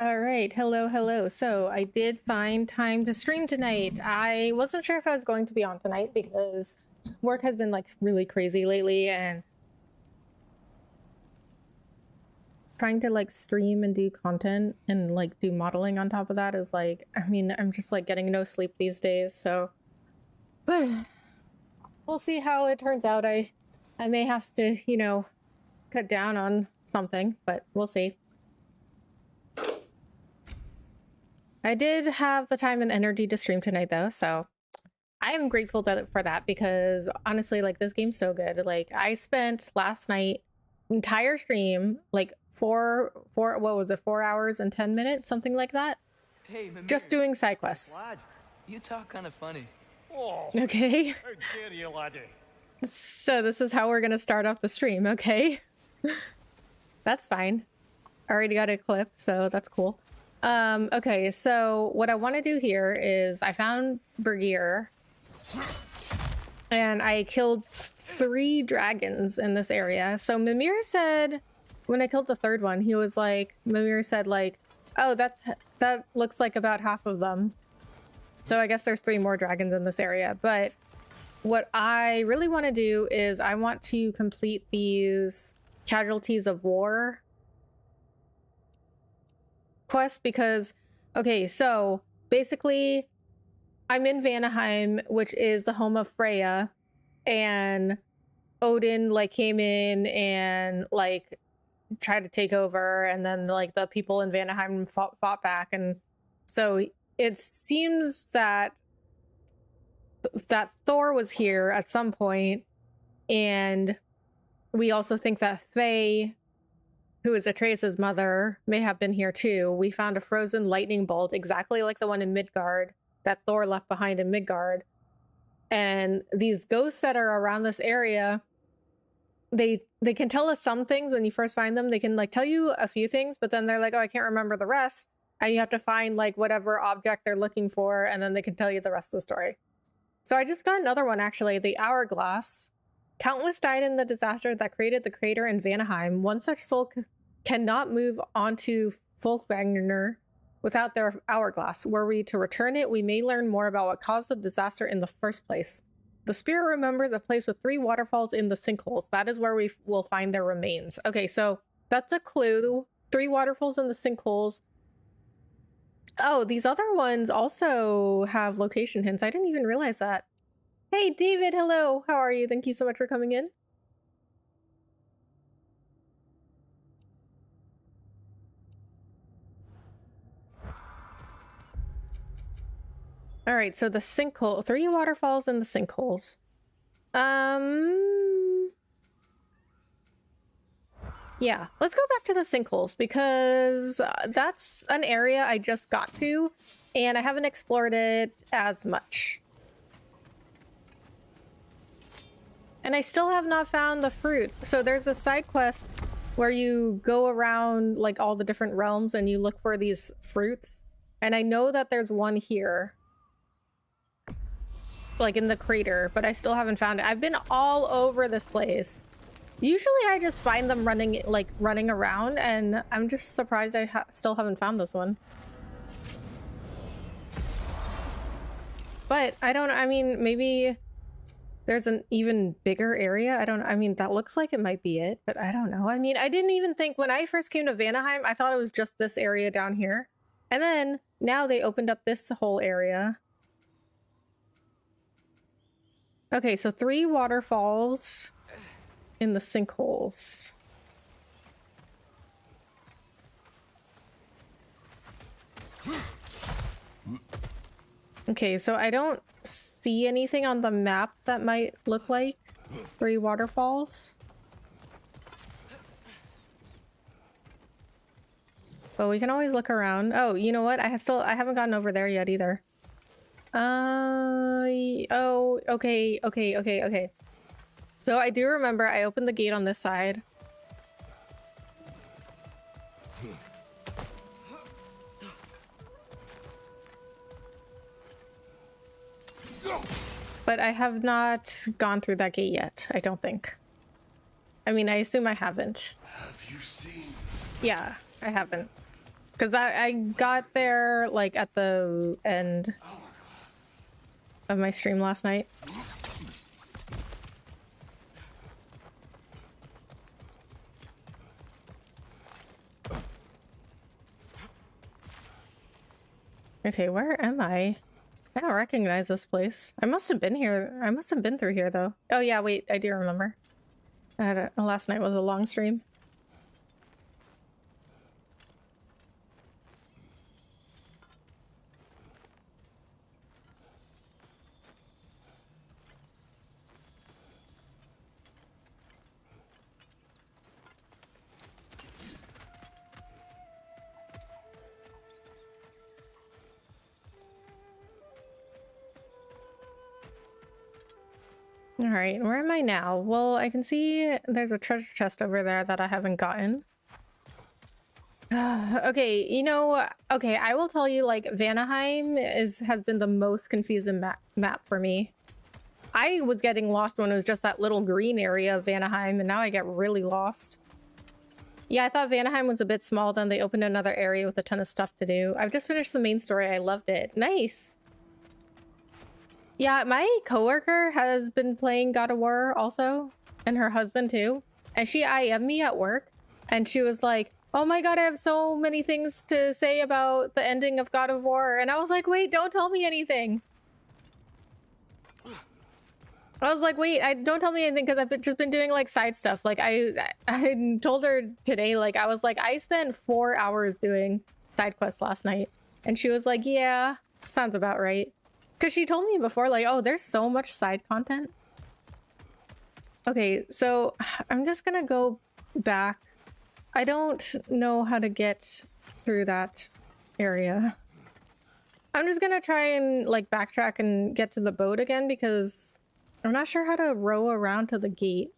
All right, hello. So I did find time to stream tonight. I wasn't sure if I was going to be on tonight because work has been like really crazy lately, and trying to like stream and do content and like do modeling on top of that is like, I mean, I'm just like getting no sleep these days. So, but we'll see how it turns out. I may have to, cut down on something, but we'll see. I did have the time and energy to stream tonight though, so I am grateful for that because honestly, like this game's so good. Like I spent last night entire stream like what was it, 4 hours and 10 minutes, something like that, Hey, Mimir. just doing side quests. Lad, you talk kind of funny. Oh, Okay, how dare you, laddie? so this is how we're gonna start off the stream. Okay, that's fine. Already got a clip, so that's cool. Okay, so what I want to do here is I found Birgir and I killed 3 dragons in this area. So Mimir said, when I killed the 3rd one, he was like, Mimir said like, oh, that looks like about half of them. So I guess there's 3 more dragons in this area. But what I really want to do is I want to complete these Casualties of War quest because, okay, so basically I'm in Vanaheim, which is the home of Freya, and Odin like came in and like tried to take over, and then like the people in Vanaheim fought back, and so it seems that Thor was here at some point, and we also think that Faye, who is Atreus' mother, may have been here too. We found a frozen lightning bolt exactly like the one in Midgard that Thor left behind in Midgard. And these ghosts that are around this area, they can tell us some things when you first find them. They can like tell you a few things, but then they're like, oh, I can't remember the rest. And you have to find like whatever object they're looking for, and then they can tell you the rest of the story. So I just got another one actually, the Hourglass. Countless died in the disaster that created the crater in Vanaheim. One such soul cannot move onto Folkvangner without their hourglass. Were we to return it, we may learn more about what caused the disaster in the first place. The spirit remembers a place with 3 waterfalls in the sinkholes. That is where we will find their remains. Okay, so that's a clue. 3 waterfalls in the sinkholes. Oh, these other ones also have location hints. I didn't even realize that. Hey, David, hello. How are you? Thank you so much for coming in. All right, so the sinkhole, 3 waterfalls in the sinkholes. Yeah, let's go back to the sinkholes because that's an area I just got to and I haven't explored it as much. And I still have not found the fruit. So there's a side quest where you go around like all the different realms and you look for these fruits. And I know that there's one here, like in the crater, but I still haven't found it. I've been all over this place. Usually I just find them running around, and I'm just surprised I still haven't found this one. But I mean, maybe there's an even bigger area. I mean, that looks like it might be it, but I don't know. I mean, I didn't even think when I first came to Vanaheim, I thought it was just this area down here. And then now they opened up this whole area. Okay, so 3 waterfalls in the sinkholes. Okay, so I don't see anything on the map that might look like 3 waterfalls. But we can always look around. Oh, you know what? I haven't gotten over there yet either. Oh, okay. So I do remember I opened the gate on this side. But I have not gone through that gate yet, I don't think. I mean, I assume I haven't. Have you seen? Yeah, I haven't. Because I got there like at the end of my stream last night. Okay, where am I? I don't recognize this place. I must have been here. I must have been through here though. Oh yeah, wait, I do remember. I had last night was a long stream. All right, where am I now? Well, I can see there's a treasure chest over there that I haven't gotten. Okay, you know, okay, I will tell you, like, Vanaheim has been the most confusing map for me. I was getting lost when it was just that little green area of Vanaheim, and now I get really lost. Yeah, I thought Vanaheim was a bit small, then they opened another area with a ton of stuff to do. I've just finished the main story, I loved it. Nice! Yeah, my coworker has been playing God of War also, and her husband too. And she IM'd me at work, and she was like, oh my god, I have so many things to say about the ending of God of War. And I was like, wait, don't tell me anything. I was like, wait, don't tell me anything because I've just been doing like side stuff. Like I told her today, like I was like, I spent 4 hours doing side quests last night. And she was like, yeah, sounds about right. Because she told me before, like, oh, there's so much side content. Okay, so I'm just gonna go back. I don't know how to get through that area. I'm just gonna try and like backtrack and get to the boat again because I'm not sure how to row around to the gate.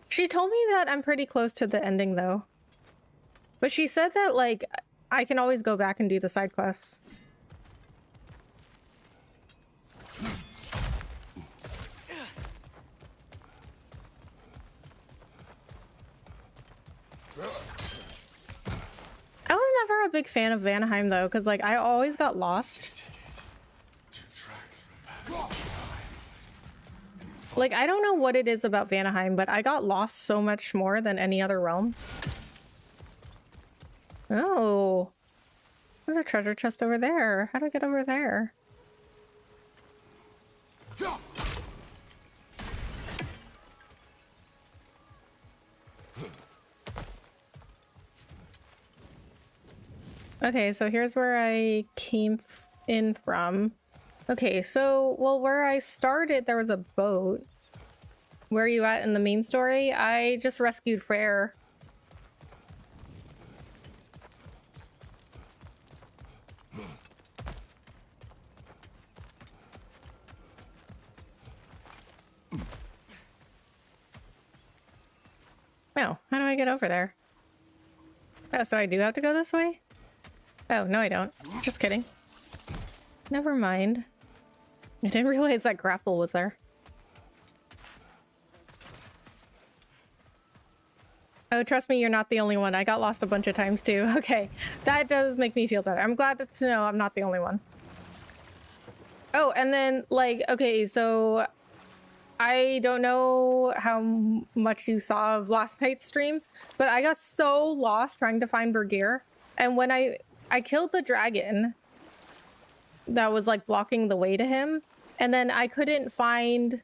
She told me that I'm pretty close to the ending though. But she said that like I can always go back and do the side quests. I was never a big fan of Vanaheim though, because like I always got lost. Like I don't know what it is about Vanaheim, but I got lost so much more than any other realm. Oh, there's a treasure chest over there. How do I get over there? Okay, so here's where I came in from. Okay, so, well, where I started, there was a boat. Where are you at in the main story? I just rescued Freyr. Oh, how do I get over there? Oh, so I do have to go this way? Oh, no I don't. Just kidding. Never mind. I didn't realize that grapple was there. Oh, trust me, you're not the only one. I got lost a bunch of times too. Okay, that does make me feel better. I'm glad to know I'm not the only one. Oh, and then, like, okay, so I don't know how much you saw of last night's stream, but I got so lost trying to find Birgir. And when I killed the dragon that was like blocking the way to him, and then I couldn't find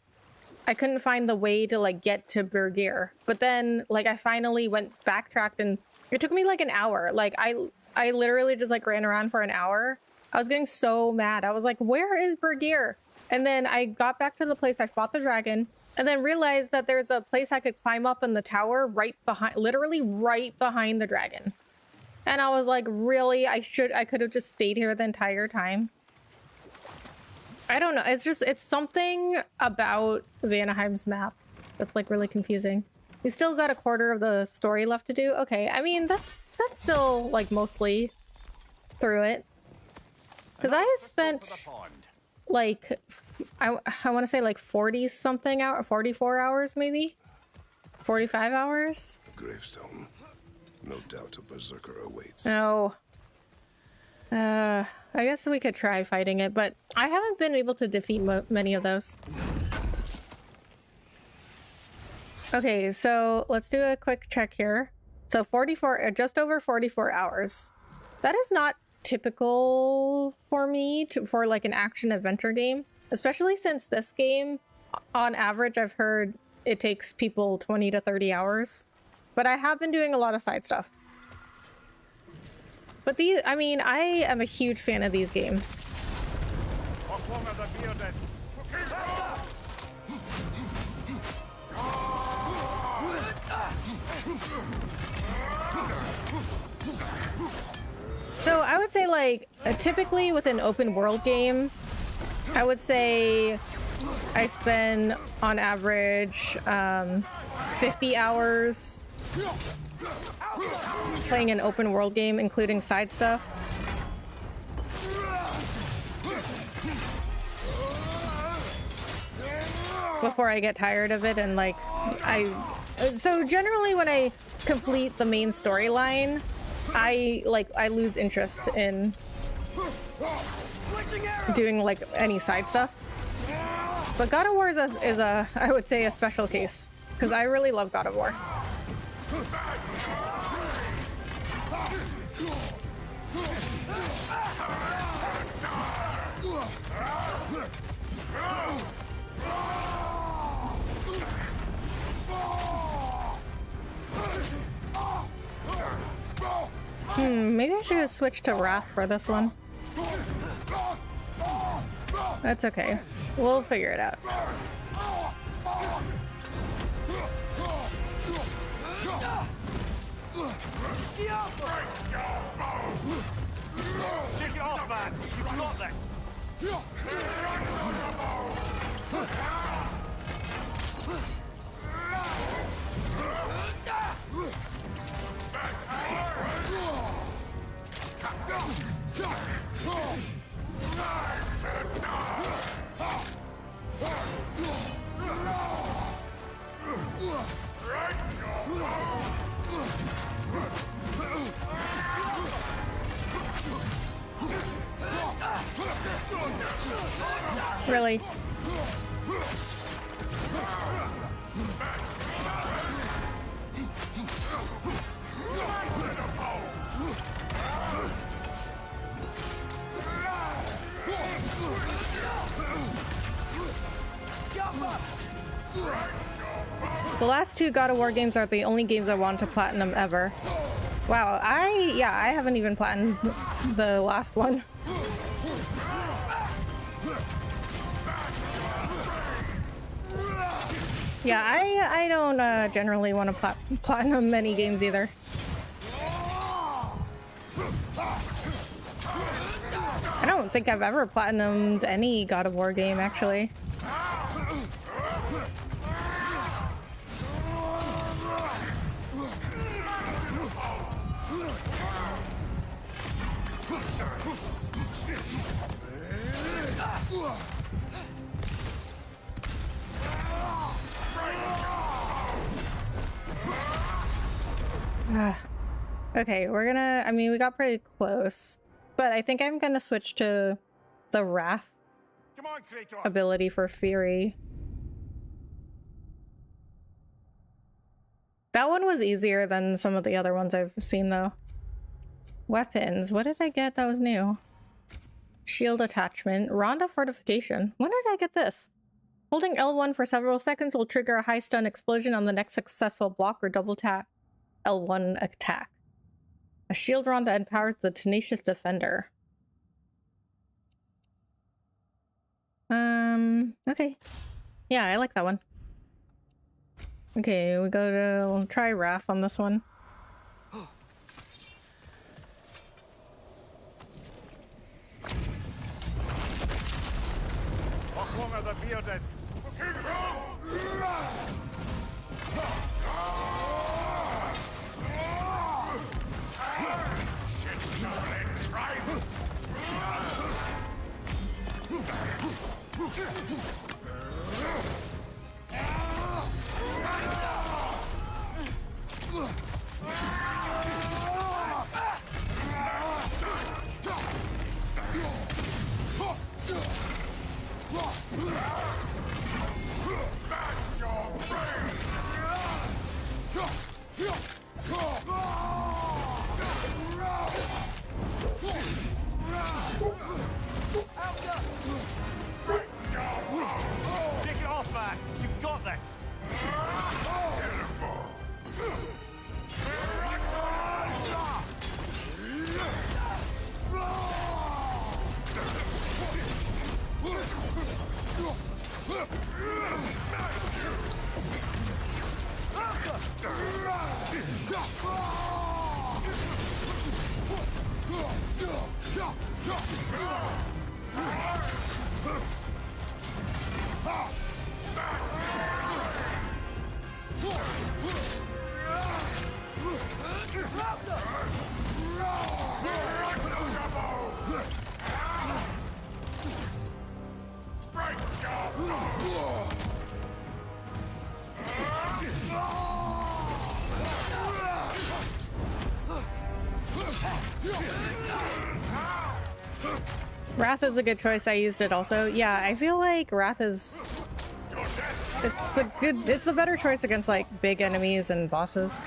the way to like get to Birgir. But then like I finally backtracked and it took me like an hour. Like I literally just like ran around for an hour. I was getting so mad. I was like, where is Birgir? And then I got back to the place I fought the dragon and then realized that there's a place I could climb up in the tower right behind, literally right behind the dragon. And I was like, really? I could have just stayed here the entire time. I don't know. It's something about Vanaheim's map that's like really confusing. You still got a quarter of the story left to do. Okay. I mean, that's still like mostly through it. Because I spent like, I want to say like 40 something hours, 44 hours maybe 45 hours? A gravestone. No doubt a berserker awaits. No. I guess we could try fighting it, but I haven't been able to defeat many of those. Okay, so let's do a quick check here. So 44, just over 44 hours. That is not typical for me for like an action adventure game, especially since this game, on average, I've heard it takes people 20 to 30 hours. But I have been doing a lot of side stuff. But these, I mean, I am a huge fan of these games. So I would say like typically with an open world game, I would say I spend on average 50 hours playing an open world game, including side stuff. Before I get tired of it and like so generally when I complete the main storyline, I lose interest in doing like any side stuff. But God of War is a I would say a special case because I really love God of War. Maybe I should have switched to Wrath for this one. That's okay. We'll figure it out. Take it off, man. You've got this. Really? The last two God of War games are the only games I want to platinum ever. Wow, I haven't even platinumed the last one. Yeah, I don't generally want to platinum many games either. I don't think I've ever platinumed any God of War game, actually. Okay, we're gonna, I mean, we got pretty close, but I think I'm gonna switch to the Wrath Come on, Kratos. ability for Fury. That one was easier than some of the other ones I've seen, though. Weapons. What did I get that was new? Shield attachment. Ronda fortification. When did I get this? Holding L1 for several seconds will trigger a high stun explosion on the next successful block or double tap L1 attack. A shield Ronda empowers the tenacious defender. Okay. Yeah, I like that one. Okay, we'll try Wrath on this one. Take it off, man. You've got this. Wrath is a good choice. I used it also. Yeah, I feel like Wrath is it's the better choice against like big enemies and bosses.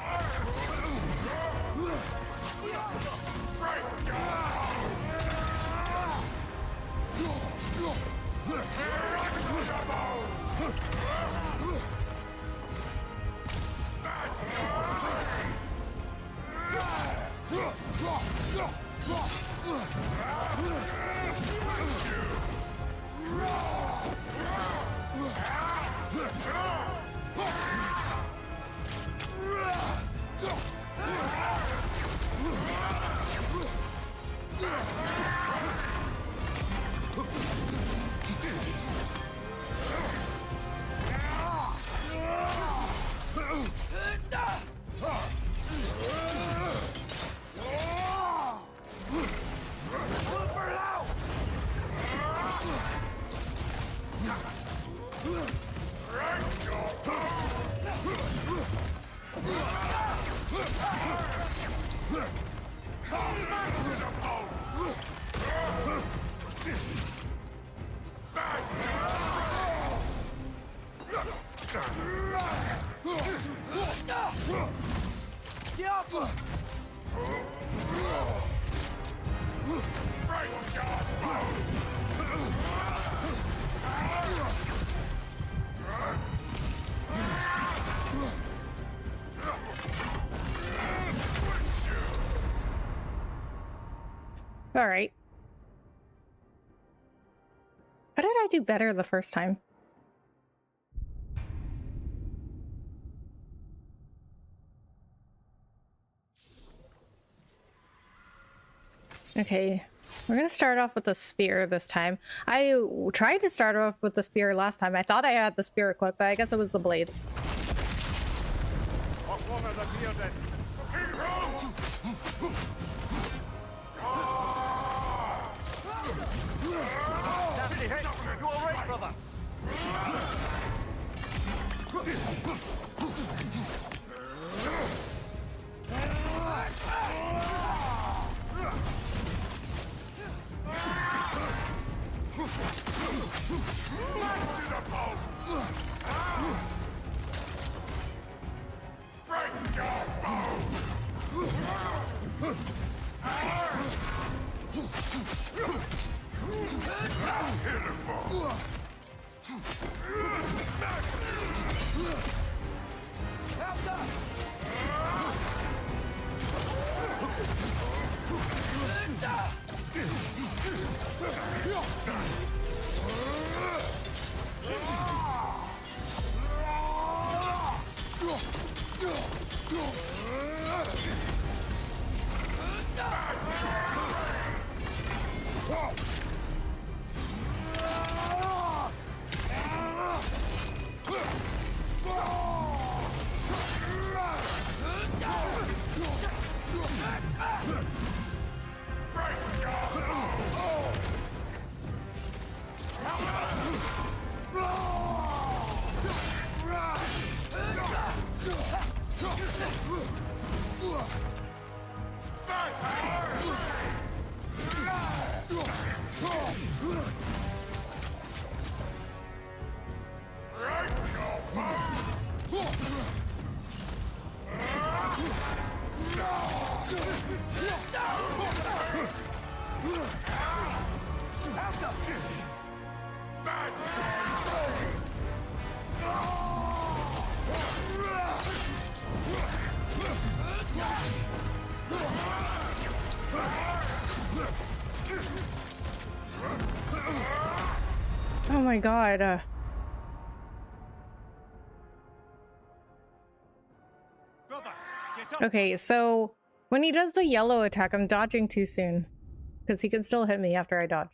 All right. How did I do better the first time? Okay, we're gonna start off with the spear this time. I tried to start off with the spear last time. I thought I had the spear equipped, but I guess it was the blades. What one of the bearded? Nasty hit. You all right, brother? Oh my god. Brother, get up. Okay, so when he does the yellow attack, I'm dodging too soon. Because he can still hit me after I dodge.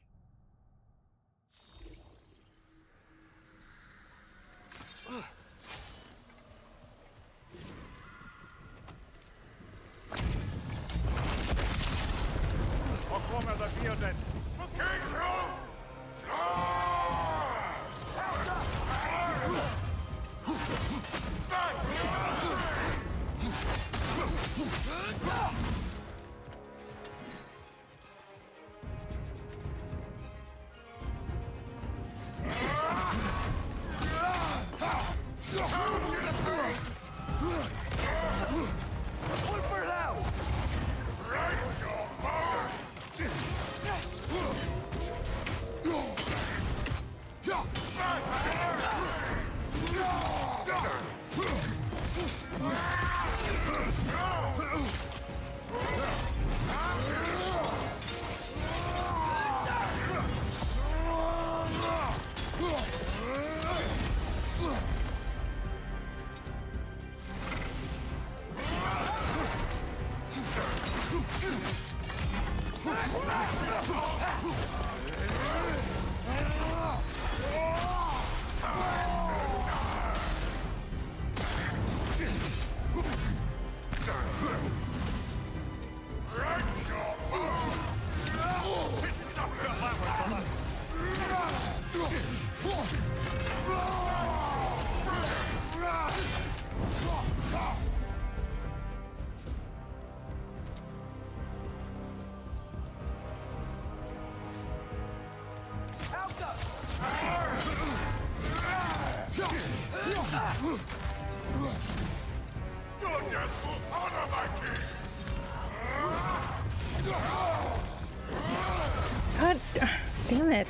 Och kommer the fielden. God damn it.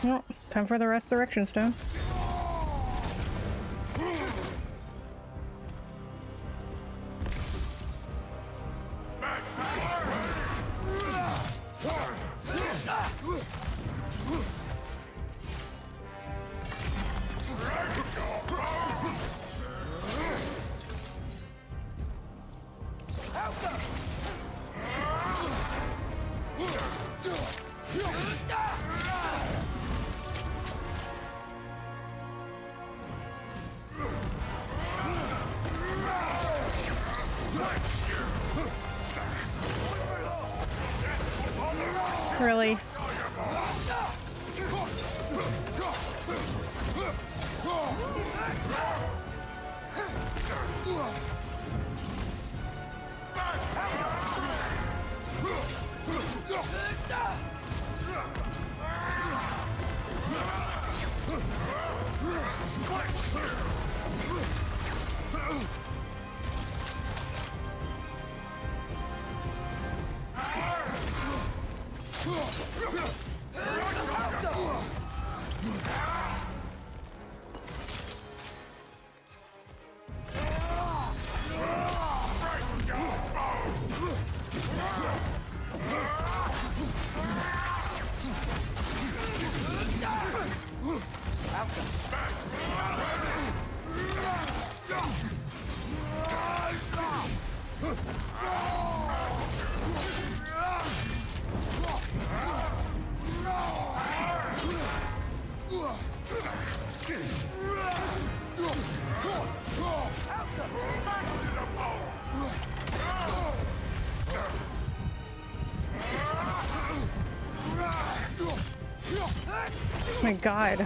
Well, time for the Resurrection Stone. Oh my god.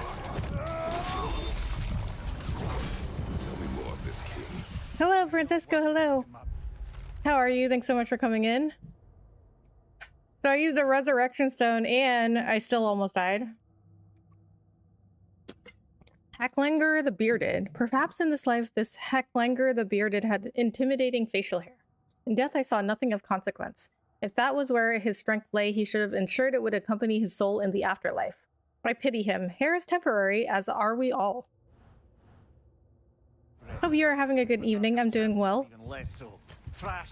Hello, Francisco. Hello. How are you? Thanks so much for coming in. So I used a resurrection stone and I still almost died. Hecklinger the Bearded. Perhaps in this life, this Hecklinger the Bearded had intimidating facial hair. In death, I saw nothing of consequence. If that was where his strength lay, he should have ensured it would accompany his soul in the afterlife. I pity him. Hair is temporary, as are we all. Hope you are having a good evening. I'm doing well.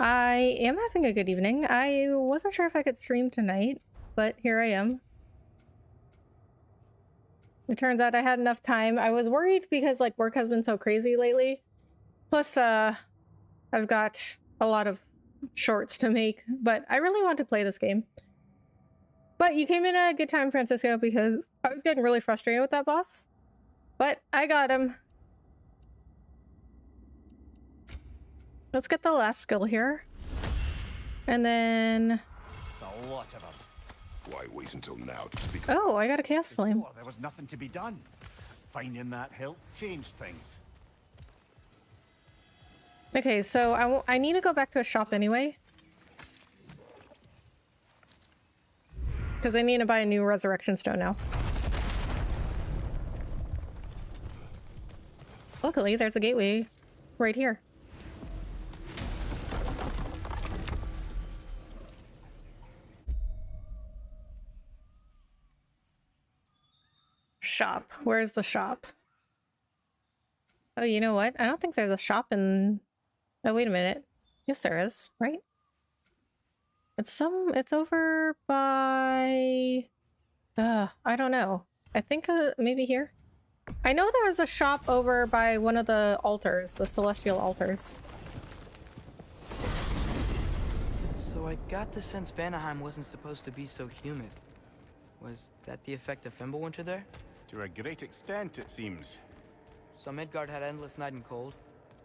I am having a good evening. I wasn't sure if I could stream tonight, but here I am. It turns out I had enough time. I was worried because like work has been so crazy lately. Plus, I've got a lot of shorts to make, but I really want to play this game. But you came in at a good time, Francisco, because I was getting really frustrated with that boss. But I got him. Let's get the last skill here. And then... A lot of them. Why wait until now to speak? Oh, I got a chaos flame. Before, there was nothing to be done. Finding that hill changed things. Okay, so I need to go back to a shop anyway. Because I need to buy a new resurrection stone now. Luckily, there's a gateway right here. Shop. Where's the shop? Oh, you know what? I don't think there's a shop in... Oh, wait a minute. Yes, there is, right? It's over by... I don't know. I think maybe here? I know there was a shop over by one of the altars, the celestial altars. So I got the sense Vanaheim wasn't supposed to be so humid. Was that the effect of Fimbulwinter there? To a great extent, it seems. So Midgard had endless night and cold.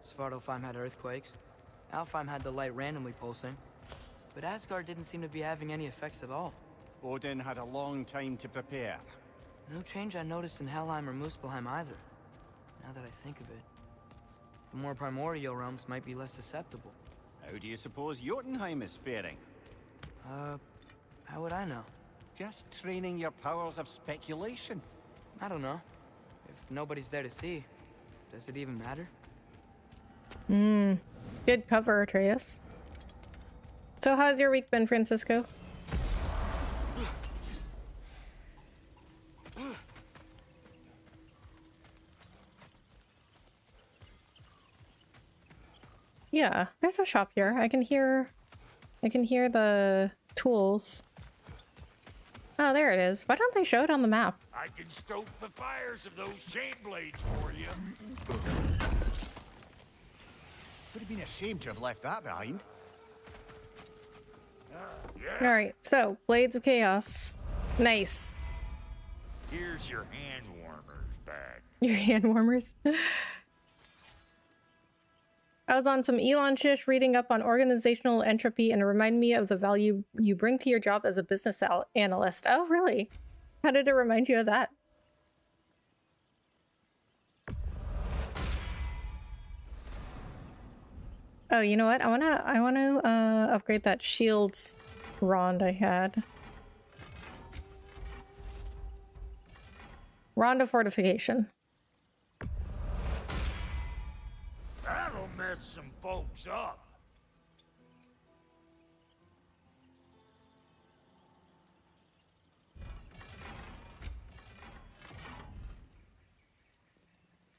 Svartalfheim had earthquakes. Alfheim had the light randomly pulsing. But Asgard didn't seem to be having any effects at all. Odin had a long time to prepare. No change I noticed in Helheim or Muspelheim either. Now that I think of it. The more primordial realms might be less susceptible. How do you suppose Jotunheim is faring? How would I know? Just training your powers of speculation. I don't know. If nobody's there to see, does it even matter? Good cover, Atreus. So how's your week been, Francisco? Yeah, there's a shop here. I can hear the tools. Oh, there it is. Why don't they show it on the map? I can stoke the fires of those chain blades for you. Would have been a shame to have left that behind. Yeah. Alright, so, Blades of Chaos. Nice. Here's your hand warmers back. Your hand warmers. I was on some Elon Shish reading up on organizational entropy, and it reminded me of the value you bring to your job as a business analyst. Oh, really? How did it remind you of that? Oh, you know what? I wanna upgrade that shields rond I had. Rond of fortification. That'll mess some folks up.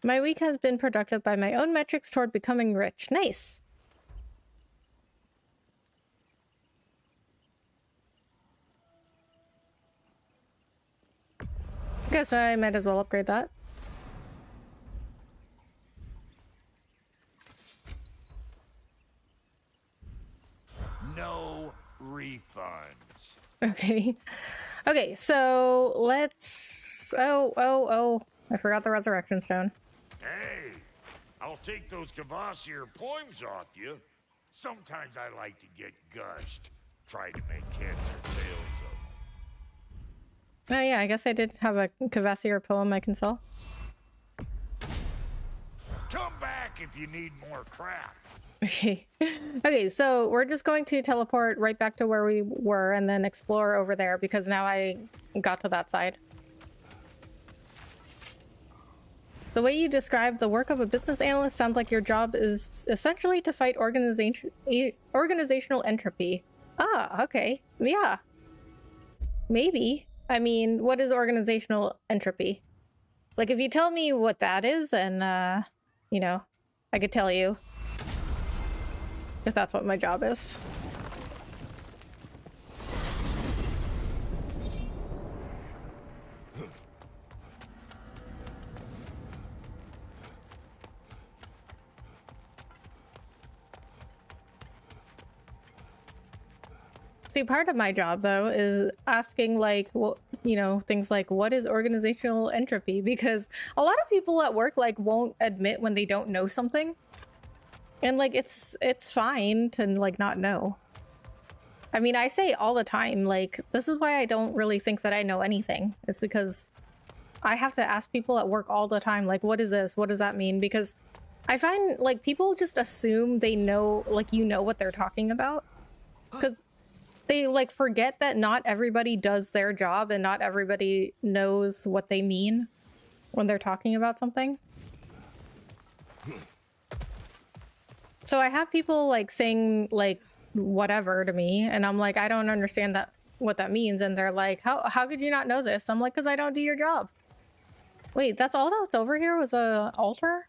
My week has been productive by my own metrics toward becoming rich. Nice. Guess I might as well upgrade that. No refunds. Okay. Okay, so let's... Oh. I forgot the resurrection stone. Hey, I'll take those Cavassier poems off you. Sometimes I like to get gushed. Try to make heads or tails of them. Oh yeah, I guess I did have a Cavassier poem I can sell. Come back if you need more crap. Okay. Okay, so we're just going to teleport right back to where we were and then explore over there because now I got to that side. The way you describe the work of a business analyst sounds like your job is essentially to fight organizational entropy. Ah, okay. Yeah. Maybe. I mean, what is organizational entropy? Like, if you tell me what that is, and, you know, I could tell you if that's what my job is. See, part of my job, though, is asking, like, well, you know, things like, what is organizational entropy? Because a lot of people at work, like, won't admit when they don't know something. And, like, it's fine to, like, not know. I mean, I say all the time, like, this is why I don't really think that I know anything. It's because I have to ask people at work all the time, like, what is this? What does that mean? Because I find, like, people just assume they know, like, you know what they're talking about. Because they, like, forget that not everybody does their job and not everybody knows what they mean when they're talking about something. So I have people, like, saying, like, whatever to me, and I'm like, I don't understand what that means. And they're like, how could you not know this? I'm like, because I don't do your job. Wait, that's all that's over here was a altar?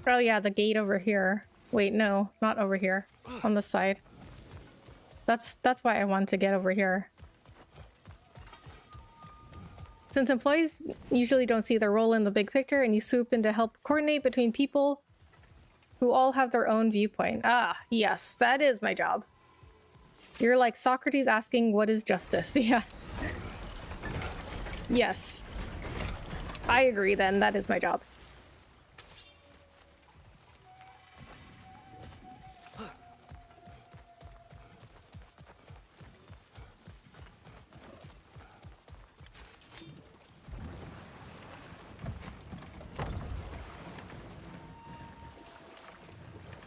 Oh yeah, the gate over here. Wait, no, not over here. On the side. That's why I wanted to get over here. Since employees usually don't see their role in the big picture and you swoop in to help coordinate between people who all have their own viewpoint. Ah, yes, that is my job. You're like Socrates asking, what is justice? Yeah. Yes. I agree then, that is my job.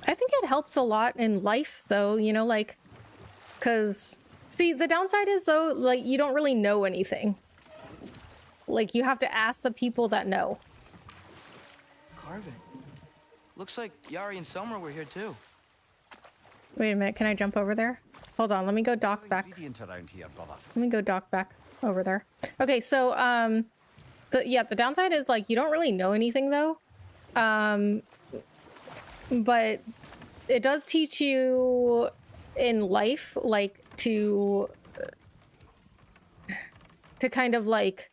I think it helps a lot in life, though, you know, like, because, see, the downside is, though, like, you don't really know anything. Like, you have to ask the people that know. Carving. Looks like Yari and Selmer were here, too. Wait a minute, can I jump over there? Hold on, let me go dock back. Let me go dock back over there. Okay, so, the downside is, like, you don't really know anything, though. But it does teach you in life, like, to kind of, like,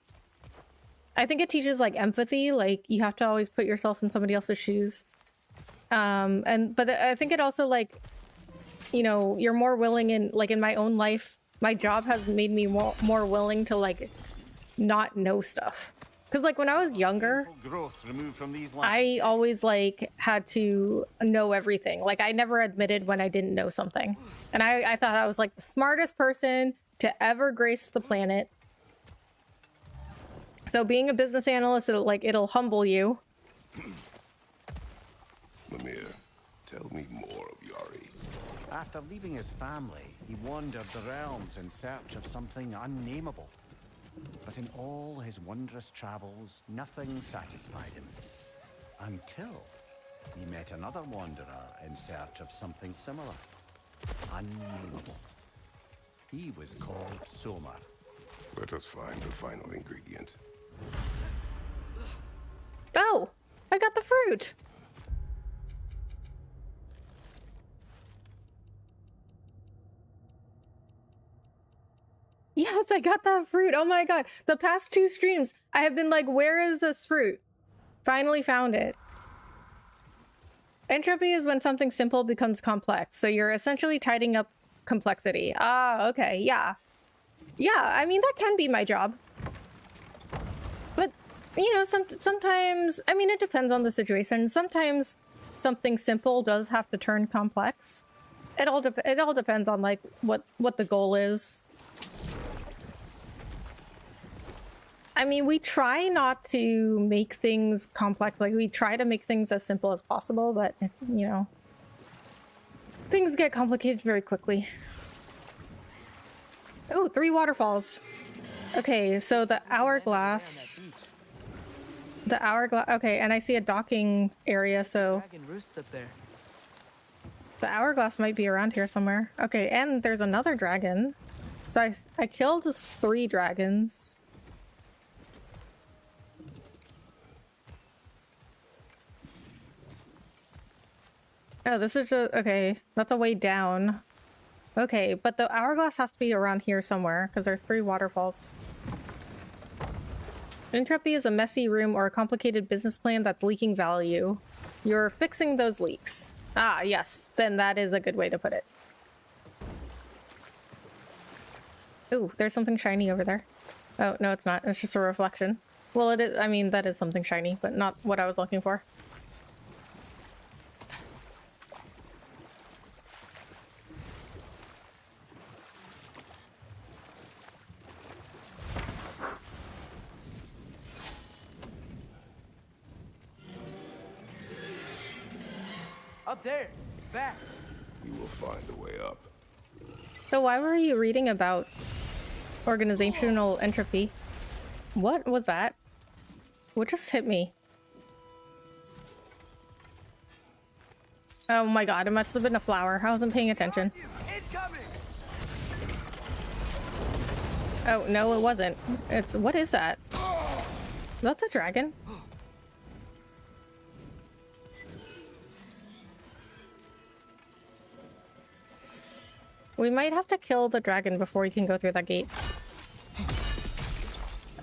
I think it teaches, like, empathy. Like, you have to always put yourself in somebody else's shoes. But I think it also, like, you know, you're more willing in my own life. My job has made me more willing to, like, not know stuff. Because, like, when I was younger, I always, like, had to know everything. Like, I never admitted when I didn't know something. And I thought I was, like, the smartest person to ever grace the planet. So being a business analyst, it'll humble you. Mimir, tell me more. After leaving his family, he wandered the realms in search of something unnameable. But in all his wondrous travels, nothing satisfied him. Until he met another wanderer in search of something similar. Unnameable. He was called Soma. Let us find the final ingredient. Oh, I got the fruit. Yes, I got that fruit. Oh my god. The past 2 streams, I have been like, where is this fruit? Finally found it. Entropy is when something simple becomes complex. So you're essentially tidying up complexity. Ah, okay. Yeah. Yeah, I mean, that can be my job. But, you know, sometimes, I mean, it depends on the situation. Sometimes something simple does have to turn complex. It all depends on, like, what the goal is. I mean, we try not to make things complex. Like, we try to make things as simple as possible, but, you know, things get complicated very quickly. Oh, 3 waterfalls. Okay, so the hourglass. The hourglass. Okay, and I see a docking area, so Dragon roosts up there. the hourglass might be around here somewhere. Okay, and there's another dragon. So I killed 3 dragons. Oh, this is just, okay, that's a way down. Okay, but the hourglass has to be around here somewhere, because there's 3 waterfalls. Entropy is a messy room or a complicated business plan that's leaking value. You're fixing those leaks. Ah, yes, then that is a good way to put it. Ooh, there's something shiny over there. Oh, no, it's not. It's just a reflection. Well, it is, I mean, that is something shiny, but not what I was looking for. Up there. It's back. We will find a way up. So why were you reading about organizational entropy? What was that? What just hit me? Oh my god, it must have been a flower. I wasn't paying attention. Incoming! Oh, no, it wasn't. It's... what is that? Is that the dragon? We might have to kill the dragon before we can go through that gate.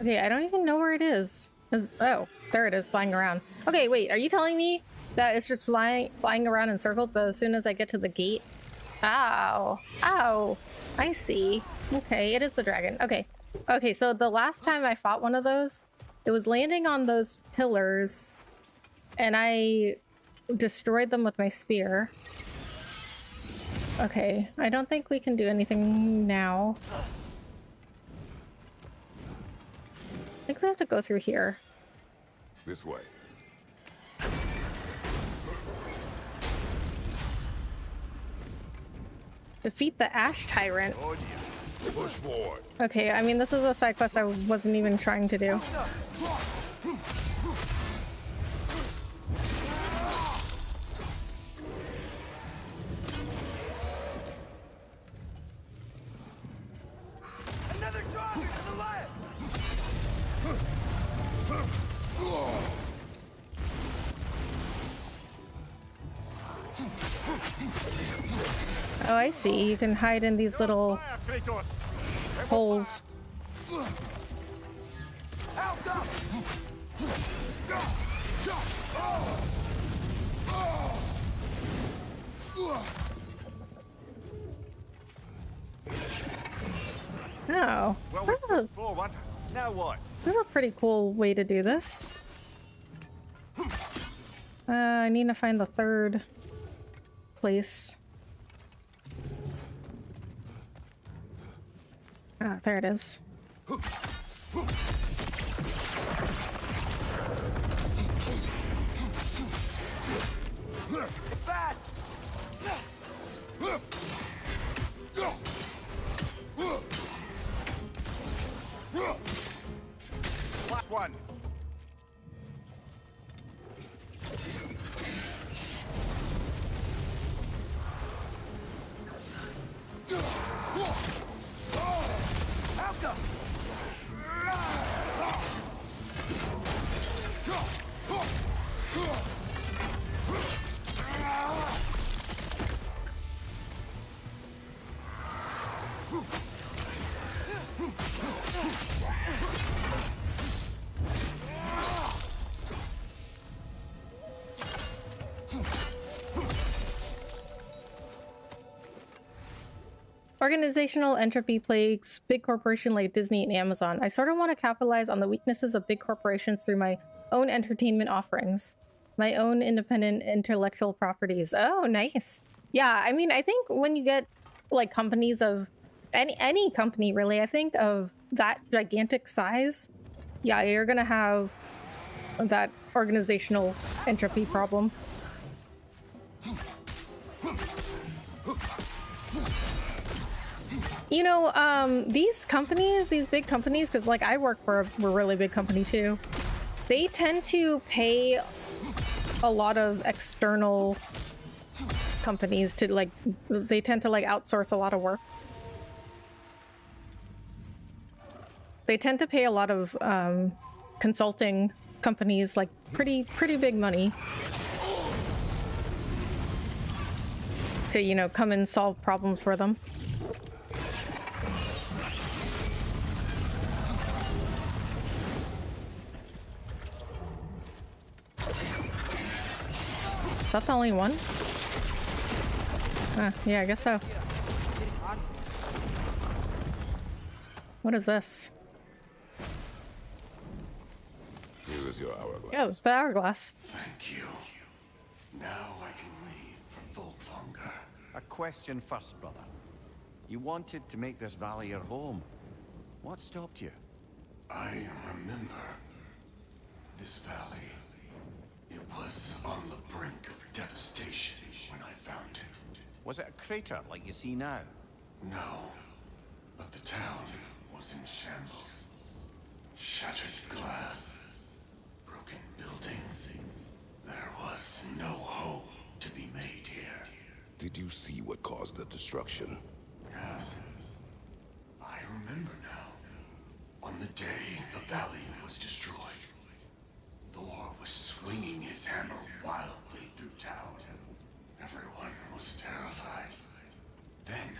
Okay, I don't even know where it is. Oh, there it is, flying around. Okay, wait, are you telling me that it's just flying around in circles, but as soon as I get to the gate... Ow. Ow. I see. Okay, it is the dragon. Okay. Okay, so the last time I fought one of those, it was landing on those pillars, and I destroyed them with my spear. Okay, I don't think we can do anything now. I think we have to go through here. This way. Defeat the Ash Tyrant. On you. Push forward. Okay, I mean, this is a side quest I wasn't even trying to do. Another dragon to the left! Oh, I see. You can hide in these little Fire, Kratos! holes. Out up! Oh, Well, this is a, forward. Now what? this is a pretty cool way to do this. I need to find the 3rd place. Ah, there it is. Fast! Organizational entropy plagues big corporation like Disney and Amazon. I sort of want to capitalize on the weaknesses of big corporations through my own entertainment offerings, my own independent intellectual properties. Oh, nice. Yeah, I mean, I think when you get like companies of any company really, I think of that gigantic size, yeah, you're gonna have that organizational entropy problem. You know, these companies, these big companies, because like I work for a really big company too, they tend to pay a lot of external companies to like, they tend to like outsource a lot of work. They tend to pay a lot of consulting companies like pretty big money to, you know, come and solve problems for them. Is that the only one? Yeah, I guess so. What is this? Here is your hourglass. Oh, the hourglass. Thank you. Now I can leave for Volkvanger. A question first, brother. You wanted to make this valley your home. What stopped you? I remember this valley. It was on the brink of devastation when I found it. Was it a crater like you see now? No, but the town was in shambles. Shattered glass, broken buildings. There was no hope to be made here. Did you see what caused the destruction? Yes, I remember now. On the day the valley was destroyed, Thor was swinging his hammer wildly through town. Everyone was terrified. Then,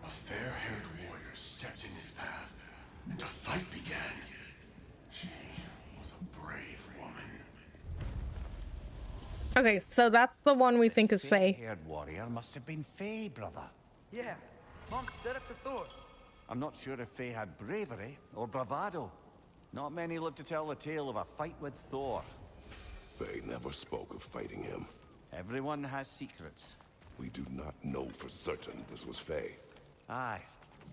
a fair-haired warrior stepped in his path, and a fight began. She was a brave woman. Okay, so that's the one we think is Faye. Fair-haired warrior must have been Faye, brother. Yeah, Mom stood up to Thor. I'm not sure if Faye had bravery or bravado. Not many live to tell the tale of a fight with Thor. Faye never spoke of fighting him. Everyone has secrets. We do not know for certain this was Faye. Aye,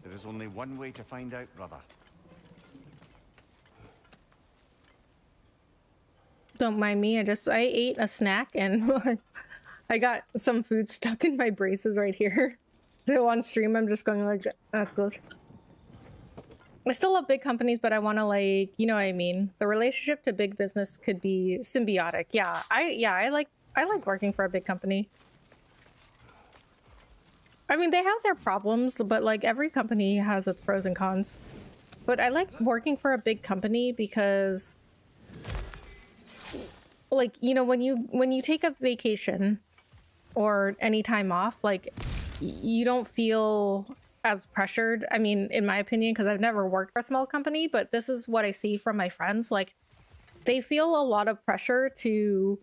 there is only one way to find out, brother. Don't mind me, I ate a snack and I got some food stuck in my braces right here. So on stream I'm just going like this. I still love big companies, but I want to, like, you know what I mean? The relationship to big business could be symbiotic. Yeah, I like working for a big company. I mean, they have their problems, but like every company has its pros and cons. But I like working for a big company because, like, you know, when you take a vacation or any time off, like, you don't feel as pressured. I mean, in my opinion, because I've never worked for a small company, but this is what I see from my friends. Like, they feel a lot of pressure to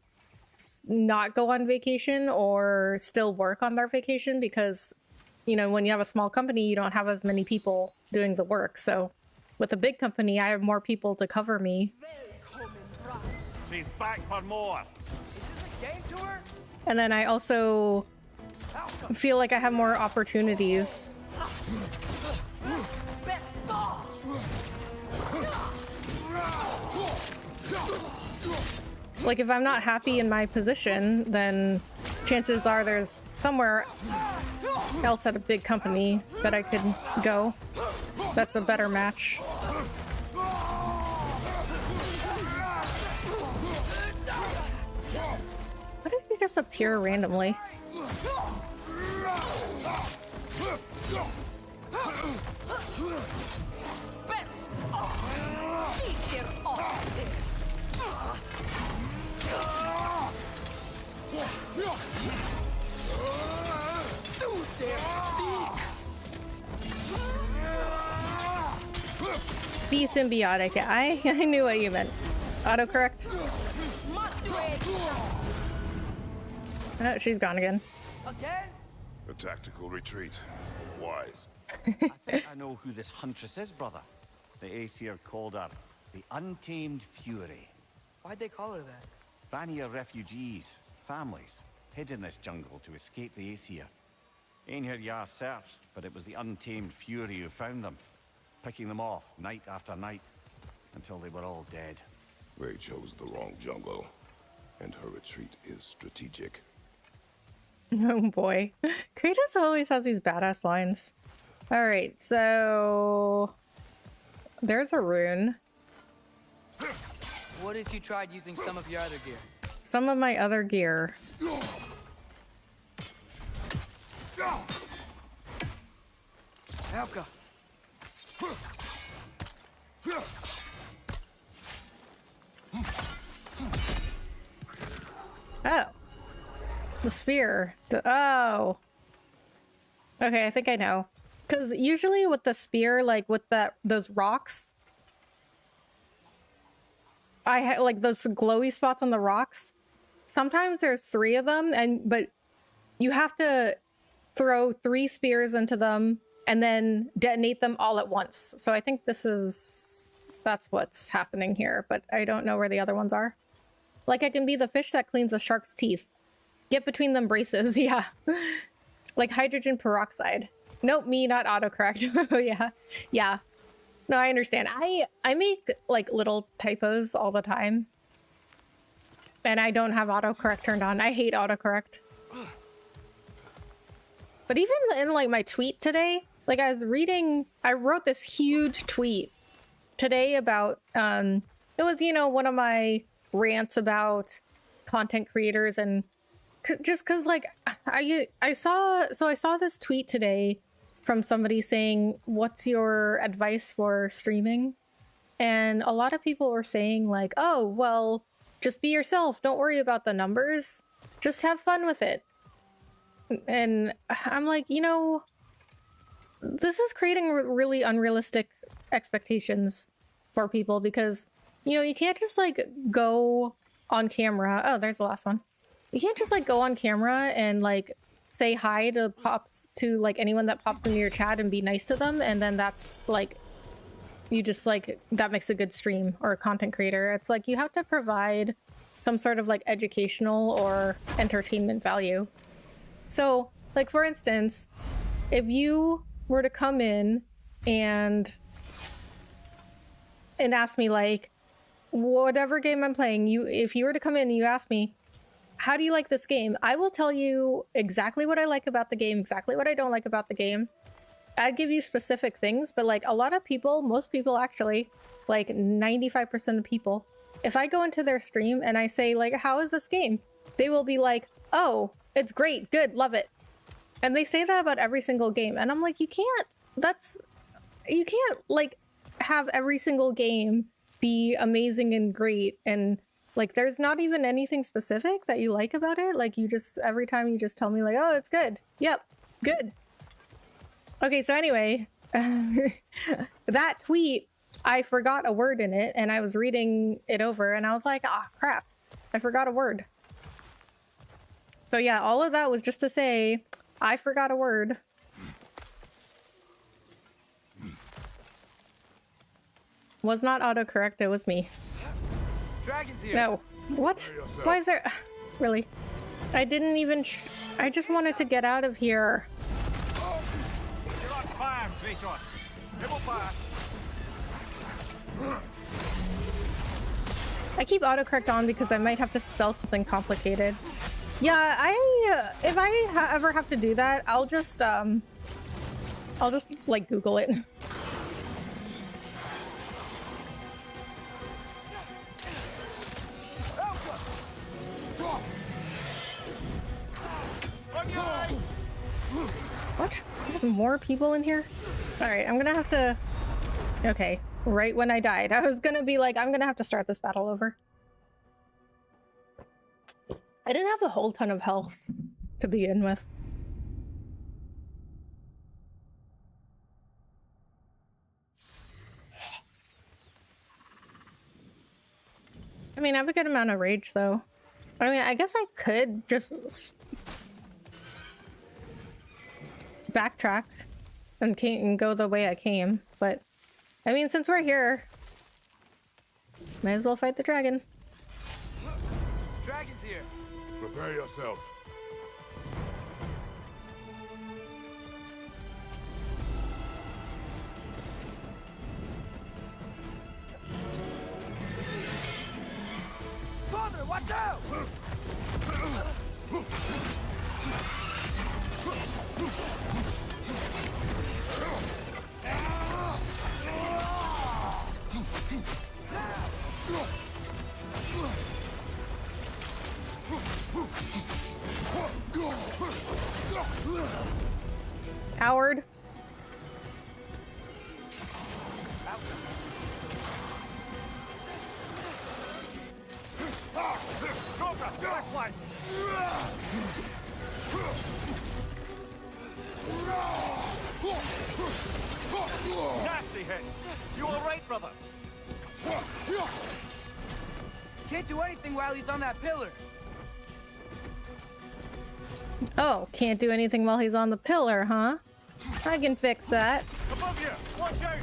not go on vacation or still work on their vacation because, you know, when you have a small company, you don't have as many people doing the work. So with a big company, I have more people to cover me. She's back for more. Is this a game tour? And then I also feel like I have more opportunities. Like, if I'm not happy in my position, then chances are there's somewhere else at a big company that I could go that's a better match. What did he just appear randomly? Be symbiotic. I knew what you meant. Autocorrect. Oh, she's gone again. Again? A tactical retreat. wise. I think I know who this huntress is, brother. The Aesir called her the Untamed Fury. Why'd they call her that? Vanir refugees, families, hid in this jungle to escape the Aesir. Einhir Yar searched, but it was the Untamed Fury who found them, picking them off night after night, until they were all dead. They chose the wrong jungle, and her retreat is strategic. Oh boy. Kratos always has these badass lines. Alright, so... there's a rune. What if you tried using some of your other gear? Some of my other gear. Helka! Oh. The spear. Oh. Okay, I think I know. Because usually with the spear, like with those rocks, I had like those glowy spots on the rocks. Sometimes there's 3 of them, but you have to throw 3 spears into them and then detonate them all at once. So I think that's what's happening here, but I don't know where the other ones are. Like I can be the fish that cleans a shark's teeth. Get between them braces, yeah. Like hydrogen peroxide. Nope, me, not autocorrect. Oh yeah. Yeah. No, I understand. I make like little typos all the time. And I don't have autocorrect turned on. I hate autocorrect. But even in like my tweet today, like I wrote this huge tweet today about, it was, one of my rants about content creators and just cause like I saw this tweet today from somebody saying, what's your advice for streaming? And a lot of people were saying like, oh, well, just be yourself. Don't worry about the numbers. Just have fun with it. And I'm like, this is creating really unrealistic expectations for people because, you can't just like go on camera. Oh, there's the last one. You can't just like go on camera and like say hi to like anyone that pops into your chat and be nice to them. And then that's like, you just like, that makes a good stream or a content creator. It's like, you have to provide some sort of like educational or entertainment value. So like, for instance, if you were to come in and ask me like, whatever game I'm playing, if you were to come in and you ask me, how do you like this game? I will tell you exactly what I like about the game, exactly what I don't like about the game. I'd give you specific things, but like a lot of people, most people actually, like 95% of people, if I go into their stream and I say like, how is this game? They will be like, oh, it's great, good, love it. And they say that about every single game. And I'm like, you can't like have every single game be amazing and great. And like, there's not even anything specific that you like about it. Like every time you just tell me like, oh, it's good. Yep, good. Okay, so anyway, that tweet, I forgot a word in it and I was reading it over and I was like, ah, crap, I forgot a word. So yeah, all of that was just to say, I forgot a word. Was not autocorrect, it was me. Dragon's here. No. What? Why is there... Really? I didn't even... I just wanted to get out of here. You're on fire, Kratos. It will pass. I keep autocorrect on because I might have to spell something complicated. Yeah, if I ever have to do that, I'll just like Google it. What? There's more people in here? Alright, I'm gonna have to... Okay, right when I died, I was gonna be like, I'm gonna have to start this battle over. I didn't have a whole ton of health to begin with. I mean, I have a good amount of rage, though. I mean, I guess I could just backtrack and go the way I came. But I mean, since we're here, might as well fight the dragon. Dragon's here. Prepare yourself. Father, watch out! Coward. Cobra, flashlight! Nasty hit! You alright, brother? Can't do anything while he's on that pillar. Oh, can't do anything while he's on the pillar, huh? I can fix that. Above you! Watch out!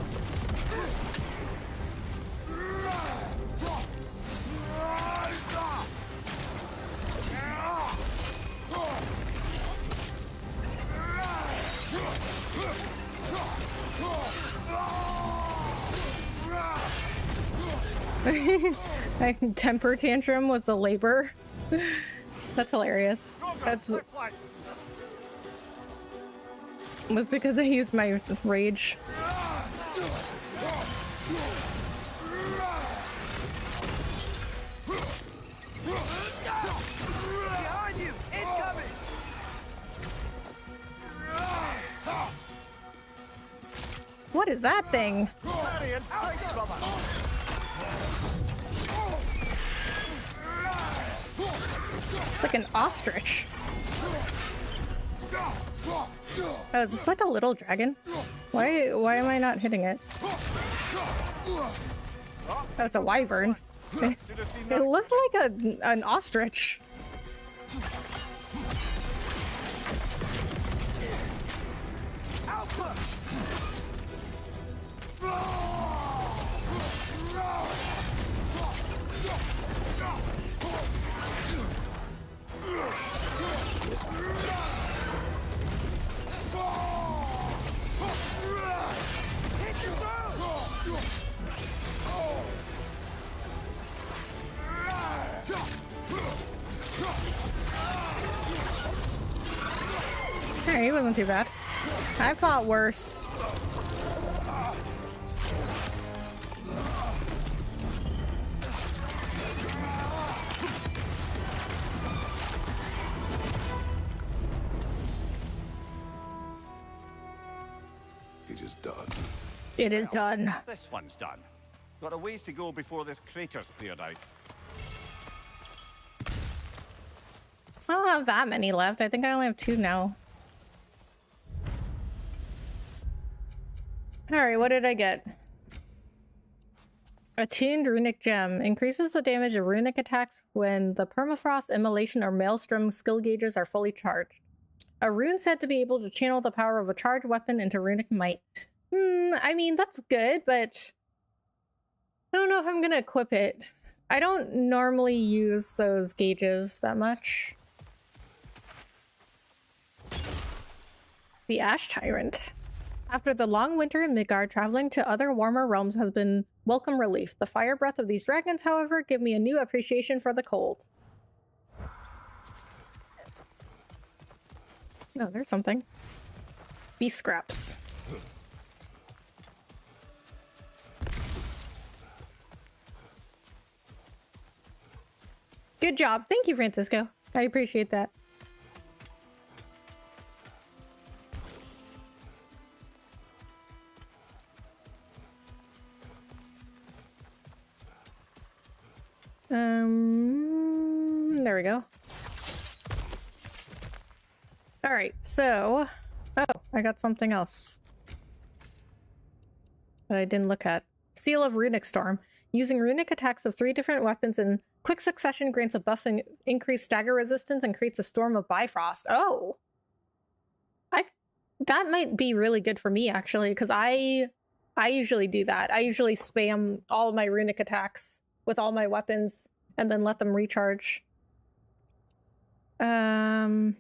My temper tantrum was the labor. That's hilarious. That's was because I used my rage. Behind you! Incoming! What is that thing? It's like an ostrich. Oh, is this like a little dragon? Why am I not hitting it? Oh, it's a wyvern. It looked like an ostrich. Alright, he wasn't too bad. I fought worse. It is done. It is done. This one's done. Got a ways to go before this crater's cleared out. I don't have that many left. I think I only have 2 now. Alright, what did I get? Attuned runic gem. Increases the damage of runic attacks when the permafrost, immolation, or maelstrom skill gauges are fully charged. A rune said to be able to channel the power of a charged weapon into runic might. I mean, that's good, but I don't know if I'm gonna equip it. I don't normally use those gauges that much. The Ash Tyrant. After the long winter in Midgard, traveling to other warmer realms has been welcome relief. The fire breath of these dragons, however, give me a new appreciation for the cold. Oh, there's something. Beast scraps. Good job. Thank you, Francisco. I appreciate that. There we go. All right, so, oh, I got something else that I didn't look at. Seal of Runic Storm. Using runic attacks of 3 different weapons in quick succession grants a buff and increased stagger resistance and creates a storm of Bifrost. Oh! That might be really good for me, actually, because I usually do that. I usually spam all of my runic attacks with all my weapons and then let them recharge. Hmm.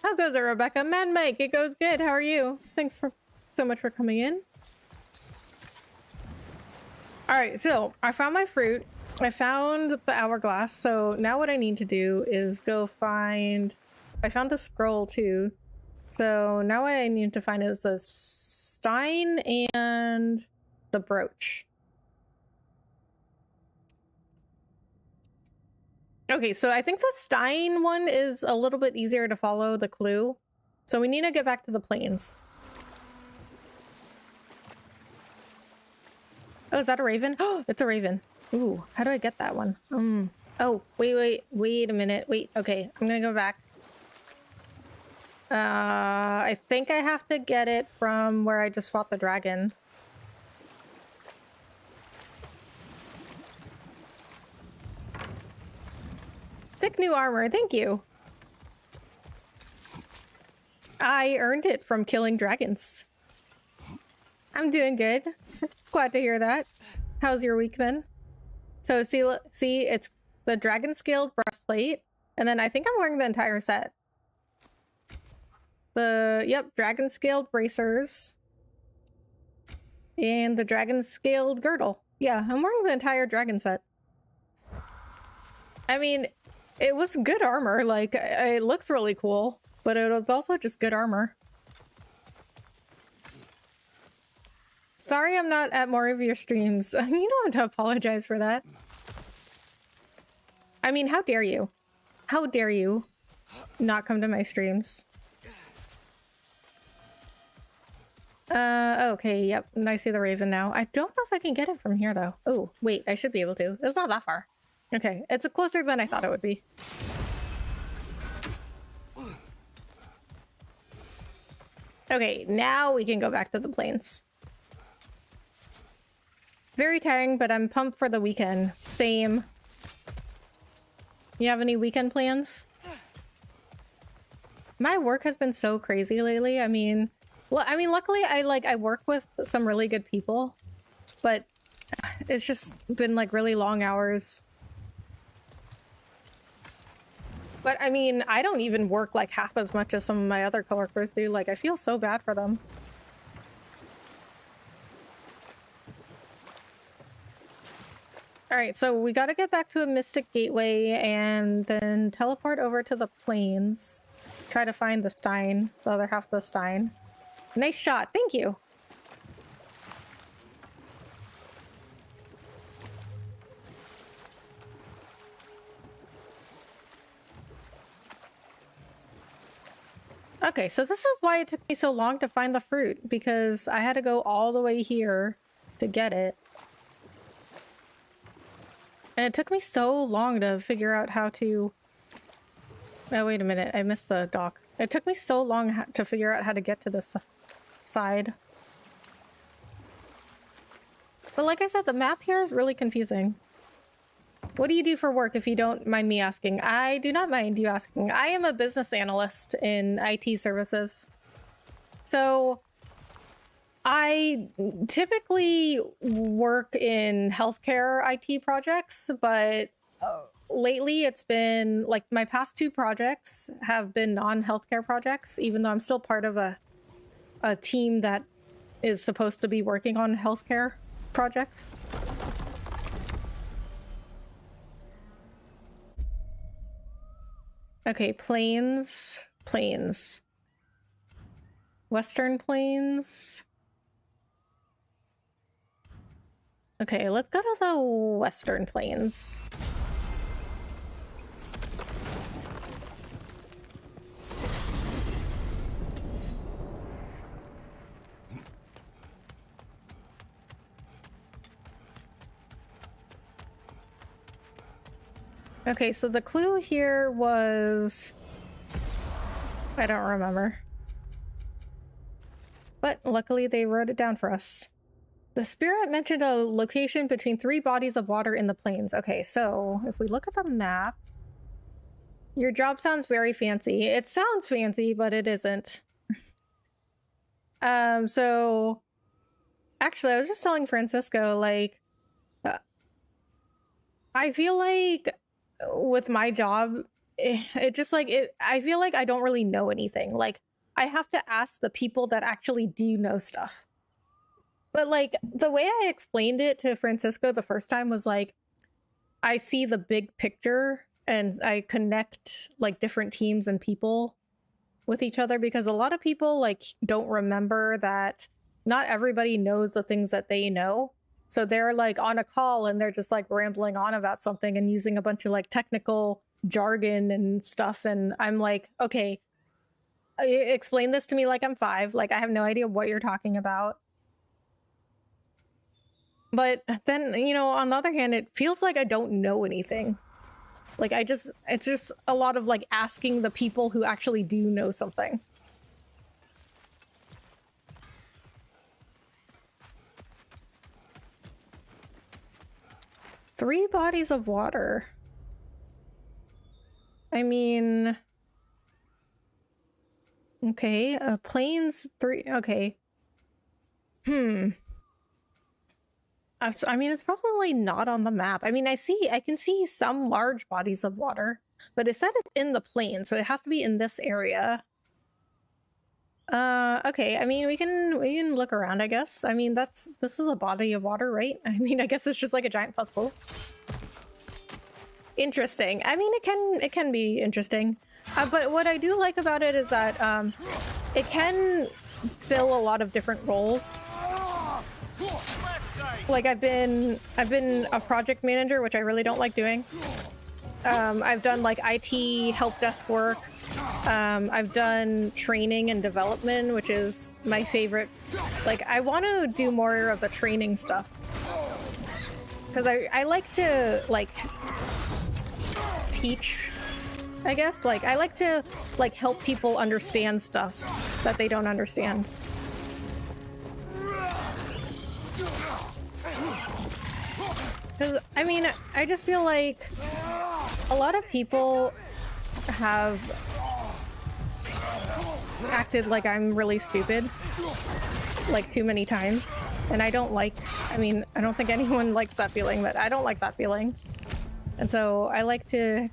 How goes it, Rebecca? Mad Mike, it goes good. How are you? Thanks for so much for coming in. Alright, so I found my fruit. I found the hourglass. So now what I need to do is go find... I found the scroll too. So now what I need to find is the stein and the brooch. Okay, so I think the stein one is a little bit easier to follow the clue. So we need to get back to the plains. Oh, is that a raven? Oh, it's a raven. Ooh, how do I get that one? Oh, wait a minute. Wait, okay, I'm gonna go back. I think I have to get it from where I just fought the dragon. Sick new armor, thank you. I earned it from killing dragons. I'm doing good. Glad to hear that. How's your week been? So see, it's the dragon scaled breastplate, and then I think I'm wearing the entire set. Yep, dragon scaled bracers. And the dragon scaled girdle. Yeah, I'm wearing the entire dragon set. I mean, it was good armor, like, it looks really cool, but it was also just good armor. Sorry I'm not at more of your streams. You don't have to apologize for that. I mean, how dare you? How dare you not come to my streams? Okay, yep, I see the raven now. I don't know if I can get it from here, though. Oh, wait, I should be able to. It's not that far. Okay, it's closer than I thought it would be. Okay, now we can go back to the plains. Very tiring, but I'm pumped for the weekend. Same. You have any weekend plans? My work has been so crazy lately. I mean, well, luckily I work with some really good people, but it's just been like really long hours. But I mean, I don't even work like half as much as some of my other coworkers do. Like, I feel so bad for them. Alright, so we gotta get back to a Mystic Gateway and then teleport over to the plains. Try to find the stein, the other half of the stein. Nice shot, thank you! Okay, so this is why it took me so long to find the fruit, because I had to go all the way here to get it. And it took me so long to figure out how to... Oh, wait a minute, I missed the dock. It took me so long to figure out how to get to this side. But like I said, the map here is really confusing. What do you do for work, if you don't mind me asking? I do not mind you asking. I am a business analyst in IT services. So I typically work in healthcare IT projects, but lately it's been like my past 2 projects have been non-healthcare projects, even though I'm still part of a team that is supposed to be working on healthcare projects. Okay, plains. Plains. Western Plains. Okay, let's go to the Western Plains. Okay, so the clue here was... I don't remember. But luckily they wrote it down for us. The spirit mentioned a location between 3 bodies of water in the plains. Okay, so if we look at the map... Your job sounds very fancy. It sounds fancy, but it isn't. So... Actually, I was just telling Francisco, like... I feel like... with my job, it just like I feel like I don't really know anything. Like I have to ask the people that actually do know stuff. But like the way I explained it to Francisco the first time was like I see the big picture and I connect like different teams and people with each other, because a lot of people like don't remember that not everybody knows the things that they know. So they're like on a call and they're just like rambling on about something and using a bunch of like technical jargon and stuff. And I'm like, okay, explain this to me like I'm 5. Like I have no idea what you're talking about. But then, you know, on the other hand, it feels like I don't know anything. Like it's just a lot of like asking the people who actually do know something. Three bodies of water. I mean... Okay, plains 3... Okay. I mean, it's probably not on the map. I mean, I can see some large bodies of water, but it said it's in the plains, so it has to be in this area. Okay, I mean, we can look around, I guess. I mean, this is a body of water, right? I mean, I guess it's just like a giant puzzle. Interesting. I mean, it can be interesting. But what I do like about it is that it can fill a lot of different roles. Like I've been a project manager, which I really don't like doing. I've done like IT help desk work. I've done training and development, which is my favorite. Like, I want to do more of the training stuff. Because I like to, like, teach, I guess. Like, I like to, like, help people understand stuff that they don't understand. Because, I mean, I just feel like a lot of people have acted like I'm really stupid like too many times, and I don't like, I mean, I don't think anyone likes that feeling, but I don't like that feeling. And so I like to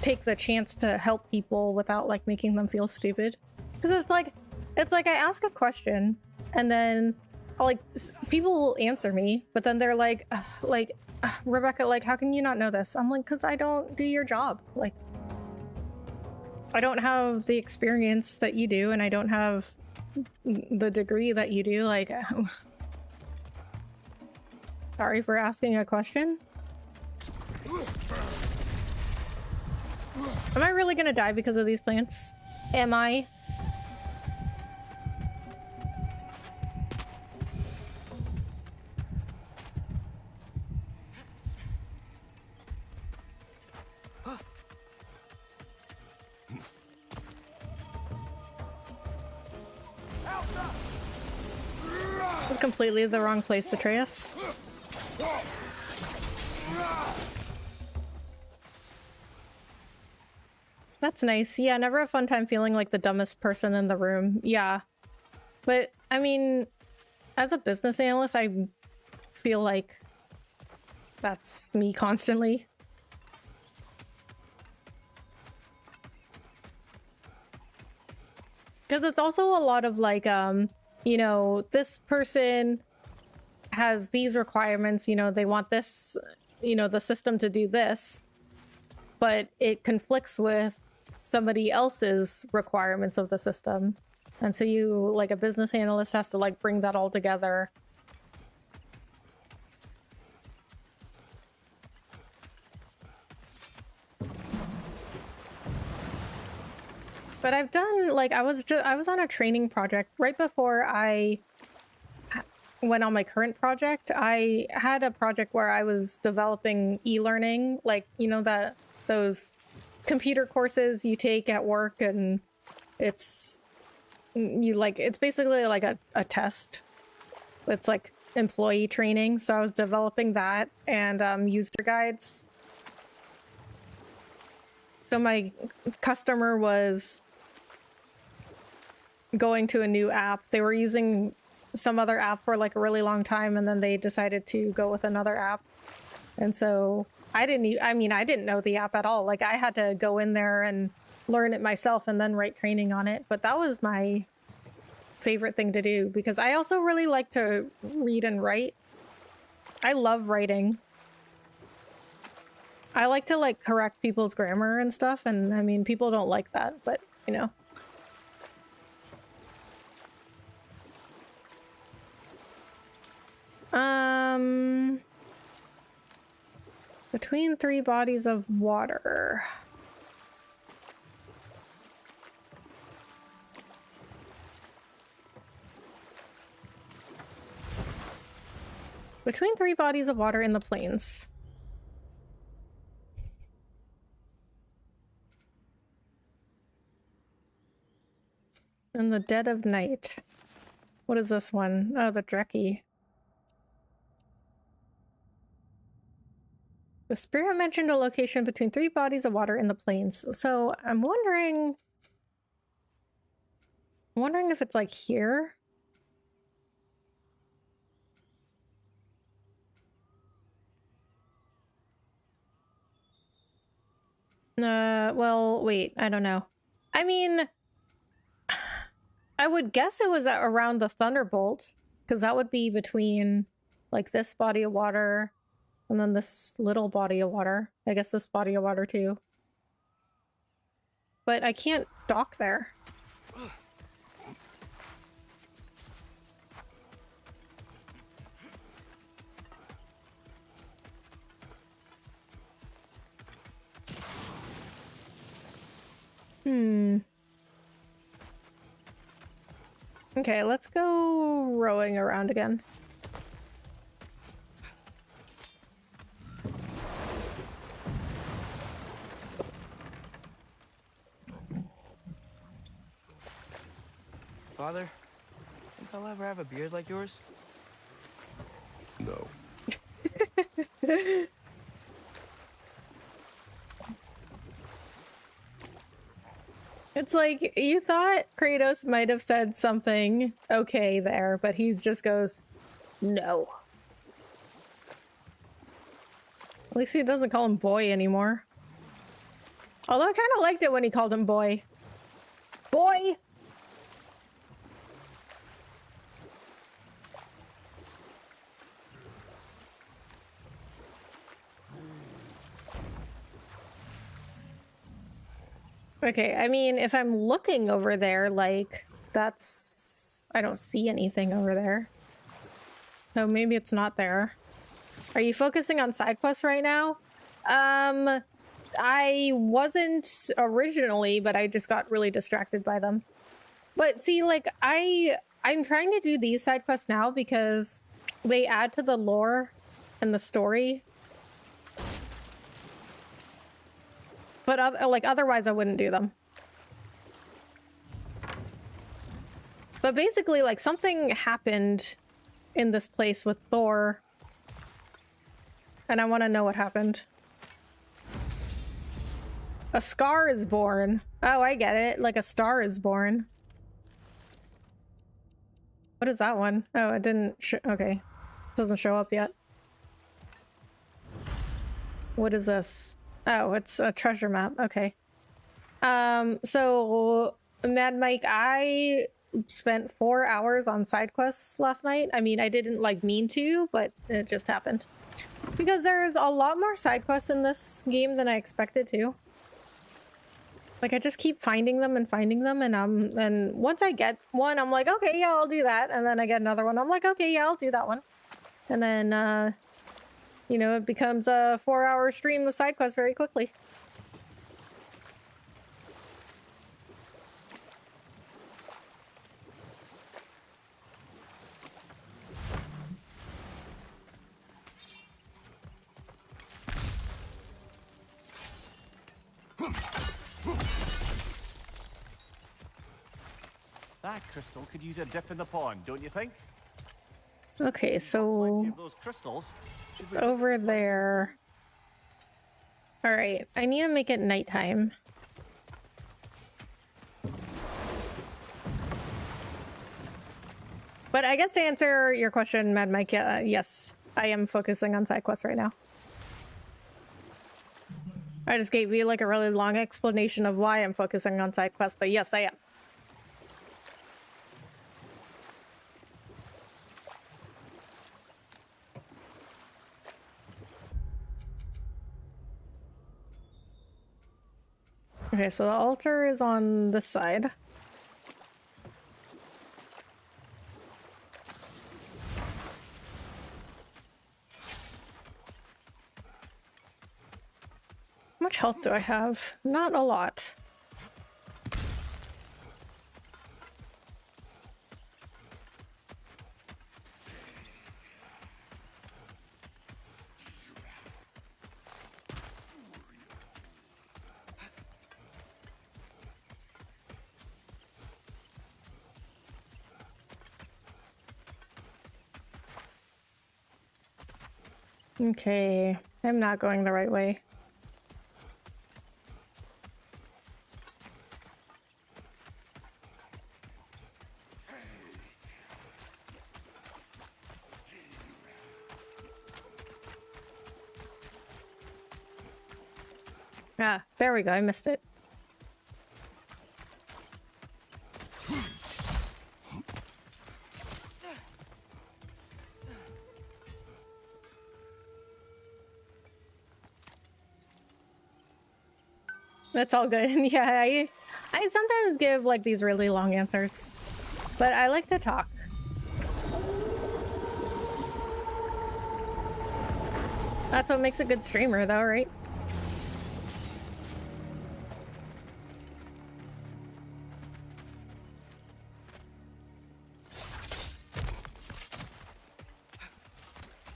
take the chance to help people without like making them feel stupid, because it's like I ask a question and then people will answer me, but then they're like Rebecca, like, how can you not know this? I'm like, because I don't do your job. Like, I don't have the experience that you do, and I don't have the degree that you do. Like, sorry for asking a question. Am I really gonna die because of these plants? Am I? This is completely the wrong place, Atreus. That's nice. Yeah, never a fun time feeling like the dumbest person in the room. Yeah. But, I mean, as a business analyst, I feel like that's me constantly. Because it's also a lot of like, you know, this person has these requirements, you know, they want this, you know, the system to do this, but it conflicts with somebody else's requirements of the system. And so you, like a business analyst, has to like bring that all together. But I've done, like, I was on a training project right before I went on my current project. I had a project where I was developing e-learning, like, you know, those computer courses you take at work, and it's basically like a test. It's like employee training. So I was developing that and user guides. So my customer was going to a new app. They were using some other app for like a really long time, and then they decided to go with another app. And so I didn't know the app at all. Like, I had to go in there and learn it myself and then write training on it. But that was my favorite thing to do, because I also really like to read and write. I love writing. I like to like correct people's grammar and stuff, and I mean, people don't like that, but you know. Between three bodies of water. Between three bodies of water in the plains. In the dead of night. What is this one? Oh, the Dreki. The spirit mentioned a location between three bodies of water in the plains. So I'm wondering if it's like here. Well, wait, I don't know. I mean, I would guess it was around the Thunderbolt, because that would be between like this body of water and then this little body of water. I guess this body of water too. But I can't dock there. Okay, let's go rowing around again. Father, think I'll ever have a beard like yours? No. It's like, you thought Kratos might have said something okay there, but he just goes, no. At least he doesn't call him boy anymore. Although I kind of liked it when he called him boy. Boy! Okay, I mean, if I'm looking over there, like, that's... I don't see anything over there. So maybe it's not there. Are you focusing on side quests right now? I wasn't originally, but I just got really distracted by them. But see, like, I'm trying to do these side quests now because they add to the lore and the story. But like, otherwise I wouldn't do them. But basically, like, something happened in this place with Thor. And I want to know what happened. A scar is born. Oh, I get it. Like, a star is born. What is that one? Oh, it didn't okay. Doesn't show up yet. What is this? Oh, it's a treasure map. Okay. So Mad Mike, I spent 4 hours on side quests last night. I mean, I didn't like mean to, but it just happened. Because there's a lot more side quests in this game than I expected to. Like I just keep finding them, and once I get one, I'm like, okay, yeah, I'll do that. And then I get another one, I'm like, okay, yeah, I'll do that one. And then, you know, it becomes a 4-hour stream of side quests very quickly. That crystal could use a dip in the pond, don't you think? Okay, so Plenty of those crystals. it's over there. All right, I need to make it nighttime. But I guess to answer your question, Mad Mike, yes, I am focusing on side quests right now. I just gave you like a really long explanation of why I'm focusing on side quests, but yes, I am. Okay, so the altar is on this side. How much health do I have? Not a lot. Okay, I'm not going the right way. Ah, there we go, I missed it. That's all good. Yeah, I sometimes give like these really long answers, but I like to talk. That's what makes a good streamer though, right?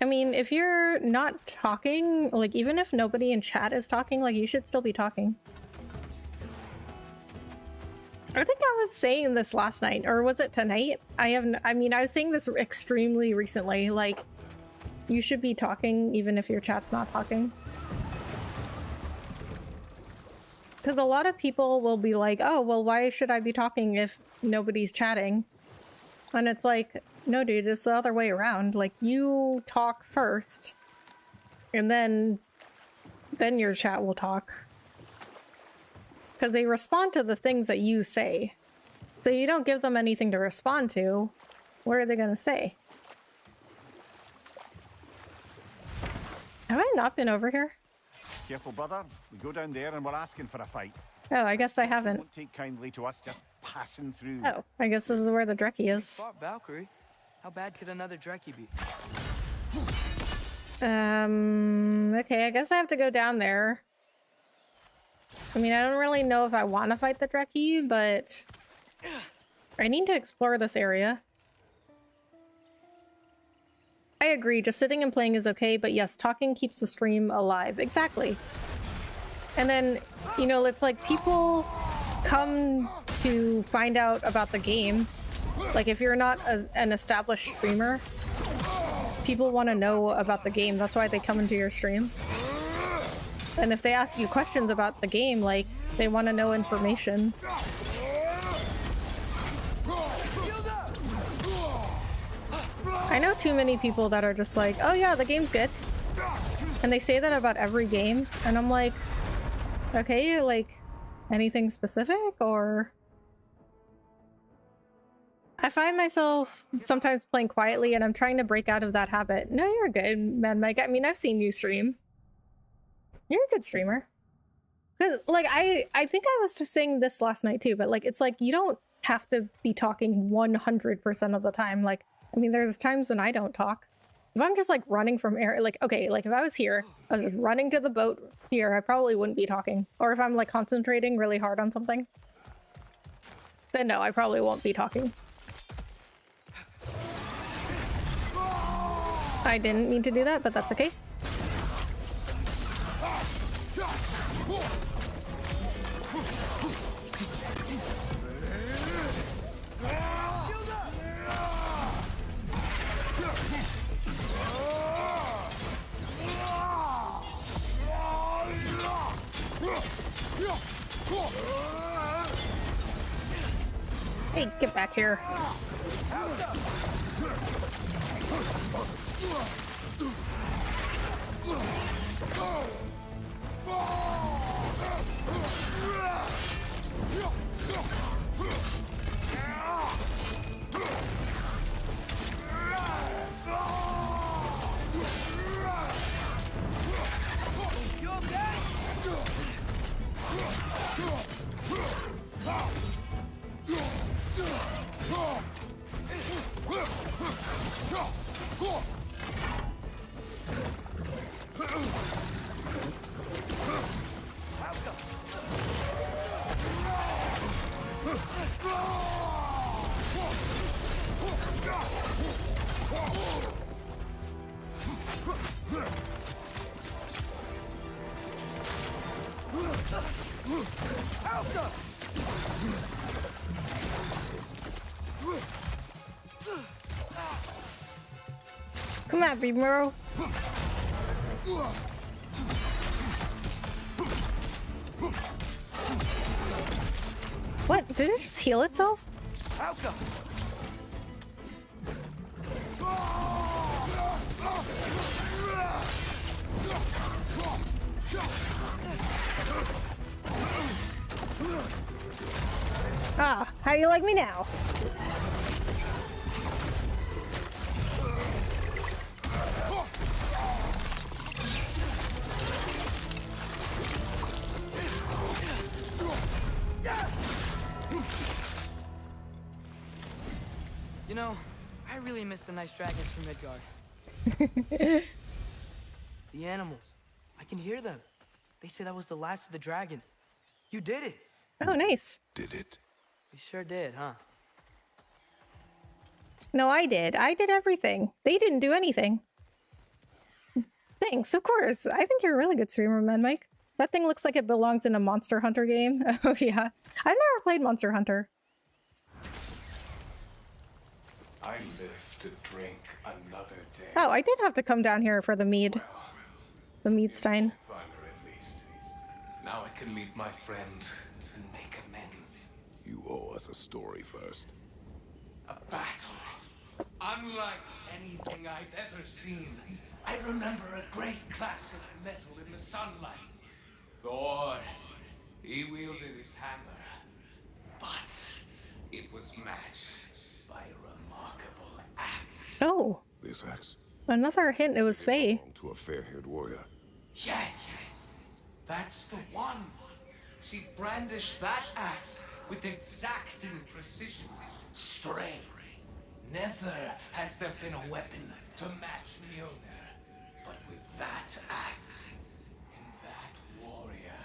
I mean, if you're not talking, like even if nobody in chat is talking, like you should still be talking. I think I was saying this last night, or was it tonight? I mean, I was saying this extremely recently, like, you should be talking even if your chat's not talking. Because a lot of people will be like, oh, well, why should I be talking if nobody's chatting? And it's like, no, dude, it's the other way around. Like, you talk first, and then your chat will talk. Because they respond to the things that you say. So you don't give them anything to respond to. What are they going to say? Have I not been over here? Careful, brother. We go down there and we're asking for a fight. Oh, I guess I haven't. Won't take kindly to us just passing through. Oh, I guess this is where the Drekkie is. Fought Valkyrie. How bad could another Drekkie be? Okay, I guess I have to go down there. I mean, I don't really know if I want to fight the Drekkie, but I need to explore this area. I agree, just sitting and playing is okay, but yes, talking keeps the stream alive. Exactly. And then, you know, it's like people come to find out about the game. Like, if you're not an established streamer, people want to know about the game. That's why they come into your stream. And if they ask you questions about the game, like, they want to know information. I know too many people that are just like, oh yeah, the game's good. And they say that about every game. And I'm like, okay, like, anything specific, or... I find myself sometimes playing quietly, and I'm trying to break out of that habit. No, you're good, Mad Mike. I mean, I've seen you stream. You're a good streamer. 'Cause, like, I think I was just saying this last night too, but like, it's like you don't have to be talking 100% of the time. Like, I mean, there's times when I don't talk. If I'm just like running from air, like, okay, like if I was here, I was just running to the boat here, I probably wouldn't be talking. Or if I'm like concentrating really hard on something, then no, I probably won't be talking. I didn't mean to do that, but that's okay. Hey, get back here. Come at me, bro. What? Did it just heal itself? Ah, how do you like me now? You know, I really miss the nice dragons from Midgard. The animals. I can hear them. They said I was the last of the dragons. You did it. Oh, nice. Did it? We sure did, huh? No, I did. I did everything. They didn't do anything. Thanks, of course. I think you're a really good streamer, man, Mike. That thing looks like it belongs in a Monster Hunter game. Oh, yeah. I've never played Monster Hunter. I live to drink another day. Oh, I did have to come down here for the mead. The Meadstein. Father, at least. Now I can meet my friend and make amends. You owe us a story first. A battle. Unlike anything I've ever seen. I remember a great clash of metal in the sunlight. Thor, he wielded his hammer. But it was matched by a remarkable axe. Oh, This axe another hint. It was Faye. belonged to a fair-haired warrior. Yes! That's the one. She brandished that axe with exacting precision. Strength. Never has there been a weapon to match Mjolnir. But with that axe and that warrior,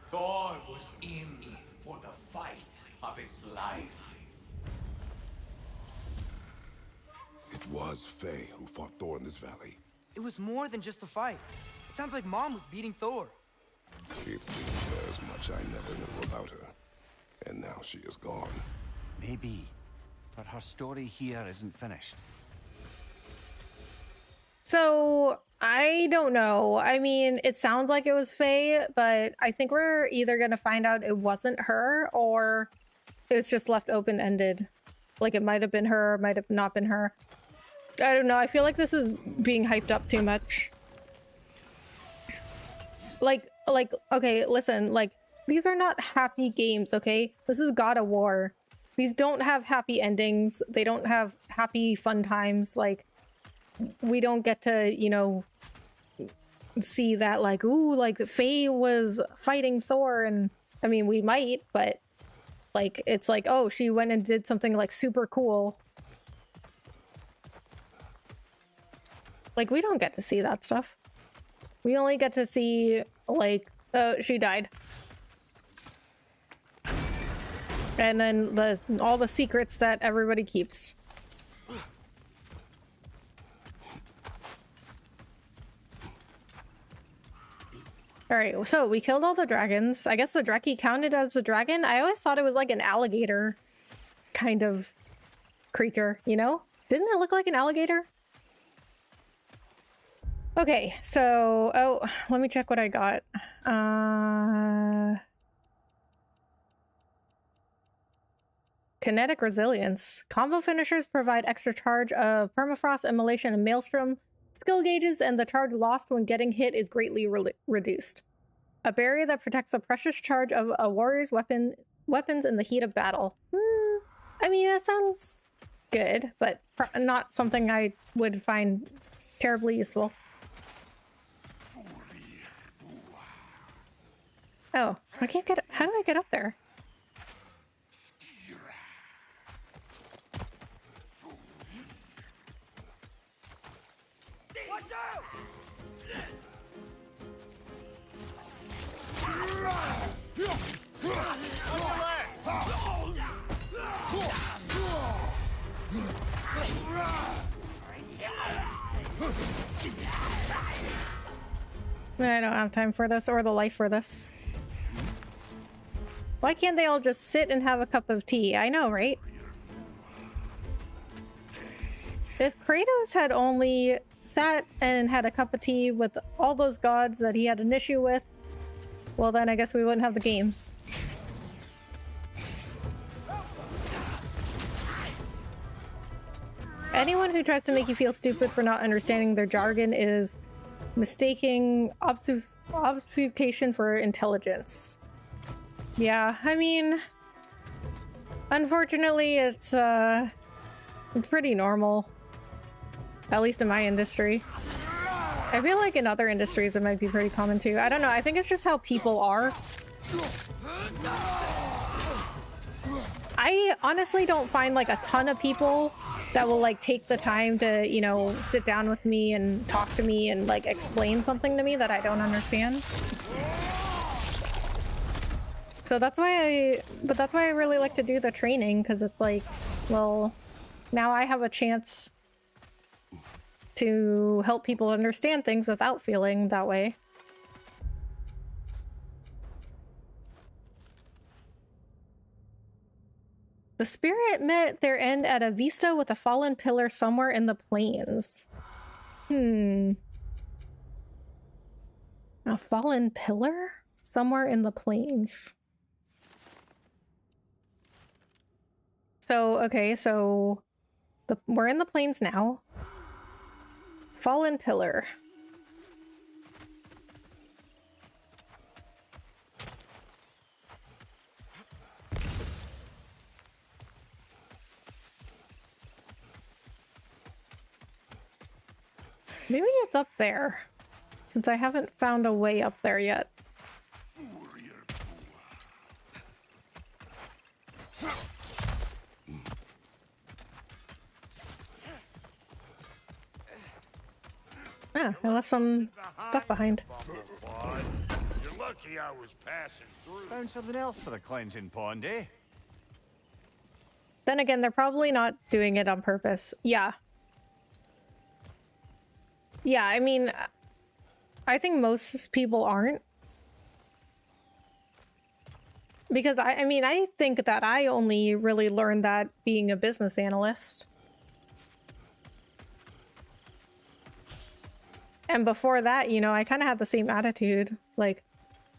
Thor was in for the fight of his life. It was Faye who fought Thor in this valley. It was more than just a fight. It sounds like Mom was beating Thor. It seems there's much I never knew about her. And now she is gone. Maybe. But her story here isn't finished. So, I don't know. I mean, it sounds like it was Faye, but I think we're either going to find out it wasn't her or it's just left open-ended. Like, it might have been her, it might have not been her. I don't know. I feel like this is being hyped up too much. Like, okay, listen, like, these are not happy games, okay? This is God of War. These don't have happy endings. They don't have happy fun times. Like, we don't get to, you know, see that like, ooh, like Faye was fighting Thor, and I mean we might, but like it's like, oh, she went and did something like super cool. Like we don't get to see that stuff. We only get to see like, oh, she died. And then all the secrets that everybody keeps. Alright, so we killed all the dragons. I guess the Dreki counted as a dragon? I always thought it was like an alligator kind of creature, you know? Didn't it look like an alligator? Okay, so... oh, let me check what I got. Kinetic resilience. Combo finishers provide extra charge of permafrost, immolation, and maelstrom skill gauges, and the charge lost when getting hit is greatly reduced. A barrier that protects a precious charge of a warrior's weapons in the heat of battle. I mean, that sounds good, but not something I would find terribly useful. Oh, I can't get... how do I get up there? I don't have time for this or the life for this. Why can't they all just sit and have a cup of tea? I know, right? If Kratos had only sat and had a cup of tea with all those gods that he had an issue with, well then I guess we wouldn't have the games. Anyone who tries to make you feel stupid for not understanding their jargon is mistaking obfuscation for intelligence. Yeah, I mean, unfortunately, it's pretty normal. At least in my industry. I feel like in other industries it might be pretty common too. I don't know, I think it's just how people are. I honestly don't find like a ton of people that will like take the time to, you know, sit down with me and talk to me and like explain something to me that I don't understand. So that's why I really like to do the training, because it's like, well, now I have a chance to help people understand things without feeling that way. The spirit met their end at a vista with a fallen pillar somewhere in the plains. A fallen pillar? Somewhere in the plains. So, okay, so we're in the plains now. Fallen pillar. Maybe it's up there, since I haven't found a way up there yet. Ah, I left some stuff behind. You're lucky I was passing through. Found something else for the cleansing pond, eh? Then again, they're probably not doing it on purpose. Yeah. Yeah, I mean, I think most people aren't. Because I mean, I think that I only really learned that being a business analyst. And before that, you know, I kind of had the same attitude. Like,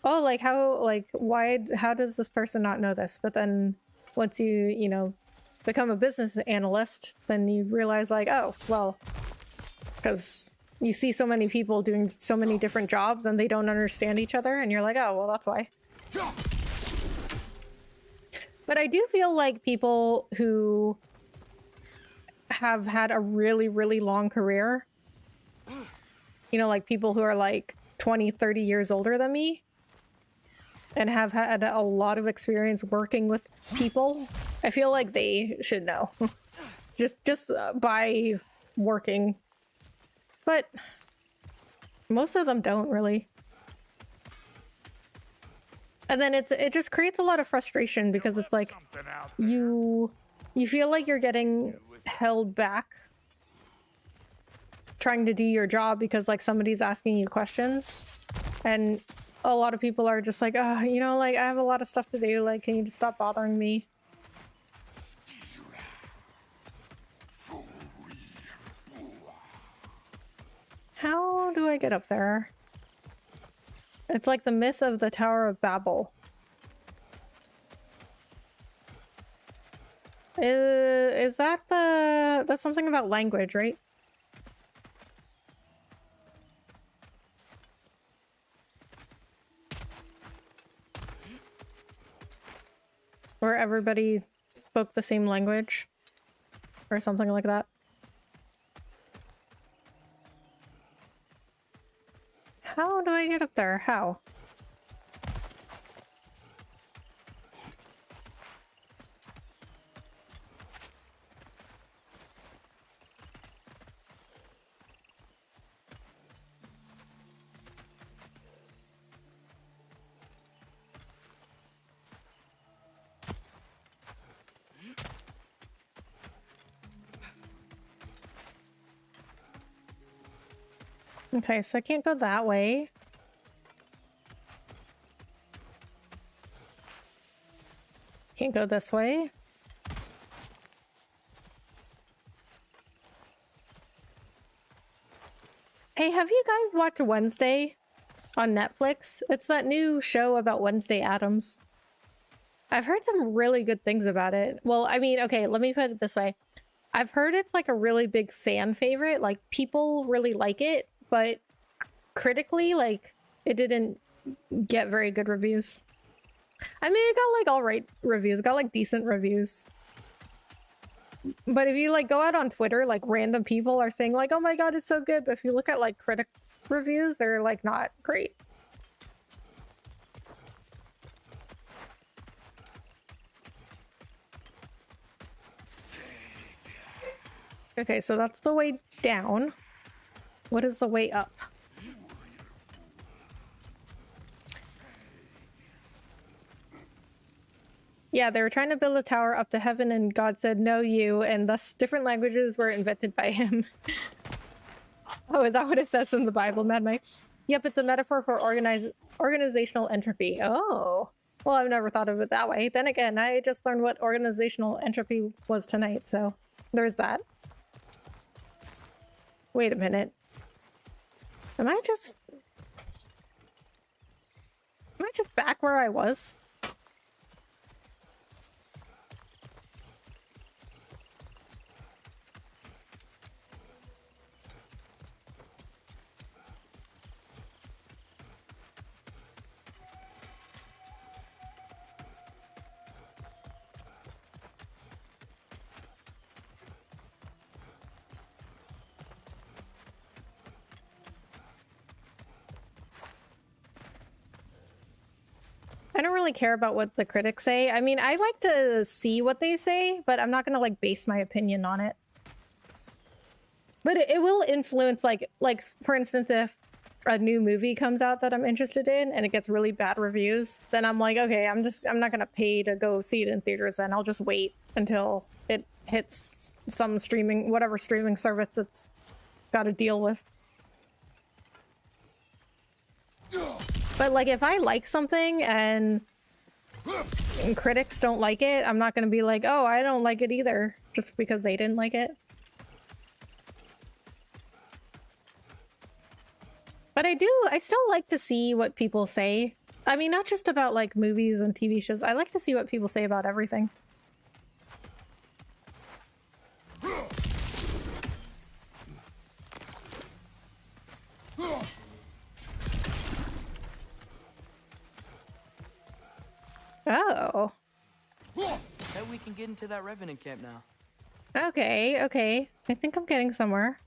oh, like how, like, why, how does this person not know this? But then once you know, become a business analyst, then you realize like, oh, well, because you see so many people doing so many different jobs and they don't understand each other. And you're like, oh, well, that's why. But I do feel like people who have had a really, really long career, you know, like people who are like 20, 30 years older than me and have had a lot of experience working with people. I feel like they should know. just by working. But most of them don't really. And then it just creates a lot of frustration because it's like you feel like you're getting held back trying to do your job because like somebody's asking you questions, and a lot of people are just like, oh, you know, like I have a lot of stuff to do, like can you just stop bothering me? How do I get up there? It's like the myth of the Tower of Babel. Is that that's something about language, right? Where everybody spoke the same language or something like that. How do I get up there? How? Okay, so I can't go that way. Can't go this way. Hey, have you guys watched Wednesday on Netflix? It's that new show about Wednesday Addams. I've heard some really good things about it. Well, I mean, okay, let me put it this way. I've heard it's like a really big fan favorite. Like, people really like it, but critically, like, it didn't get very good reviews. I mean, it got like alright reviews. It got like decent reviews. But if you like go out on Twitter, like random people are saying like, oh my god, it's so good. But if you look at like critic reviews, they're like not great. Okay, so that's the way down. What is the way up? Yeah, they were trying to build a tower up to heaven and God said, no, you, and thus different languages were invented by him. Oh, is that what it says in the Bible, Mad Mike? Yep, it's a metaphor for organizational entropy. Oh, well, I've never thought of it that way. Then again, I just learned what organizational entropy was tonight, so there's that. Wait a minute. Am I just back where I was? I don't really care about what the critics say. I mean, I like to see what they say, but I'm not gonna like base my opinion on it. But it will influence, like for instance, if a new movie comes out that I'm interested in and it gets really bad reviews, then I'm like, okay, I'm not gonna pay to go see it in theaters. Then I'll just wait until it hits some streaming, whatever streaming service it's got to deal with. But like, if I like something and critics don't like it, I'm not gonna be like, oh, I don't like it either, just because they didn't like it. But I still like to see what people say. I mean, not just about like movies and TV shows. I like to see what people say about everything. Oh. Bet we can get into that Revenant camp now. Okay, okay. I think I'm getting somewhere.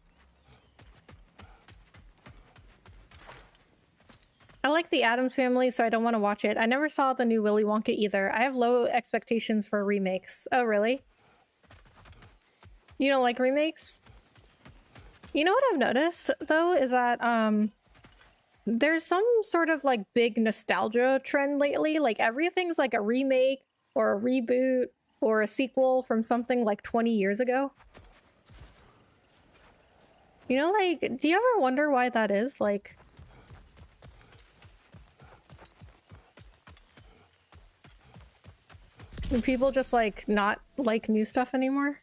I like the Addams Family, so I don't want to watch it. I never saw the new Willy Wonka either. I have low expectations for remakes. Oh, really? You don't like remakes? You know what I've noticed, though, is that there's some sort of like big nostalgia trend lately. Like everything's like a remake or a reboot or a sequel from something like 20 years ago. You know, like, do you ever wonder why that is? Like, do people just like not like new stuff anymore?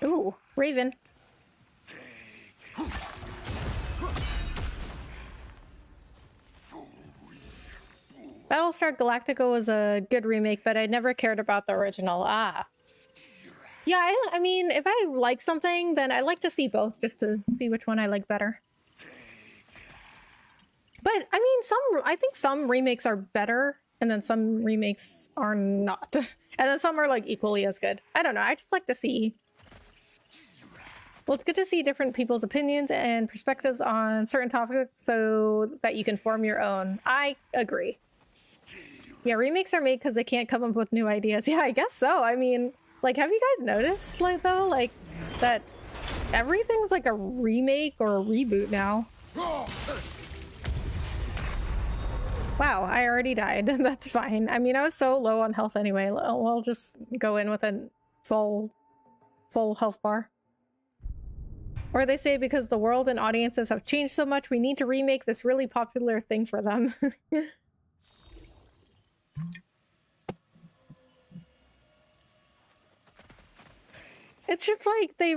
Ooh, Raven. Battlestar Galactica was a good remake, but I never cared about the original. Ah. Yeah, I mean, if I like something, then I like to see both, just to see which one I like better. But, I mean, I think some remakes are better, and then some remakes are not. And then some are, like, equally as good. I don't know, I just like to see... Well, it's good to see different people's opinions and perspectives on certain topics so that you can form your own. I agree. Yeah, remakes are made because they can't come up with new ideas. Yeah, I guess so. I mean, like, have you guys noticed, like, though, like, that everything's like a remake or a reboot now? Wow, I already died. That's fine. I mean, I was so low on health anyway. We'll just go in with a full health bar. Or they say because the world and audiences have changed so much, we need to remake this really popular thing for them. It's just like they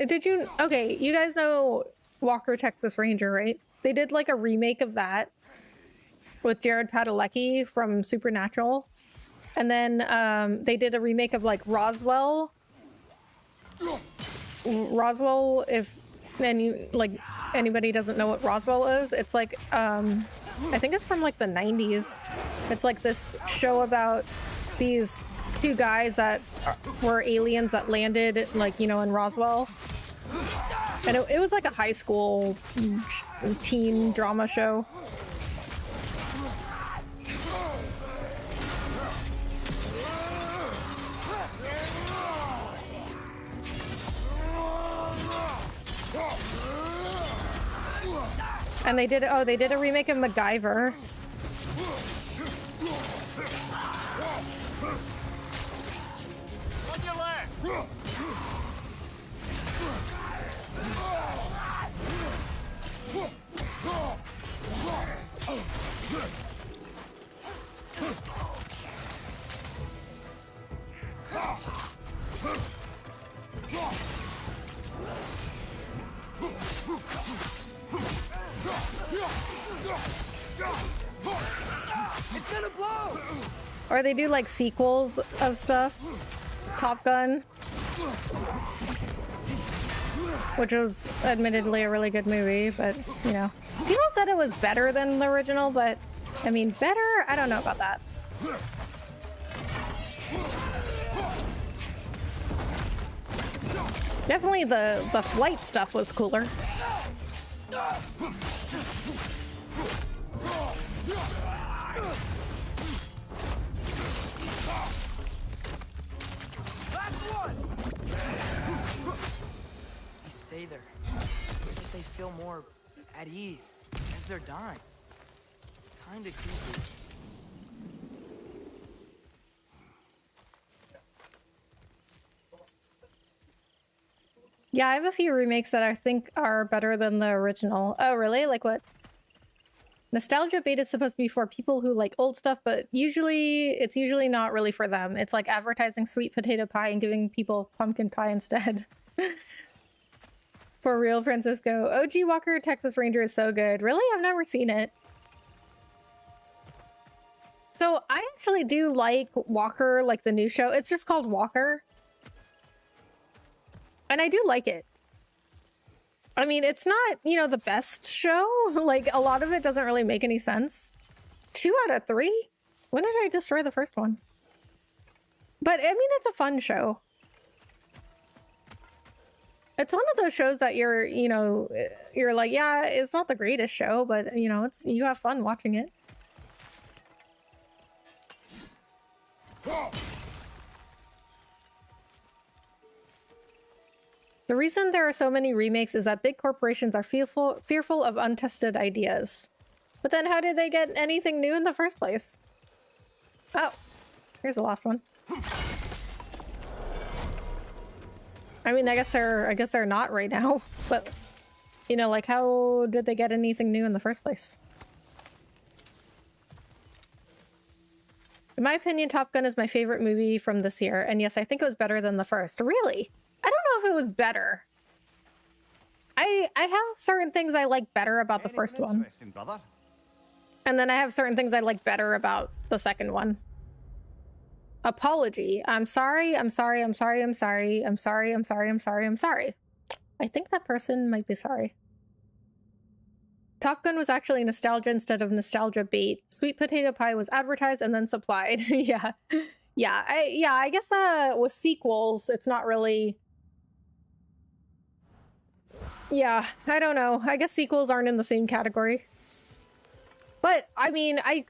did you... Okay, you guys know Walker, Texas Ranger, right? They did like a remake of that with Jared Padalecki from Supernatural. And then they did a remake of like Roswell, if anybody doesn't know what Roswell is, it's like I think it's from like the 90s. It's like this show about these two guys that were aliens that landed, like, you know, in Roswell. And it was like a high school teen drama show. And they did a remake of MacGyver. On your left! It's gonna blow! Or they do like sequels of stuff. Top Gun, which was admittedly a really good movie, but you know, people said it was better than the original, but I mean, better? I don't know about that. Definitely the flight stuff was cooler. They say they're... It's like they feel more at ease as they're dying. Kinda creepy. Yeah, I have a few remakes that I think are better than the original. Oh, really? Like what? Nostalgia bait is supposed to be for people who like old stuff, but it's usually not really for them. It's like advertising sweet potato pie and giving people pumpkin pie instead. For real, Francisco. OG Walker Texas Ranger is so good. Really? I've never seen it. So I actually do like Walker, like the new show. It's just called Walker. And I do like it. I mean, it's not, you know, the best show. Like, a lot of it doesn't really make any sense. 2 out of 3? When did I destroy the first one? But, I mean, it's a fun show. It's one of those shows that you're, you know, you're like, yeah, it's not the greatest show, but, you know, you have fun watching it. The reason there are so many remakes is that big corporations are fearful of untested ideas. But then how did they get anything new in the first place? Oh, here's the last one. I mean, I guess they're not right now, but you know, like, how did they get anything new in the first place? In my opinion, Top Gun is my favorite movie from this year, and yes, I think it was better than the first. Really? I don't know if it was better. I have certain things I like better about the first one. Brother. And then I have certain things I like better about the second one. Apology. I'm sorry. I'm sorry. I'm sorry. I'm sorry. I'm sorry. I'm sorry. I'm sorry. I'm sorry. I think that person might be sorry. Top Gun was actually nostalgia instead of nostalgia bait. Sweet potato pie was advertised and then supplied. Yeah. Yeah. I guess with sequels, it's not really... Yeah, I don't know. I guess sequels aren't in the same category. But, I mean, I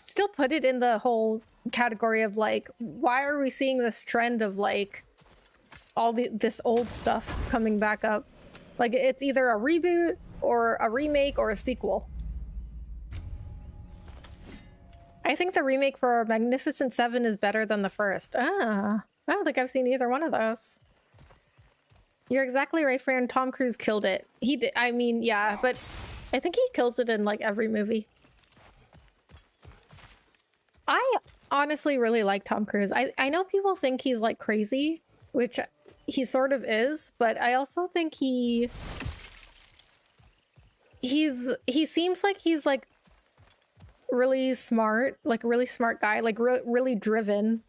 still put it in the whole category of, like, why are we seeing this trend of, like, all this old stuff coming back up? Like, it's either a reboot or a remake or a sequel. I think the remake for Magnificent Seven is better than the first. I don't think I've seen either one of those. You're exactly right, Fran. Tom Cruise killed it. He did. I mean, yeah, but I think he kills it in, like, every movie. I honestly really like Tom Cruise. I know people think he's, like, crazy, which he sort of is, but I also think he seems like he's, like, really smart, like a really smart guy, like really driven.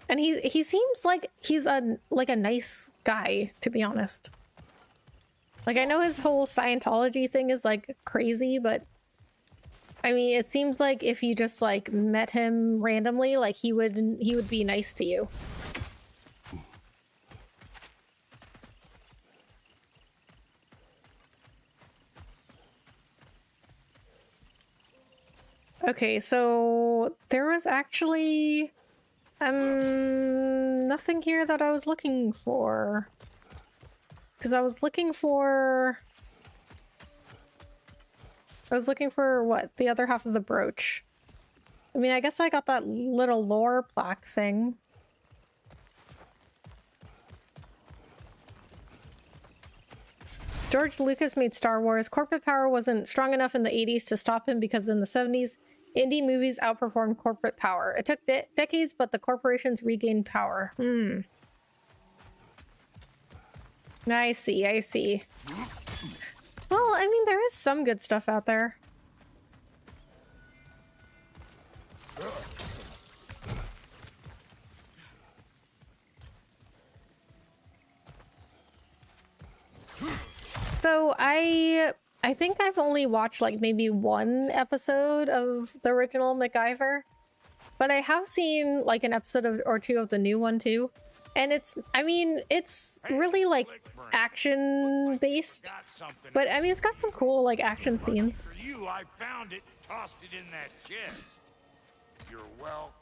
And he seems like he's a nice guy, to be honest. Like, I know his whole Scientology thing is, like, crazy, but I mean, it seems like if you just, like, met him randomly, like, he would be nice to you. Okay, so there was actually nothing here that I was looking for. Because I was looking for what? The other half of the brooch. I mean, I guess I got that little lore plaque thing. George Lucas made Star Wars. Corporate power wasn't strong enough in the 80s to stop him because in the 70s, indie movies outperformed corporate power. It took decades, but the corporations regained power. I see. Well, I mean, there is some good stuff out there. So I think I've only watched like maybe one episode of the original MacGyver, but I have seen like an episode or two of the new one too. And it's really like action based, but I mean, it's got some cool like action scenes. For you, I found it, tossed it in that chest. You're welcome.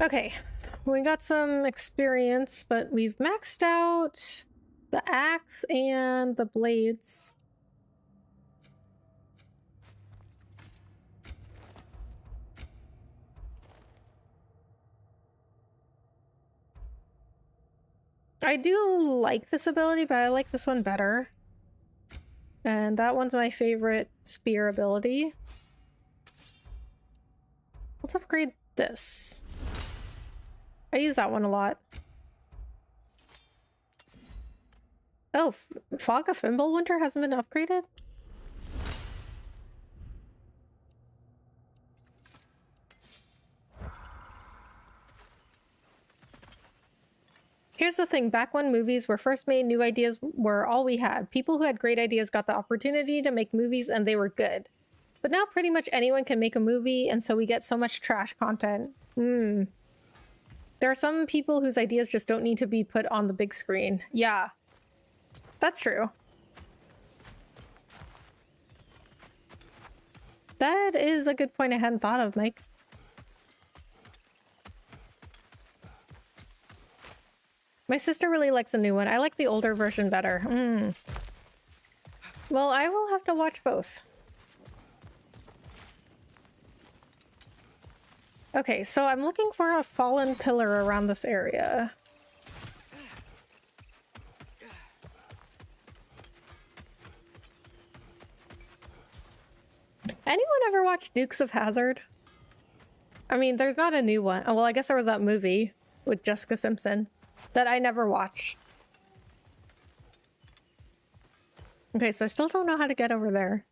Okay, we got some experience, but we've maxed out the axe and the blades. I do like this ability, but I like this one better. And that one's my favorite spear ability. Let's upgrade this. I use that one a lot. Oh, Fog of Fimbulwinter hasn't been upgraded? Here's the thing, back when movies were first made, new ideas were all we had. People who had great ideas got the opportunity to make movies and they were good. But now pretty much anyone can make a movie, and so we get so much trash content. There are some people whose ideas just don't need to be put on the big screen. Yeah, that's true. That is a good point I hadn't thought of, Mike. My sister really likes the new one. I like the older version better. Well, I will have to watch both. Okay, so I'm looking for a fallen pillar around this area. Anyone ever watch Dukes of Hazzard? I mean, there's not a new one. Oh, well, I guess there was that movie with Jessica Simpson that I never watched. Okay, so I still don't know how to get over there.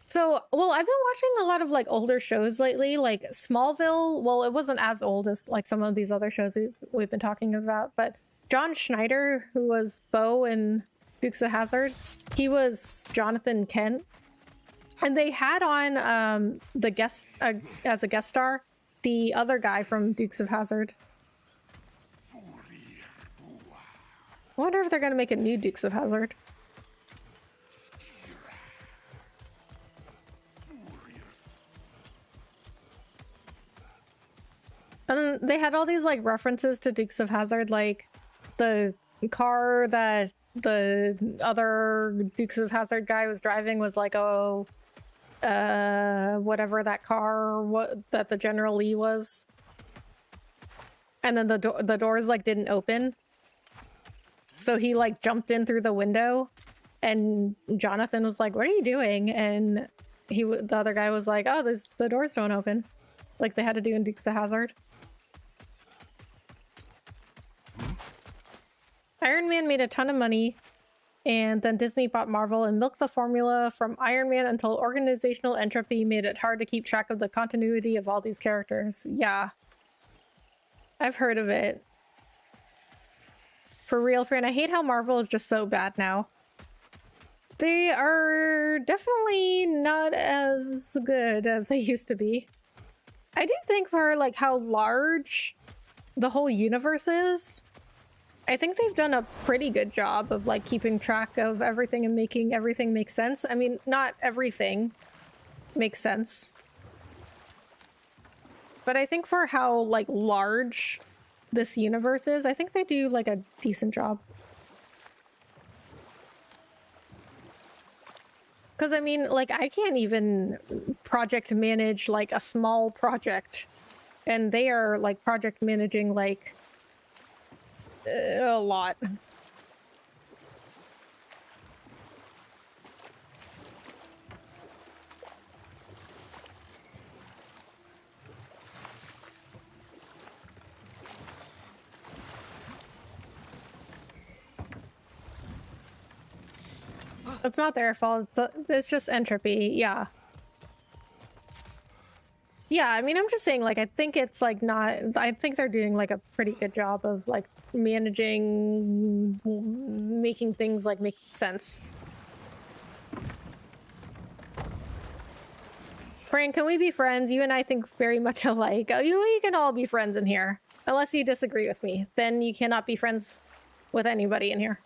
So, well, I've been watching a lot of like older shows lately, like Smallville. Well, it wasn't as old as like some of these other shows we've been talking about, but John Schneider, who was Bo in Dukes of Hazzard, he was Jonathan Kent. And they had on the guest as a guest star, the other guy from Dukes of Hazzard. I wonder if they're going to make a new Dukes of Hazzard. And they had all these like references to Dukes of Hazzard, like the car that the other Dukes of Hazzard guy was driving was like, oh, whatever that car that the General Lee was. And then the doors like didn't open. So he like jumped in through the window and Jonathan was like, what are you doing? And the other guy was like, oh, the doors don't open. Like they had to do in Dukes of Hazzard. Iron Man made a ton of money, and then Disney bought Marvel and milked the formula from Iron Man until organizational entropy made it hard to keep track of the continuity of all these characters. Yeah. I've heard of it. For real, Fran, I hate how Marvel is just so bad now. They are definitely not as good as they used to be. I do think for like how large the whole universe is, I think they've done a pretty good job of like keeping track of everything and making everything make sense. I mean, not everything makes sense, but I think for how like large this universe is, I think they do like a decent job. Because I mean, like I can't even project manage like a small project, and they are like project managing like a lot. It's not their fault. It's just entropy. Yeah. Yeah, I mean, I'm just saying, like, I think it's, like, not... I think they're doing, like, a pretty good job of, like, managing... making things, like, make sense. Frank, can we be friends? You and I think very much alike. You can all be friends in here. Unless you disagree with me. Then you cannot be friends with anybody in here.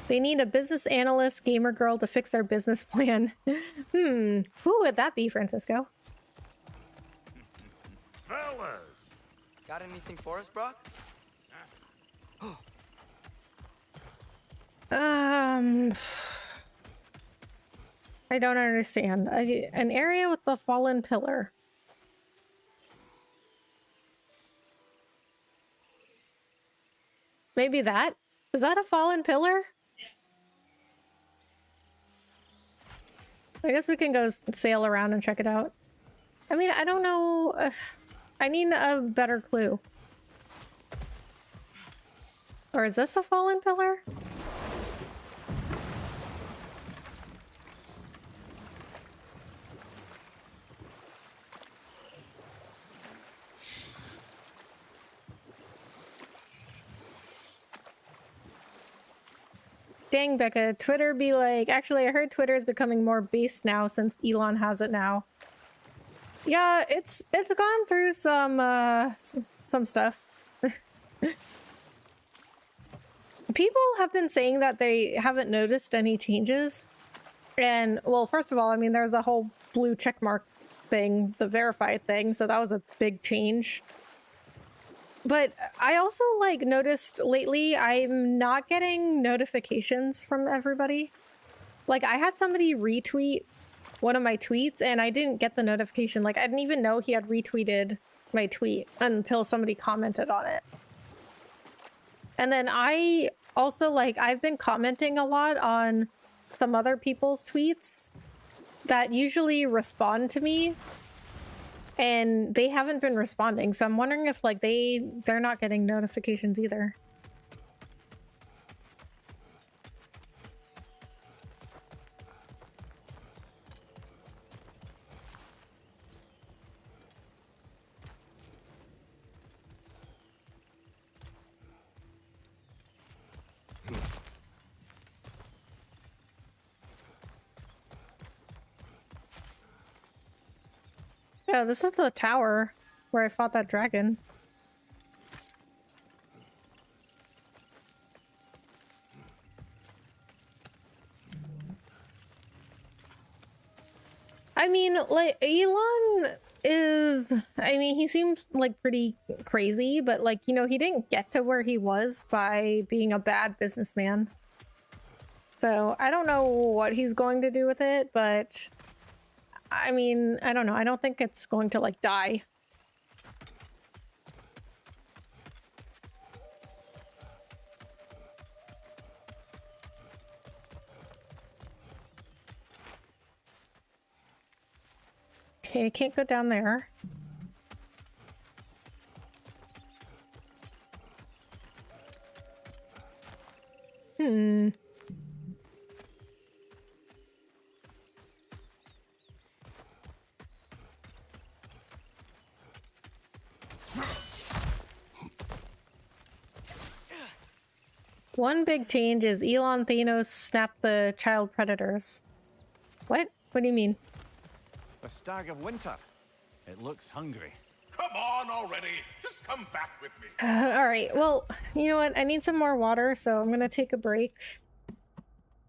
They need a business analyst gamer girl to fix their business plan. Who would that be, Francisco? Fellas! Got anything for us, Brock? I don't understand. An area with the fallen pillar. Maybe that? Is that a fallen pillar? I guess we can go sail around and check it out. I mean, I don't know. I need a better clue. Or is this a fallen pillar? Dang, Becca, Twitter be like... Actually, I heard Twitter is becoming more based now since Elon has it now. Yeah, it's gone through some stuff. People have been saying that they haven't noticed any changes. And, well, first of all, I mean, there's a whole blue checkmark thing, the verified thing, so that was a big change. But I also, like, noticed lately I'm not getting notifications from everybody. Like, I had somebody retweet one of my tweets, and I didn't get the notification. Like, I didn't even know he had retweeted my tweet until somebody commented on it. And then I also, like, I've been commenting a lot on some other people's tweets that usually respond to me, and they haven't been responding. So I'm wondering if, like, they're not getting notifications either. Oh, this is the tower where I fought that dragon. I mean, like, Elon is... I mean, he seems, like, pretty crazy, but, like, you know, he didn't get to where he was by being a bad businessman. So, I don't know what he's going to do with it, but... I mean, I don't know. I don't think it's going to, like, die. Okay, I can't go down there. One big change is Elon Thanos snapped the child predators. What? What do you mean? A stag of winter. It looks hungry. Come on already. Just come back with me. Alright, well, you know what? I need some more water, so I'm gonna take a break.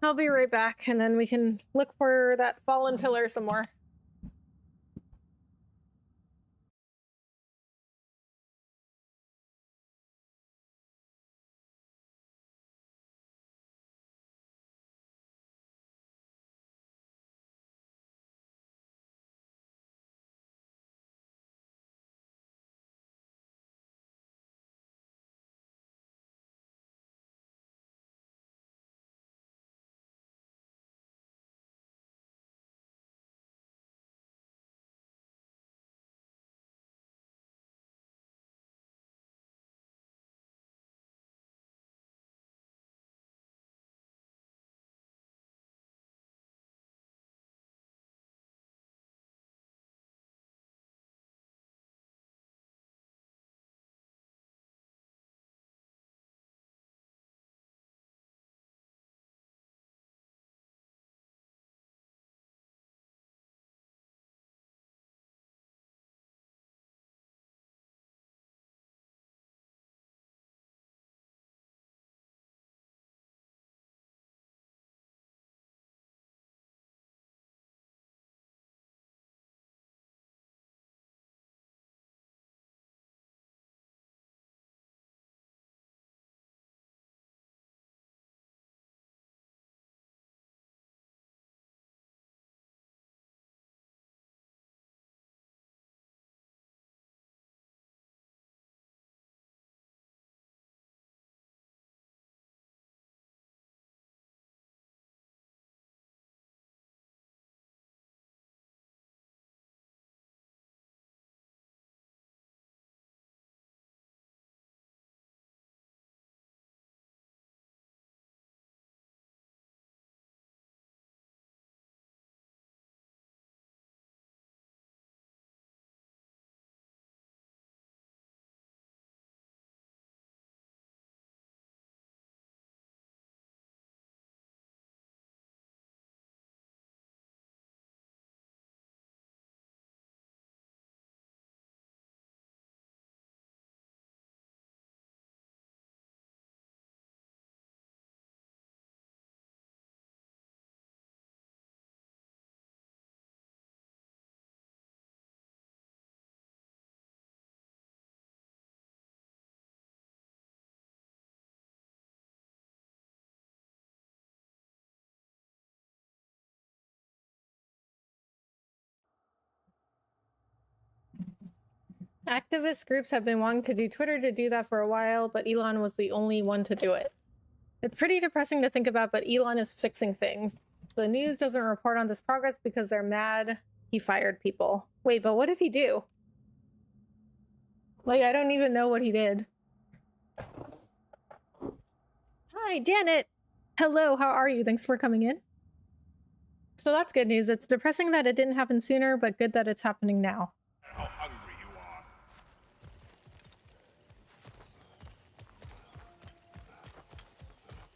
I'll be right back, and then we can look for that fallen pillar some more. Activist groups have been wanting to do Twitter to do that for a while, but Elon was the only one to do it. It's pretty depressing to think about, but Elon is fixing things. The news doesn't report on this progress because they're mad he fired people. Wait, but what did he do? Like, I don't even know what he did. Hi, Janet! Hello, how are you? Thanks for coming in. So that's good news. It's depressing that it didn't happen sooner, but good that it's happening now. How hungry you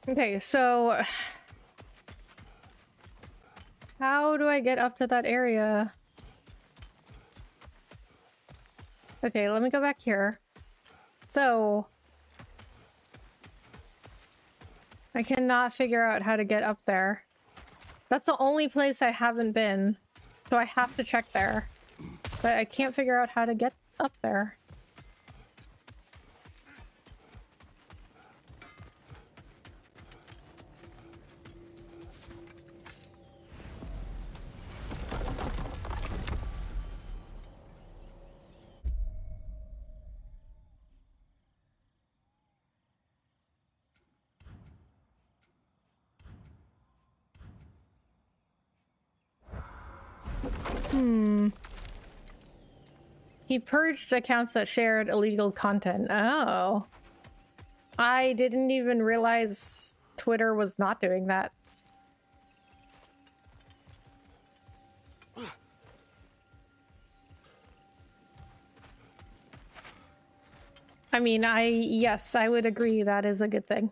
are. Okay, so how do I get up to that area? Okay, let me go back here. So I cannot figure out how to get up there. That's the only place I haven't been, so I have to check there. But I can't figure out how to get up there. He purged accounts that shared illegal content. Oh. I didn't even realize Twitter was not doing that. I mean, yes, I would agree that is a good thing.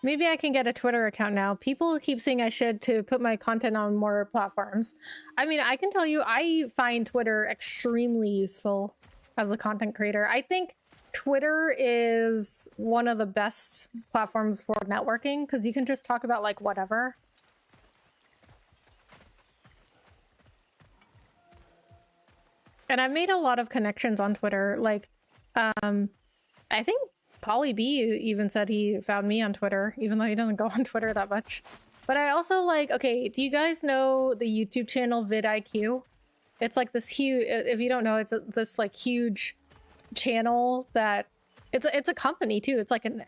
Maybe I can get a Twitter account now. People keep saying I should to put my content on more platforms. I mean, I can tell you, I find Twitter extremely useful as a content creator. I think Twitter is one of the best platforms for networking because you can just talk about like whatever. And I've made a lot of connections on Twitter. Like, I think Polly B even said he found me on Twitter, even though he doesn't go on Twitter that much. But I also like, okay, do you guys know the YouTube channel vidIQ? It's like this huge, if you don't know, it's this like huge channel that, it's a company too. It's like an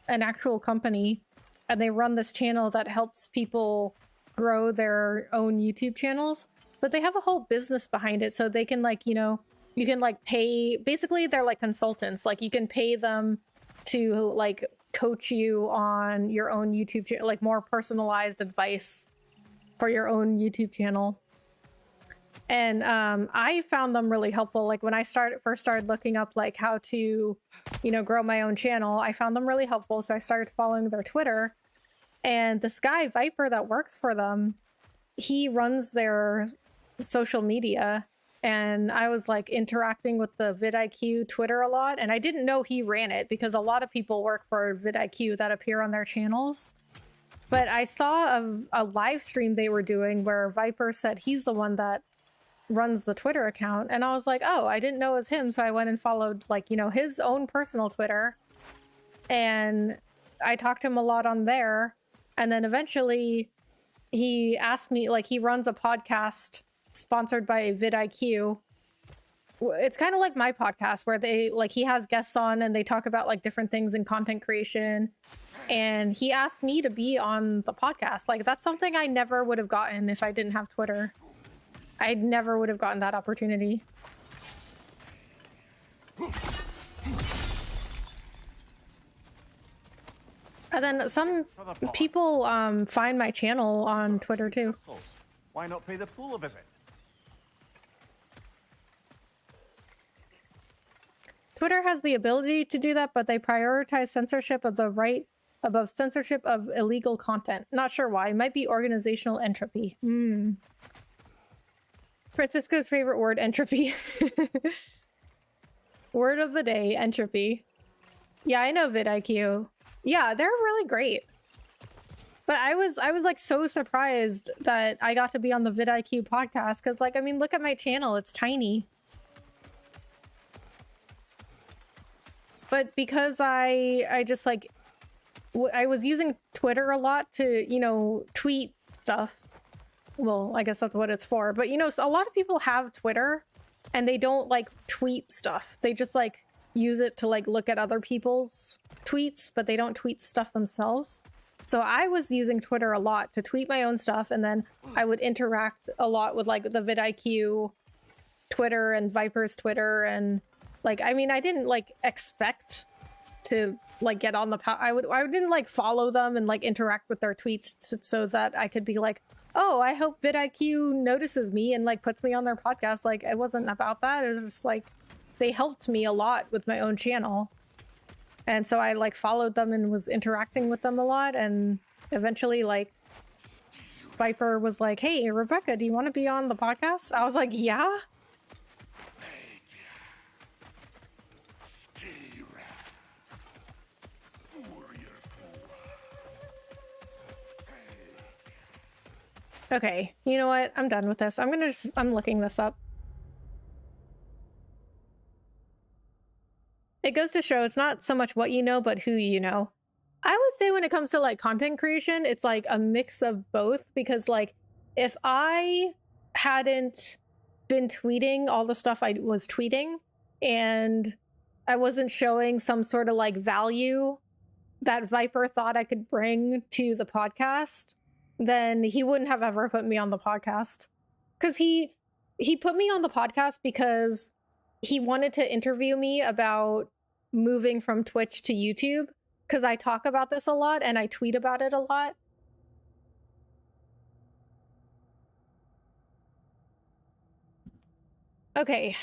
actual company, and they run this channel that helps people grow their own YouTube channels. But they have a whole business behind it, so they can like, you know, you can like pay, basically they're like consultants. Like you can pay them to like coach you on your own YouTube channel, like more personalized advice for your own YouTube channel. And I found them really helpful. Like when I first started looking up like how to, you know, grow my own channel, I found them really helpful. So I started following their Twitter, and this guy Viper that works for them, he runs their social media. And I was like interacting with the vidIQ Twitter a lot, and I didn't know he ran it because a lot of people work for vidIQ that appear on their channels. But I saw a live stream they were doing where Viper said he's the one that runs the Twitter account, and I was like, oh, I didn't know it was him, so I went and followed like, you know, his own personal Twitter, and I talked to him a lot on there. And then eventually he asked me, like, he runs a podcast sponsored by vidIQ. It's kind of like my podcast where they like, he has guests on and they talk about like different things in content creation, and he asked me to be on the podcast. Like that's something I never would have gotten if I didn't have Twitter. I never would have gotten that opportunity. And then some people find my channel on Twitter too. Why not pay the pool a visit? Twitter has the ability to do that, but they prioritize censorship of the right above censorship of illegal content. Not sure why. Might be organizational entropy. Francisco's favorite word, entropy. Word of the day, entropy. Yeah, I know vidIQ. Yeah, they're really great. But I was like so surprised that I got to be on the vidIQ podcast because, like, I mean, look at my channel, it's tiny. But because I just like I was using Twitter a lot to, you know, tweet stuff. Well, I guess that's what it's for. But, you know, a lot of people have Twitter and they don't like tweet stuff. They just like use it to like look at other people's tweets, but they don't tweet stuff themselves. So I was using Twitter a lot to tweet my own stuff, and then I would interact a lot with like the vidIQ Twitter and Viper's Twitter, and like, I mean, I didn't like expect to like get on the I didn't like follow them and like interact with their tweets so that I could be like, oh, I hope vidIQ notices me and like puts me on their podcast. Like, it wasn't about that. It was just like they helped me a lot with my own channel. And so I like followed them and was interacting with them a lot. And eventually like Viper was like, hey, Rebecca, do you want to be on the podcast? I was like, yeah. Okay, you know what? I'm done with this. I'm looking this up. It goes to show it's not so much what you know, but who you know. I would say when it comes to like content creation, it's like a mix of both, because like if I hadn't been tweeting all the stuff I was tweeting and I wasn't showing some sort of like value that Viper thought I could bring to the podcast, then he wouldn't have ever put me on the podcast. Because he put me on the podcast because he wanted to interview me about moving from Twitch to YouTube, because I talk about this a lot and I tweet about it a lot. Okay.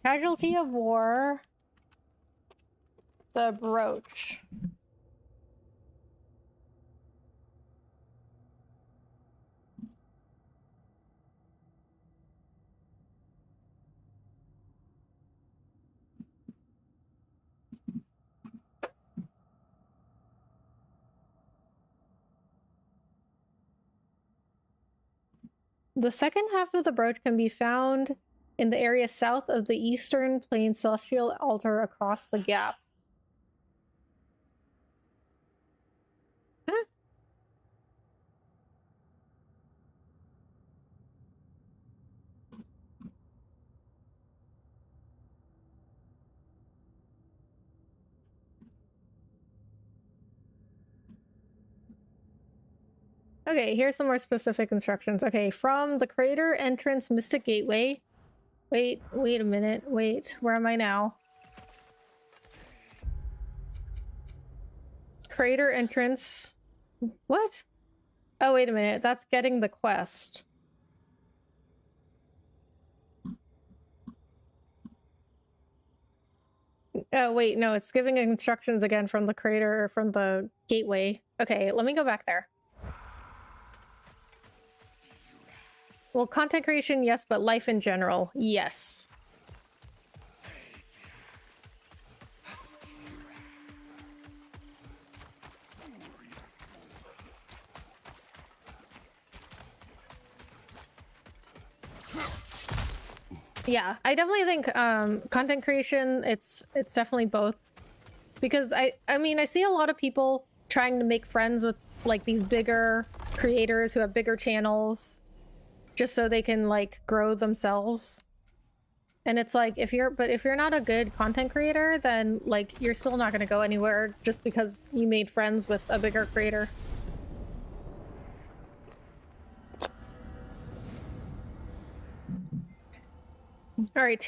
Casualty of War. The brooch. The second half of the brooch can be found in the area south of the Eastern Plain Celestial Altar across the gap. Huh? Okay, here's some more specific instructions. Okay, from the crater entrance Mystic Gateway. Wait a minute. Wait, where am I now? Crater entrance. What? Oh, wait a minute. That's getting the quest. Oh, wait, no, it's giving instructions again from the crater, from the gateway. Okay, let me go back there. Well, content creation, yes, but life in general, yes. Yeah, I definitely think content creation, it's definitely both. Because I mean, I see a lot of people trying to make friends with like these bigger creators who have bigger channels, just so they can like grow themselves. And it's like, if you're not a good content creator, then like you're still not going to go anywhere just because you made friends with a bigger creator. All right,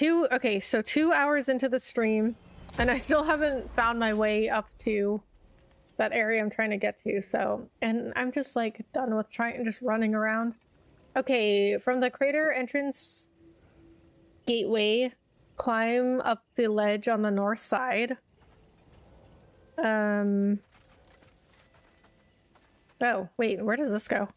so 2 hours into the stream and I still haven't found my way up to that area I'm trying to get to. So, and I'm just like done with just running around. Okay, from the crater entrance gateway, climb up the ledge on the north side. Oh, wait, where does this go?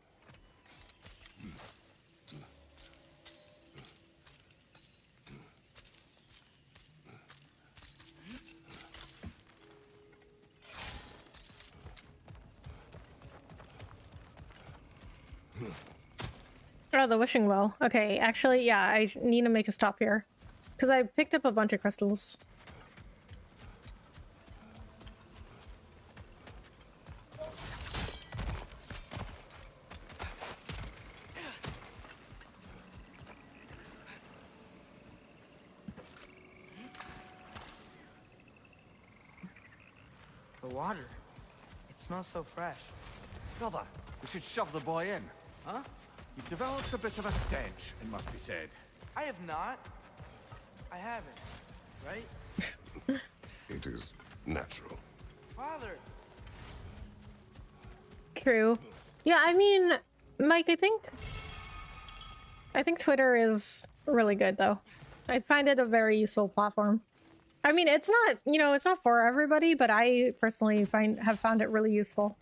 Oh, the wishing well. Okay, actually, yeah, I need to make a stop here. Because I picked up a bunch of crystals. The water. It smells so fresh. Brother, we should shove the boy in. Huh? You've developed a bit of a stench, it must be said. I have not. I haven't. Right? It is natural. Father! True. Yeah, I mean, Mike, I think Twitter is really good, though. I find it a very useful platform. I mean, it's not, you know, it's not for everybody, but I personally have found it really useful.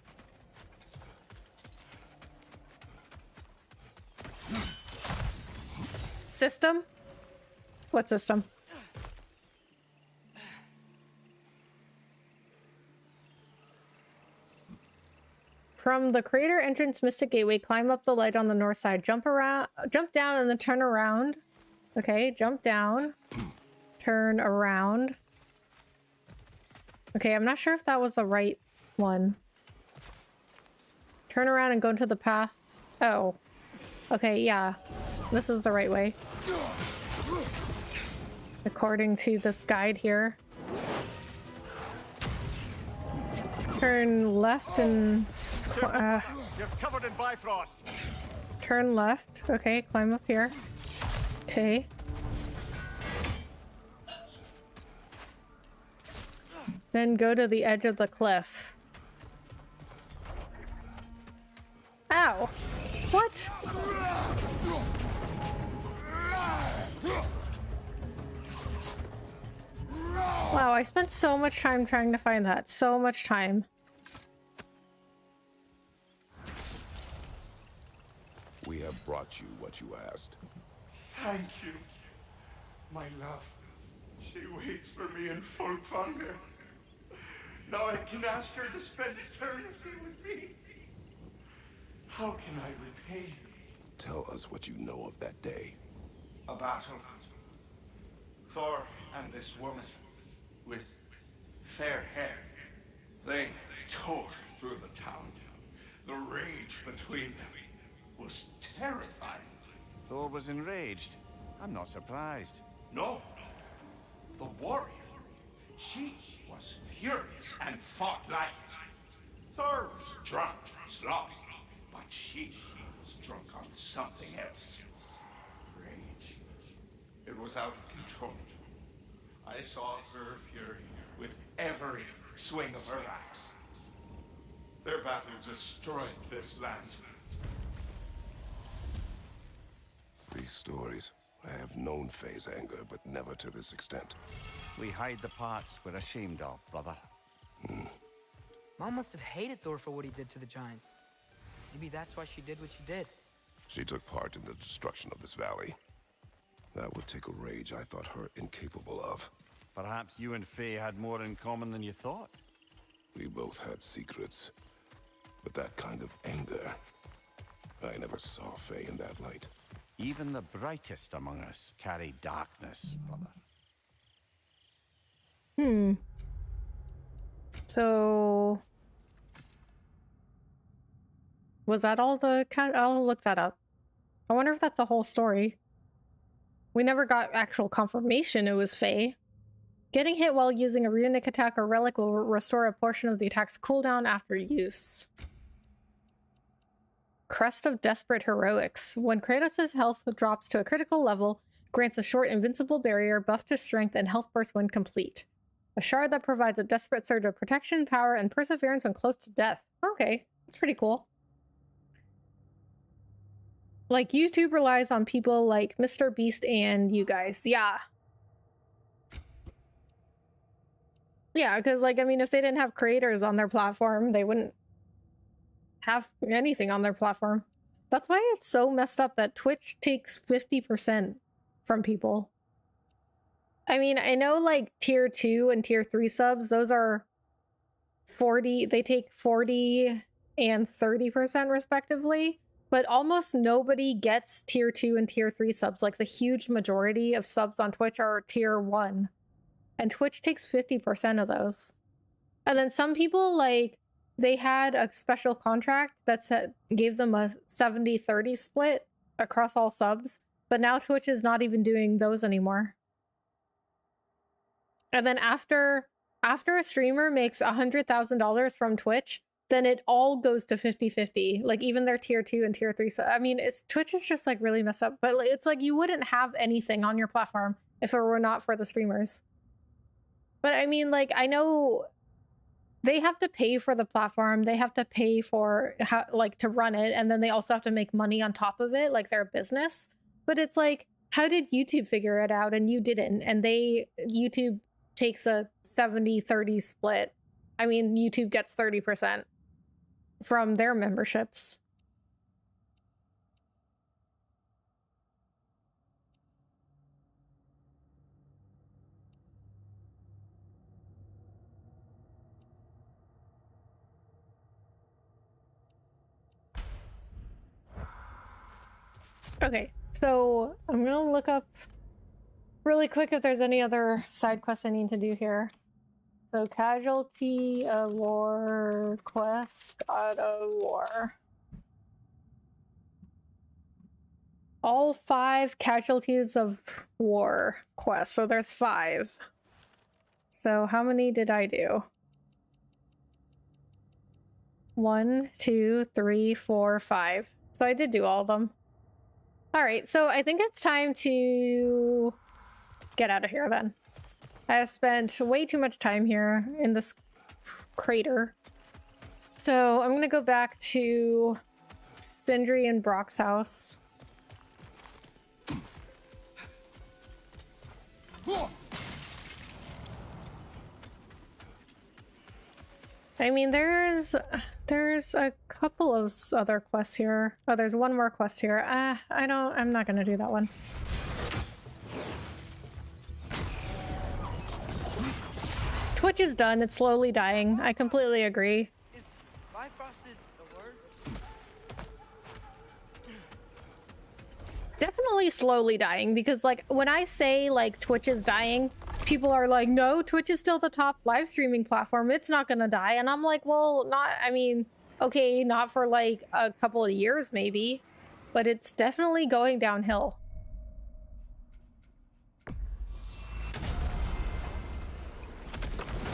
System? What system? From the crater entrance Mystic Gateway, climb up the ledge on the north side. Jump down and then turn around. Okay, jump down. Turn around. Okay, I'm not sure if that was the right one. Turn around and go to the path. Oh. Okay, yeah. This is the right way. According to this guide here. Turn left and... You're covered in Bifrost. turn left. Okay, climb up here. Okay. Then go to the edge of the cliff. Ow! What? Wow, I spent so much time trying to find that. So much time. We have brought you what you asked. Thank you, my love. She waits for me in Folkvanger. Now I can ask her to spend eternity with me. How can I repay you? Tell us what you know of that day. A battle. Thor and this woman with fair hair. They tore through the town. The rage between them was terrifying. Thor was enraged. I'm not surprised. No, the warrior. She was furious and fought like it. Thor was drunk, sloppy, but she was drunk on something else. Rage. It was out of control. I saw her fury with every swing of her axe. Their battle destroyed this land. These stories. I have known Faye's anger, but never to this extent. We hide the parts we're ashamed of, brother. Mom must have hated Thor for what he did to the giants. Maybe that's why she did what she did. She took part in the destruction of this valley. That would take a rage I thought her incapable of. Perhaps you and Faye had more in common than you thought. We both had secrets. But that kind of anger... I never saw Faye in that light. Even the brightest among us carry darkness, brother. So... was that all the cat? I'll look that up. I wonder if that's the whole story. We never got actual confirmation it was Faye. Getting hit while using a runic attack or relic will restore a portion of the attack's cooldown after use. Crest of Desperate Heroics. When Kratos' health drops to a critical level, grants a short invincible barrier, buff to strength, and health burst when complete. A shard that provides a desperate surge of protection, power, and perseverance when close to death. Okay, that's pretty cool. Like, YouTube relies on people like Mr. Beast and you guys. Yeah. Yeah, because like, I mean, if they didn't have creators on their platform, they wouldn't have anything on their platform. That's why it's so messed up that Twitch takes 50% from people. I mean, I know like tier 2 and tier 3 subs, those are 40, they take 40 and 30% respectively, but almost nobody gets tier 2 and tier 3 subs. Like the huge majority of subs on Twitch are tier 1, and Twitch takes 50% of those. And then some people, like, they had a special contract that gave them a 70-30 split across all subs, but now Twitch is not even doing those anymore. And then after a streamer makes $100,000 from Twitch, then it all goes to 50-50. Like even their tier 2 and tier 3. So I mean, Twitch is just like really messed up. But it's like you wouldn't have anything on your platform if it were not for the streamers. But I mean, like, I know they have to pay for the platform. They have to pay for to run it, and then they also have to make money on top of it, like their business. But it's like, how did YouTube figure it out and you didn't? And YouTube takes a 70-30 split. I mean, YouTube gets 30% from their memberships. Okay, so I'm gonna look up really quick if there's any other side quests I need to do here. So Casualty of War quest, God of War. All 5 Casualties of War quests, so there's 5. So how many did I do? 1, 2, 3, 4, 5. So I did do all of them. All right, so I think it's time to get out of here then. I have spent way too much time here in this crater. So I'm gonna go back to Sindri and Brock's house. I mean, there's a couple of other quests here. Oh, there's one more quest here. I'm not gonna do that one. Twitch is done. It's slowly dying. I completely agree. Is Bifrosted a word? Definitely slowly dying, because like when I say like Twitch is dying, people are like, no, Twitch is still the top live streaming platform. It's not gonna die. And I'm like, well, okay, not for like a couple of years maybe, but it's definitely going downhill.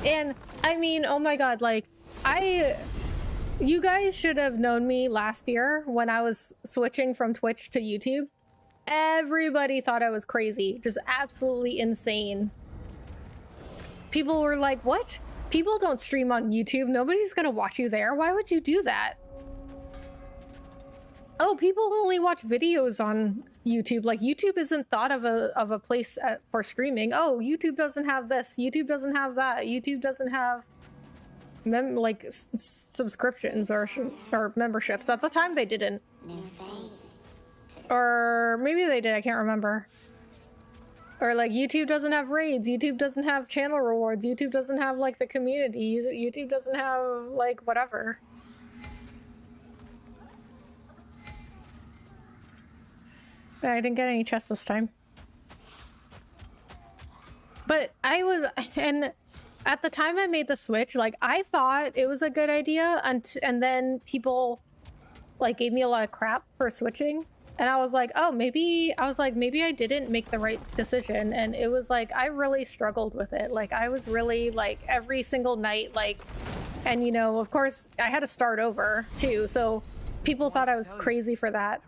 And I mean, oh my god, like you guys should have known me last year when I was switching from Twitch to YouTube. Everybody thought I was crazy, just absolutely insane. People were like, what? People don't stream on YouTube. Nobody's gonna watch you there. Why would you do that? Oh, people only watch videos on YouTube. Like, YouTube isn't thought of a place for streaming. Oh, YouTube doesn't have this. YouTube doesn't have that. YouTube doesn't have subscriptions or memberships. At the time, they didn't. Or maybe they did. I can't remember. Or like, YouTube doesn't have raids. YouTube doesn't have channel rewards. YouTube doesn't have like the community. YouTube doesn't have like whatever. I didn't get any chests this time. But and at the time I made the switch, like I thought it was a good idea, and then people like gave me a lot of crap for switching. And I was like, oh, maybe I didn't make the right decision. And it was like, I really struggled with it. Like, I was really like every single night, like, and you know, of course I had to start over too. So people thought I was crazy for that.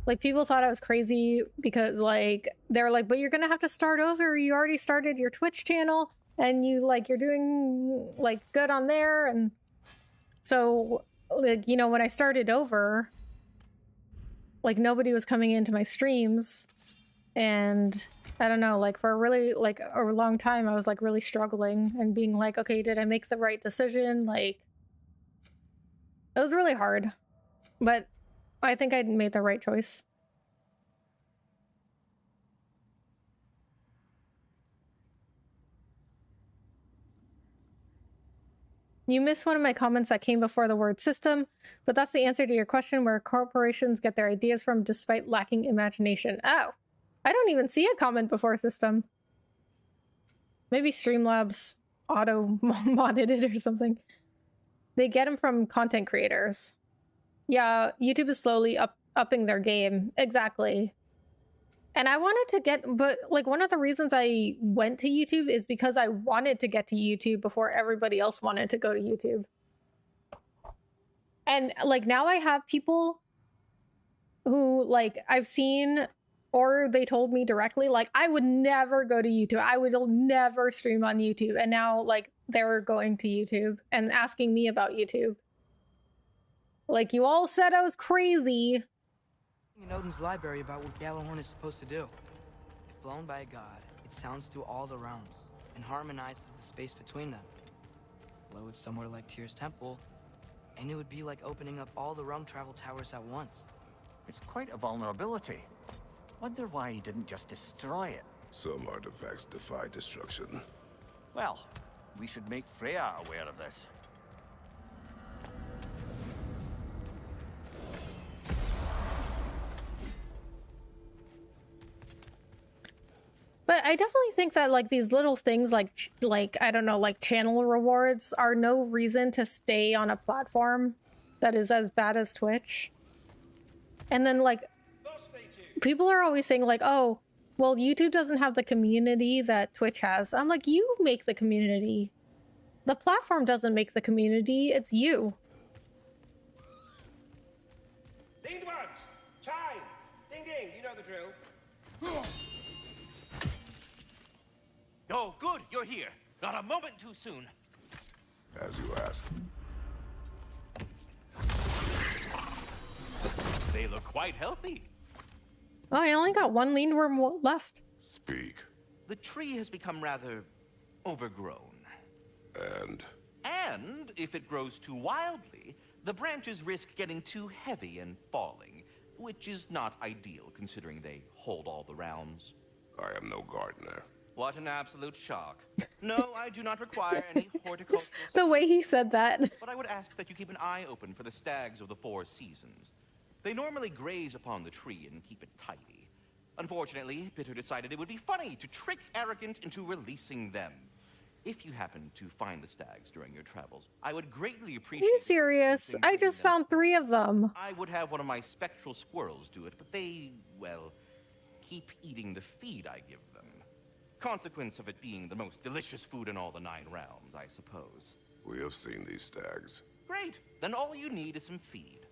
Like, people thought I was crazy because like, they're like, but you're gonna have to start over. You already started your Twitch channel and you're doing like good on there. And so like, you know, when I started over, like nobody was coming into my streams, And I don't know, like for a long time I was like really struggling and being like, okay, did I make the right decision? Like it was really hard, but I think I made the right choice. You missed one of my comments that came before the word system, but that's the answer to your question, where corporations get their ideas from despite lacking imagination. Oh, I don't even see a comment before system. Maybe Streamlabs auto-modded it or something. They get them from content creators. Yeah, YouTube is slowly upping their game. Exactly. And I wanted to get, but like one of the reasons I went to YouTube is because I wanted to get to YouTube before everybody else wanted to go to YouTube. And like now I have people who like I've seen, or they told me directly, like I would never go to YouTube. I would never stream on YouTube. And now like they're going to YouTube and asking me about YouTube. Like you all said I was crazy. In Odin's library about what Gjallarhorn is supposed to do. If blown by a god, it sounds through all the realms and harmonizes the space between them. Blow it somewhere like Tyr's temple, and it would be like opening up all the realm travel towers at once. It's quite a vulnerability. Wonder why he didn't just destroy it. Some artifacts defy destruction. Well, we should make Freya aware of this. But I definitely think that like these little things like I don't know, like channel rewards are no reason to stay on a platform that is as bad as Twitch. And then like people are always saying like, oh, well, YouTube doesn't have the community that Twitch has. I'm like, you make the community. The platform doesn't make the community, it's you. Ding once! Chime! Ding ding, you know the drill. Oh, good, you're here. Not a moment too soon. As you ask. They look quite healthy. Oh, I only got one lean worm left. Speak. The tree has become rather overgrown. And if it grows too wildly, the branches risk getting too heavy and falling, which is not ideal considering they hold all the realms. I am no gardener. What an absolute shock. No, I do not require any horticultural... The way he said that. But I would ask that you keep an eye open for the stags of the four seasons. They normally graze upon the tree and keep it tidy. Unfortunately, Bitter decided it would be funny to trick Arrogant into releasing them. If you happen to find the stags during your travels, I would greatly appreciate... Are you serious? I just found 3 of them. I would have one of my spectral squirrels do it, but they, well, keep eating the feed I give them. Consequence of it being the most delicious food in all the 9 realms, I suppose. We have seen these stags. Great. Then all you need is some feed.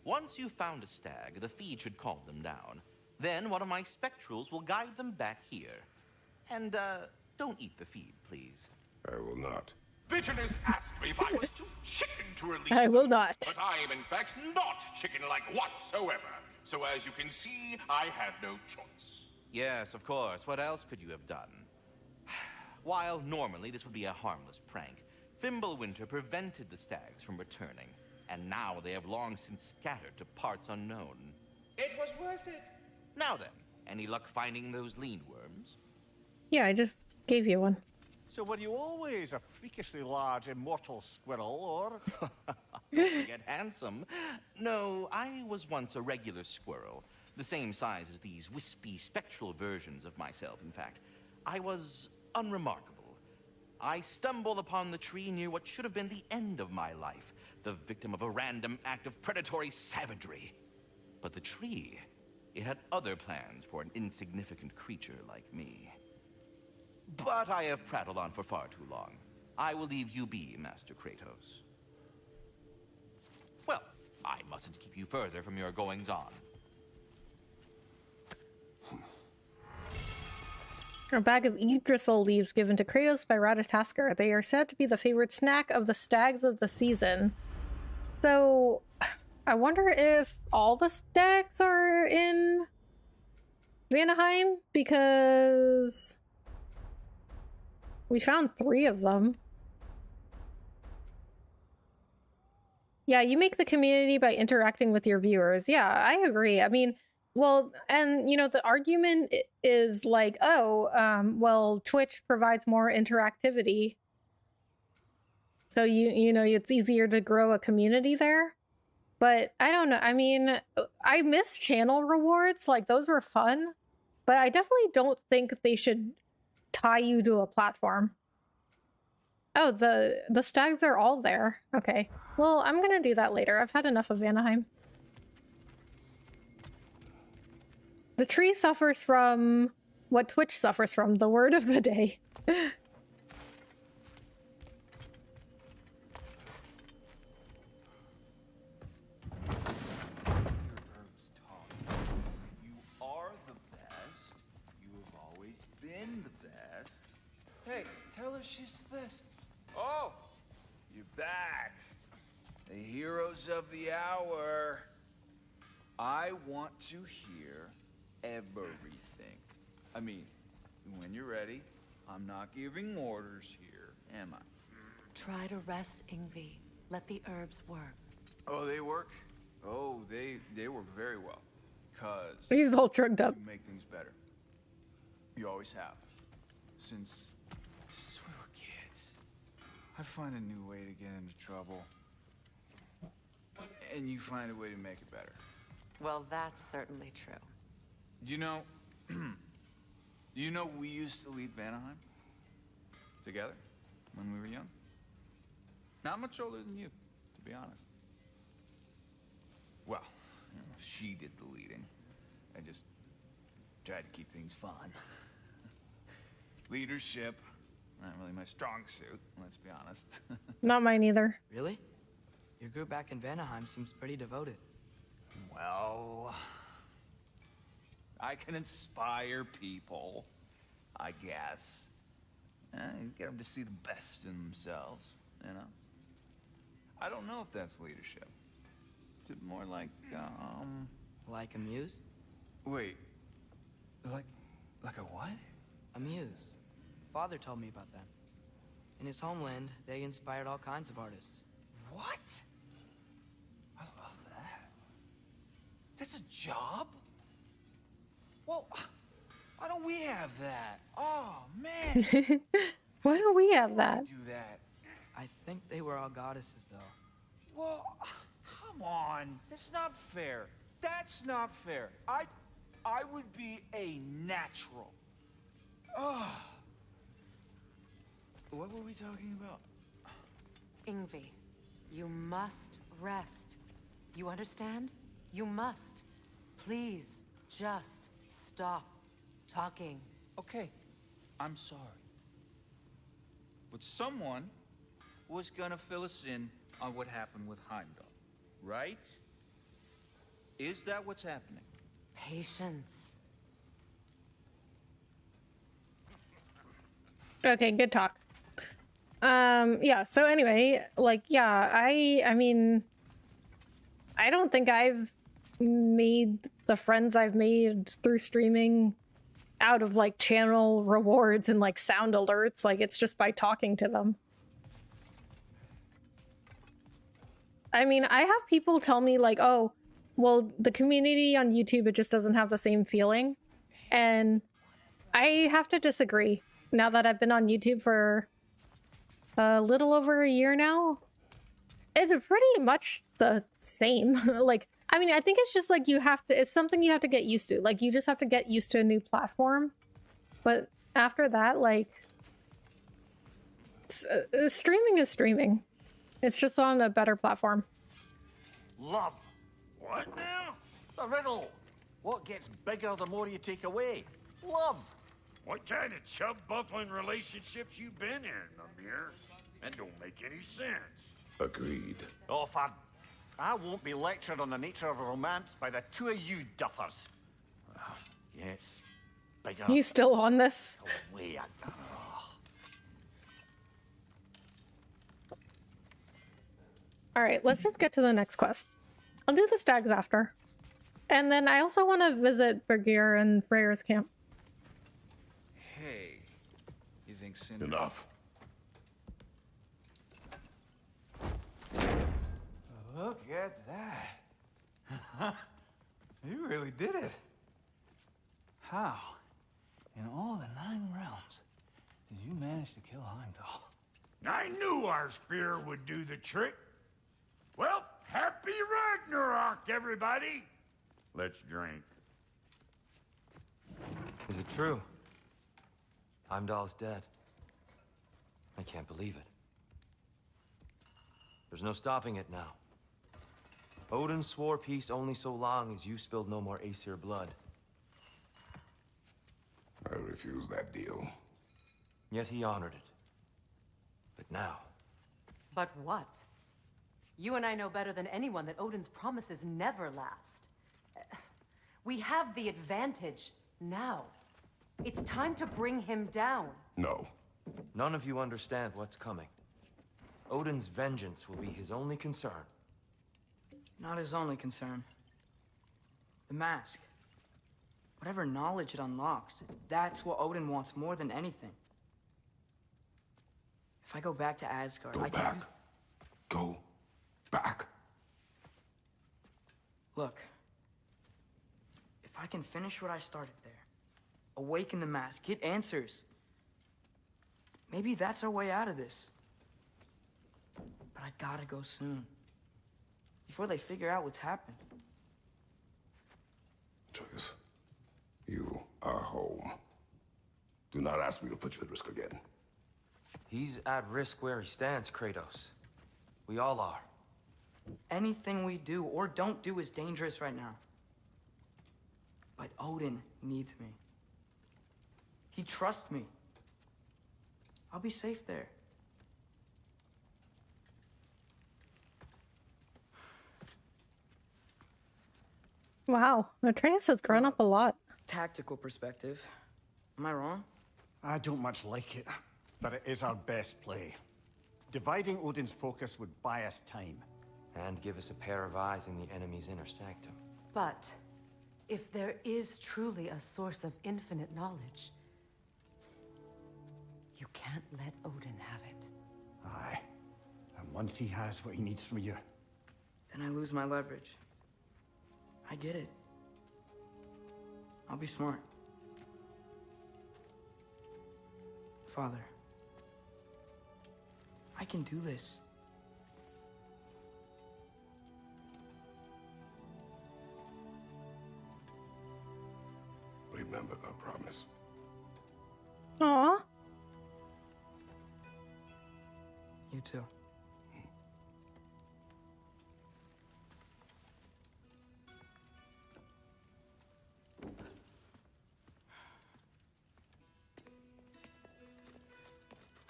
Once you've found a stag, the feed should calm them down. Then one of my spectrals will guide them back here. And, don't eat the feed, please. I will not. Bitterness asked me if I was too chicken to release I will them, not. But I am in fact not chicken-like whatsoever. So as you can see, I had no choice. Yes, of course. What else could you have done? While normally this would be a harmless prank, Fimbulwinter prevented the stags from returning, and now they have long since scattered to parts unknown. It was worth it. Now then, any luck finding those lean worms? Yeah, I just gave you one. So were you always a freakishly large immortal squirrel, or...? Don't forget handsome. No, I was once a regular squirrel. The same size as these wispy, spectral versions of myself, in fact. I was unremarkable. I stumbled upon the tree near what should have been the end of my life, the victim of a random act of predatory savagery. But the tree, it had other plans for an insignificant creature like me. But I have prattled on for far too long. I will leave you be, Master Kratos. Well, I mustn't keep you further from your goings-on. A bag of Yggdrasil leaves given to Kratos by Ratatoskr. They are said to be the favorite snack of the stags of the season. So, I wonder if all the stags are in Vanaheim because we found 3 of them. Yeah, you make the community by interacting with your viewers. Yeah, I agree. I mean, well, and you know, the argument is like, oh, well, Twitch provides more interactivity. So you know, it's easier to grow a community there. But I don't know. I mean, I miss channel rewards. Like, those were fun. But I definitely don't think they should tie you to a platform. Oh, the stags are all there. Okay. Well, I'm gonna do that later. I've had enough of Vanaheim. The tree suffers from what Twitch suffers from, the word of the day. You are the best. You have always been the best. Hey, tell her she's the best. Oh, you're back. The heroes of the hour. I want to hear everything. I mean, when you're ready, I'm not giving orders here, am I? Try to rest, Ingvi. Let the herbs work. Oh, they work? Oh, they work very well. Cause he's all drugged up. You make things better. You always have. Since we were kids. I find a new way to get into trouble. And you find a way to make it better. Well, that's certainly true. You know, we used to lead Vanaheim together when we were young. Not much older than you, to be honest. Well, you know, she did the leading. I just tried to keep things fun. Leadership, not really my strong suit, let's be honest. Not mine either. Really? Your group back in Vanaheim seems pretty devoted. Well, I can inspire people, I guess. And get them to see the best in themselves, you know? I don't know if that's leadership. Is it more like, Like a muse? Wait. Like a what? A muse. Father told me about them. In his homeland, they inspired all kinds of artists. What? I love that. That's a job? Well, why don't we have that? Oh, man. Why don't we have that? Do that. I think they were all goddesses, though. Well, come on. That's not fair. That's not fair. I would be a natural. Ugh. What were we talking about? Ingvi, you must rest. You understand? You must. Please, just stop talking. Okay, I'm sorry. But someone was gonna fill us in on what happened with Heimdall, right? Is that what's happening? Patience. Okay, good talk. Yeah, so anyway, like, yeah, I mean, I don't think I've made the friends I've made through streaming out of, like, channel rewards and, like, sound alerts. Like, it's just by talking to them. I mean, I have people tell me, like, oh, well, the community on YouTube, it just doesn't have the same feeling. And I have to disagree. Now that I've been on YouTube for a little over a year now, it's pretty much the same. Like, I mean, I think it's just like it's something you have to get used to. Like, you just have to get used to a new platform. But after that, like, streaming is streaming. It's just on a better platform. Love. What now? The riddle. What gets bigger the more you take away? Love. What kind of chub-buffling relationships you been in, Amir? That don't make any sense. Agreed. Oh, fun. I won't be lectured on the nature of romance by the two of you duffers. Yes, bigger. He's still on this. Way. All right, let's just get to the next quest. I'll do the stags after. And then I also want to visit Birgir and Freyr's camp. Hey, you think Cinder... Enough. Look at that. You really did it. How, in all the 9 realms, did you manage to kill Heimdall? I knew our spear would do the trick. Well, happy Ragnarök, everybody! Let's drink. Is it true? Heimdall's dead. I can't believe it. There's no stopping it now. Odin swore peace only so long as you spilled no more Aesir blood. I refuse that deal. Yet he honored it. But now... But what? You and I know better than anyone that Odin's promises never last. We have the advantage now. It's time to bring him down. No. None of you understand what's coming. Odin's vengeance will be his only concern. Not his only concern. The mask. Whatever knowledge it unlocks, that's what Odin wants more than anything. If I go back to Asgard, Go I can back. use... Go back. Look. If I can finish what I started there, awaken the mask, get answers, maybe that's our way out of this. But I gotta go soon. Before they figure out what's happened. Atreus, you are home. Do not ask me to put you at risk again. He's at risk where he stands, Kratos. We all are. Anything we do or don't do is dangerous right now. But Odin needs me. He trusts me. I'll be safe there. Wow, Atreus has grown up a lot. Tactical perspective. Am I wrong? I don't much like it, but it is our best play. Dividing Odin's focus would buy us time. And give us a pair of eyes in the enemy's inner sanctum. But if there is truly a source of infinite knowledge, you can't let Odin have it. Aye. And once he has what he needs from you... Then I lose my leverage. I get it. I'll be smart. Father, I can do this. Remember our promise. Aw. You too.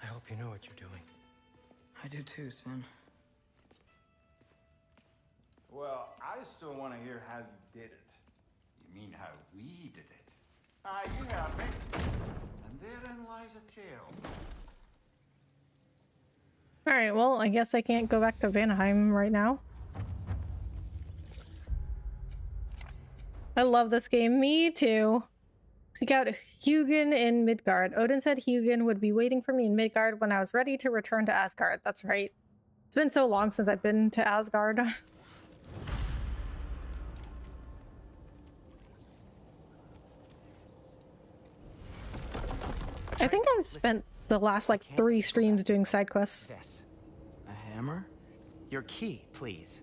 I hope you know what you're doing. I do too, Sin. Well, I still want to hear how you did it. You mean how we did it? Ah, you have me. And therein lies a tale. Alright, well, I guess I can't go back to Vanaheim right now. I love this game. Me too. Seek out Hugin in Midgard. Odin said Hugin would be waiting for me in Midgard when I was ready to return to Asgard. That's right. It's been so long since I've been to Asgard. I think I've spent the last like 3 streams doing side quests. This. A hammer? Your key, please.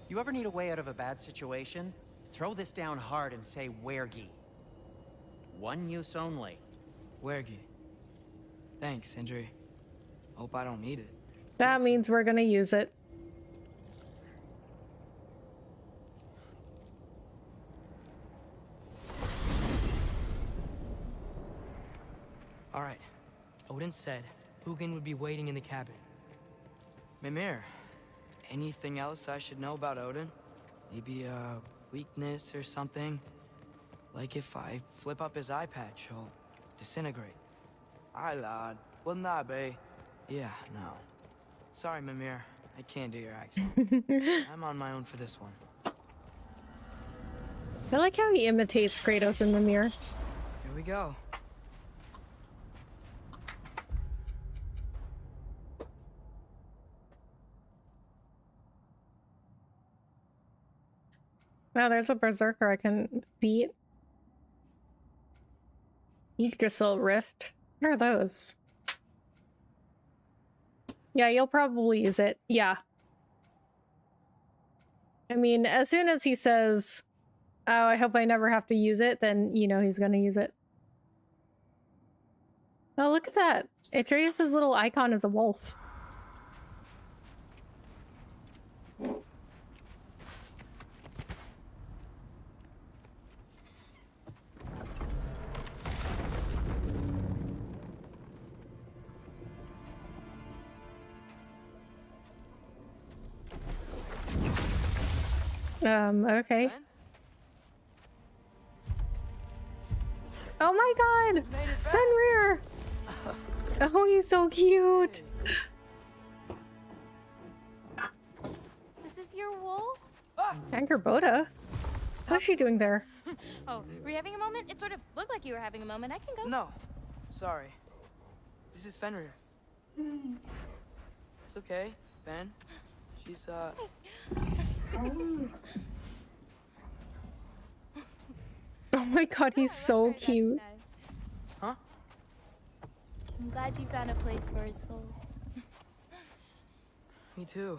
You ever need a way out of a bad situation? Throw this down hard and say Wergi. One use only. Wergi. Thanks, Sindri. Hope I don't need it. That means we're gonna use it. All right. Odin said Hugin would be waiting in the cabin. Mimir, anything else I should know about Odin? Maybe a weakness or something? Like if I flip up his eye patch, he'll disintegrate. Aye, lad. Wouldn't that be? Yeah, no. Sorry, Mimir. I can't do your accent. I'm on my own for this one. I like how he imitates Kratos in the mirror. Here we go. Wow, there's a berserker I can beat. Yggdrasil Rift. What are those? Yeah, you'll probably use it. Yeah. I mean, as soon as he says, oh, I hope I never have to use it, then you know he's gonna use it. Oh, look at that. Atreus' little icon is a wolf. Okay. Oh my god! Fenrir! Oh, he's so cute! This is your wolf? Angerboda? What's she doing there? Oh, were you having a moment? It sort of looked like you were having a moment. I can go. No. Sorry. This is Fenrir. It's okay, Ben. She's, Oh my god, he's so cute. Huh? I'm glad you found a place for his soul. Me too.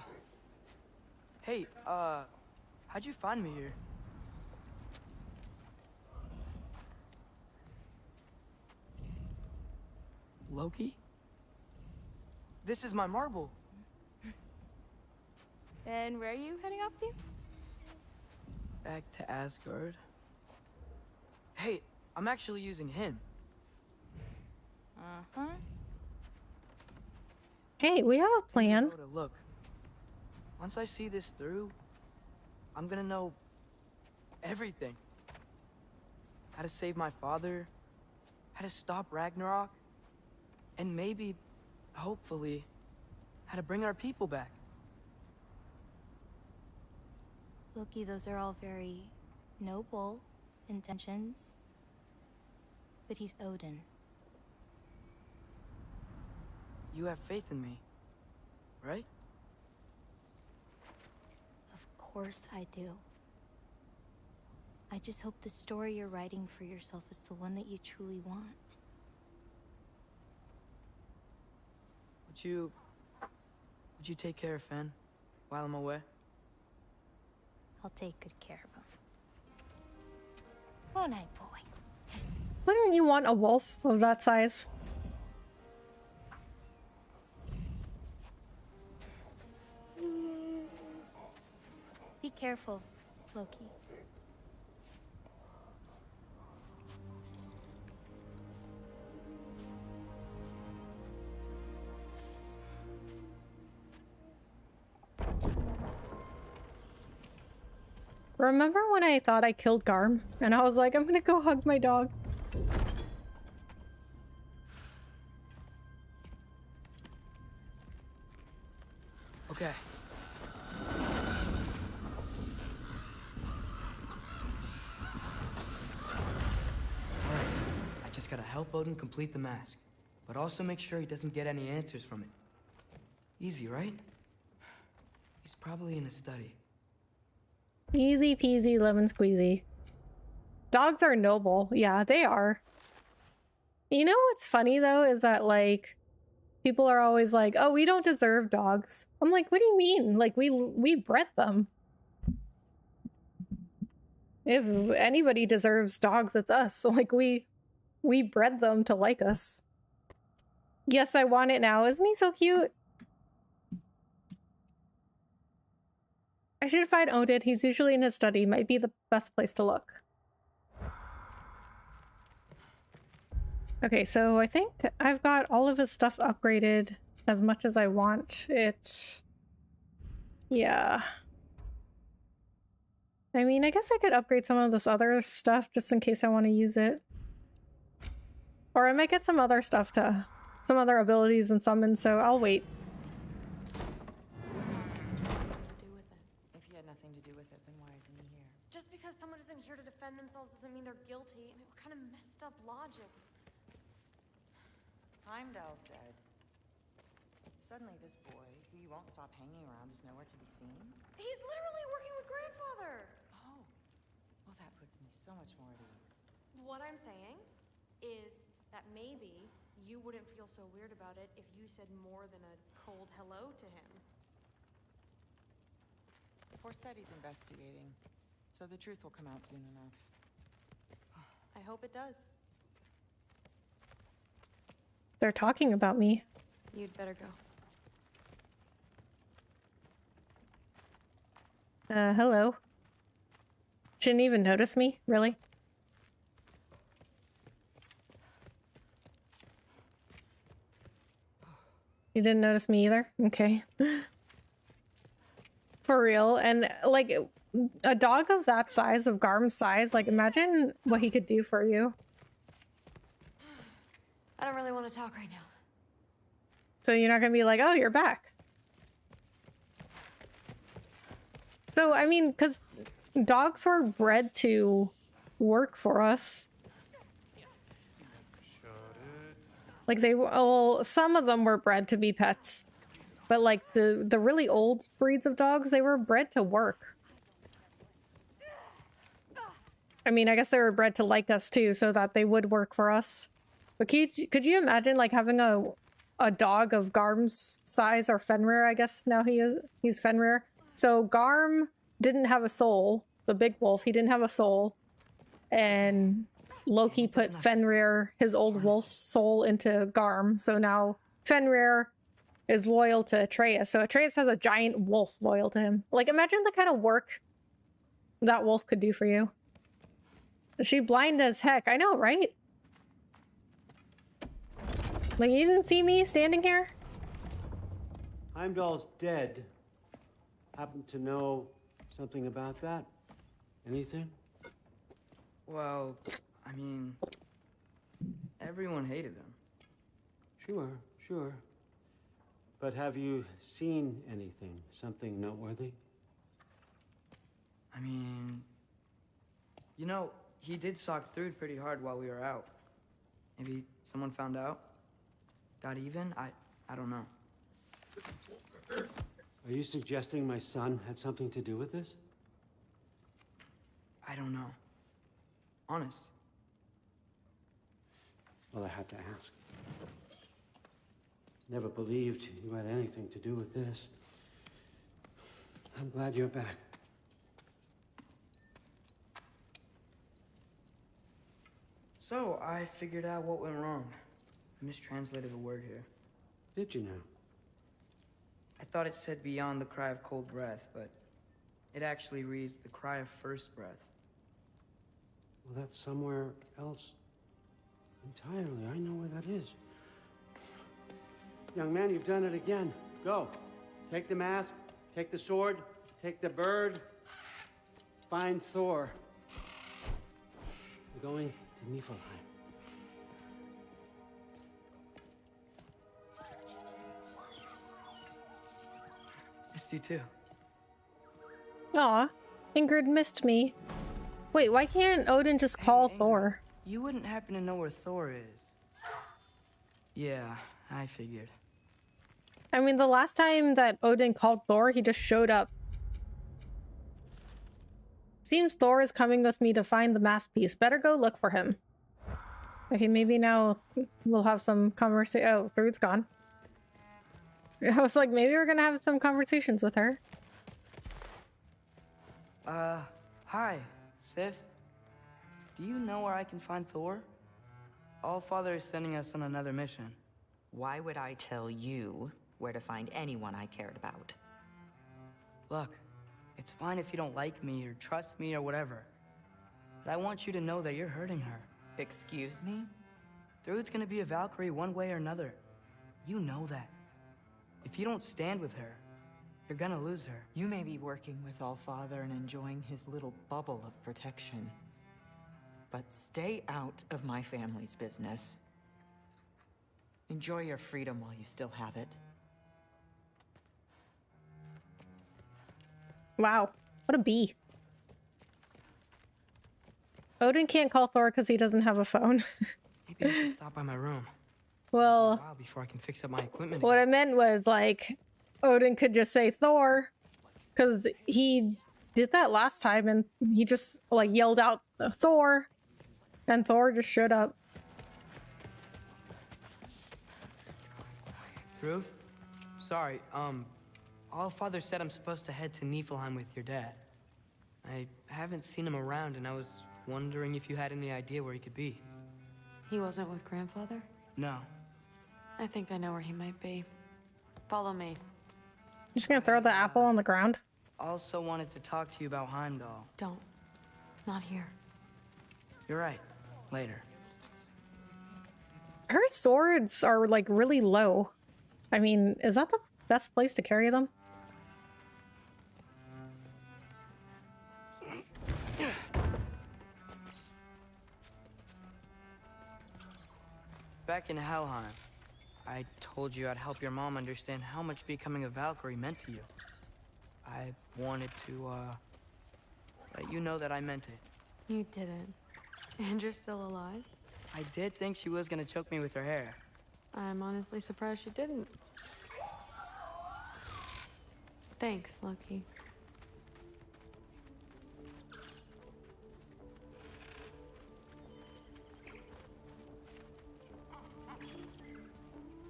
Hey, how'd you find me here? Loki? This is my marble. And where are you heading off to? Back to Asgard. Hey, I'm actually using him. Uh-huh. Hey, we have a plan. Look, once I see this through, I'm gonna know everything. How to save my father, how to stop Ragnarok, and maybe, hopefully, how to bring our people back. Loki, those are all very noble intentions. But he's Odin. You have faith in me, right? Of course I do. I just hope the story you're writing for yourself is the one that you truly want. Would you take care of Fen while I'm away? I'll take good care of him. Won't I, boy? Wouldn't you want a wolf of that size? Be careful, Loki. Remember when I thought I killed Garm? And I was like, I'm gonna go hug my dog. Okay. Alright, I just gotta help Odin complete the mask, but also make sure he doesn't get any answers from it. Easy, right? He's probably in a study. Easy peasy lemon squeezy. Dogs are noble. Yeah, they are. You know what's funny though is that like people are always like, "Oh, we don't deserve dogs." I'm like, "What do you mean? Like we bred them. If anybody deserves dogs, it's us. Like we bred them to like us." Yes, I want it now. Isn't he so cute? I should find Odin. He's usually in his study. Might be the best place to look. Okay, so I think I've got all of his stuff upgraded as much as I want it. Yeah. I mean, I guess I could upgrade some of this other stuff just in case I want to use it. Or I might get some other stuff to... some other abilities and summons, so I'll wait. defend themselves doesn't mean they're guilty. I mean, what kind of messed up logic? Heimdall's dead. Suddenly this boy, who you won't stop hanging around, is nowhere to be seen? He's literally working with grandfather! Oh. Well, that puts me so much more at ease. What I'm saying is that maybe you wouldn't feel so weird about it if you said more than a cold hello to him. Forssetti's investigating, so the truth will come out soon enough. I hope it does. They're talking about me. You'd better go. Hello. Shouldn't even notice me, really? You didn't notice me either? Okay. For real. And, like, a dog of that size, of Garm's size, like, imagine what he could do for you. I don't really want to talk right now. So you're not gonna be like, oh, you're back. So, I mean, because dogs were bred to work for us. Like well, some of them were bred to be pets. But like the really old breeds of dogs, they were bred to work. I mean, I guess they were bred to like us too, so that they would work for us. But could you imagine like having a dog of Garm's size, or Fenrir, I guess now he's Fenrir. So Garm didn't have a soul. The big wolf, he didn't have a soul. And Loki put Fenrir, his old wolf's soul, into Garm. So now Fenrir is loyal to Atreus. So Atreus has a giant wolf loyal to him. Like, imagine the kind of work that wolf could do for you. Is she blind as heck? I know, right? Like, you didn't see me standing here? Heimdall's dead. Happen to know something about that? Anything? Well, I mean, everyone hated him. Sure. But have you seen anything? Something noteworthy? I mean, you know, he did sock through pretty hard while we were out. Maybe someone found out? Got even? I don't know. Are you suggesting my son had something to do with this? I don't know. Honest. Well, I had to ask. Never believed you had anything to do with this. I'm glad you're back. So, I figured out what went wrong. I mistranslated a word here. Did you now? I thought it said beyond the cry of cold breath, but it actually reads the cry of first breath. Well, that's somewhere else entirely. I know where that is. Young man, you've done it again. Go. Take the mask, take the sword, take the bird. Find Thor. We're going to Niflheim. Missed you too. Aw, Ingrid missed me. Wait, why can't Odin just call Thor? You wouldn't happen to know where Thor is? Yeah, I figured. I mean, the last time that Odin called Thor, he just showed up. Seems Thor is coming with me to find the masterpiece. Better go look for him. Okay, maybe now we'll have some conversation. Oh, Thrud's gone. I was like, maybe we're gonna have some conversations with her. Hi, Sif. Do you know where I can find Thor? Allfather is sending us on another mission. Why would I tell you where to find anyone I cared about? Look, it's fine if you don't like me or trust me or whatever. But I want you to know that you're hurting her. Excuse me? Thrud's gonna be a Valkyrie one way or another. You know that. If you don't stand with her, you're gonna lose her. You may be working with Allfather and enjoying his little bubble of protection. But stay out of my family's business. Enjoy your freedom while you still have it. Wow, what a bee. Odin can't call Thor because he doesn't have a phone. Maybe I should stop by my room. Well, A while before I can fix up my equipment what I again. meant was like Odin could just say Thor because he did that last time and he just like yelled out Thor and Thor just showed up. Through? Sorry, All Father said I'm supposed to head to Niflheim with your dad. I haven't seen him around, and I was wondering if you had any idea where he could be. He wasn't with Grandfather? No. I think I know where he might be. Follow me. You're just gonna throw the apple on the ground? Also wanted to talk to you about Heimdall. Don't. Not here. You're right. Later. Her swords are like really low. I mean, is that the best place to carry them? Back in Helheim, I told you I'd help your mom understand how much becoming a Valkyrie meant to you. I wanted to, let you know that I meant it. You didn't. And you're still alive? I did think she was gonna choke me with her hair. I'm honestly surprised she didn't. Thanks, Loki.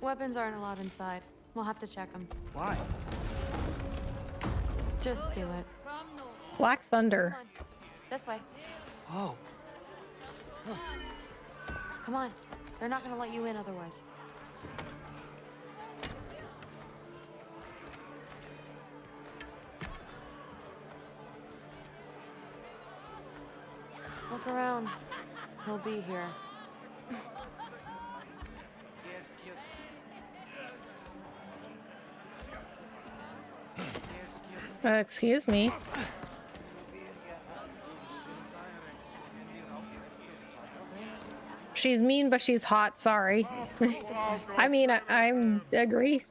Weapons aren't allowed inside. We'll have to check them. Why? Just do it. Black Thunder. This way. Oh. Come on. They're not gonna let you in otherwise. Look around. He'll be here. Excuse me. She's mean, but she's hot. Sorry. I mean, I agree.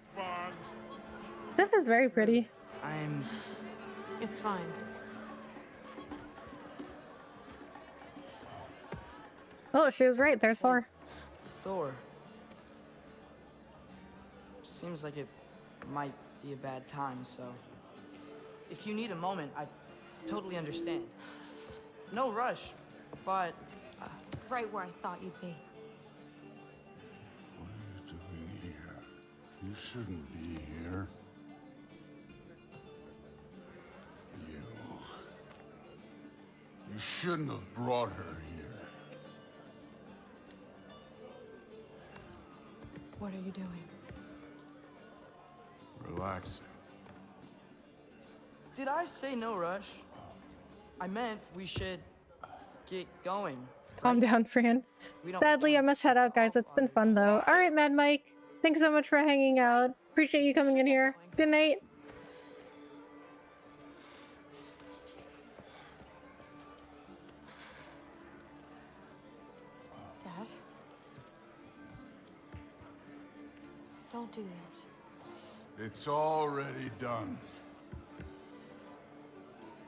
Steph is very pretty. It's fine. Oh, she was right. There's Thor. Thor. Seems like it might be a bad time, so... If you need a moment, I totally understand. No rush, but... Right where I thought you'd be. What are you doing here? You shouldn't be here. You shouldn't have brought her here. What are you doing? Relaxing. Did I say no rush? I meant we should get going. Calm down, Fran. Sadly, I must head out, guys. It's been fun, though. All right, Mad Mike. Thanks so much for hanging out. Appreciate you coming in here. Good night. Dad? Don't do this. It's already done.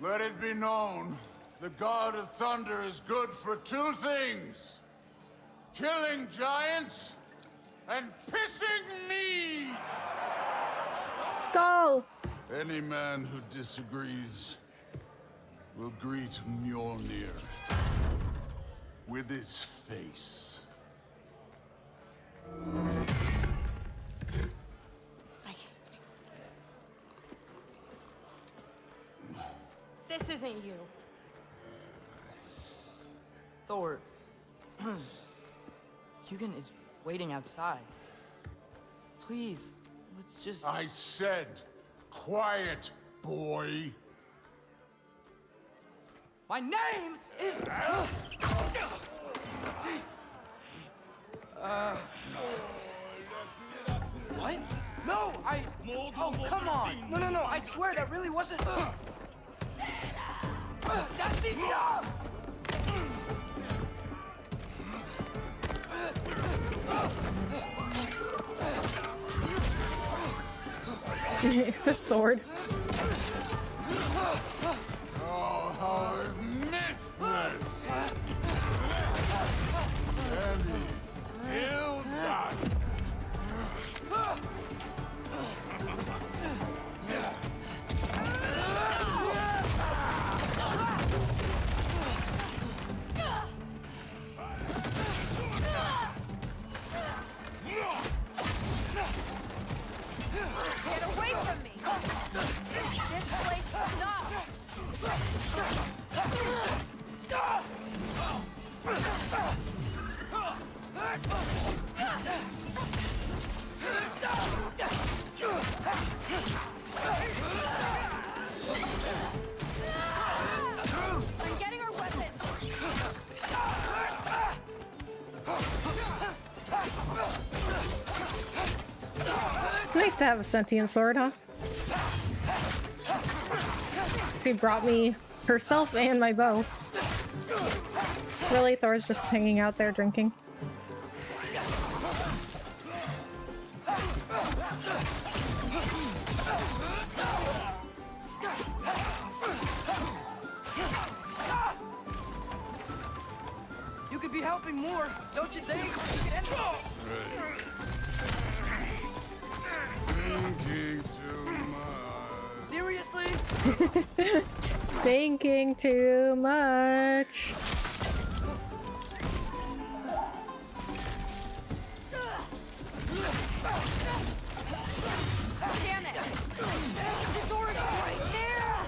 Let it be known, the God of Thunder is good for two things. Killing giants and pissing me! Skull! Any man who disagrees will greet Mjolnir with its face. This isn't you. Thor. Hugin is waiting outside. Please, let's just... I said, quiet, boy. My name is... What? No, Oh, come on! No, I swear that really wasn't... That's enough! The sword. Oh, how I've missed this! I'm getting our weapons. Nice to have a sentient sword, huh? She brought me herself and my bow. Really, Thor's just hanging out there drinking. You could be helping more, don't you think? Thinking too much. Seriously? Thinking too much. Damn it! The door's right there!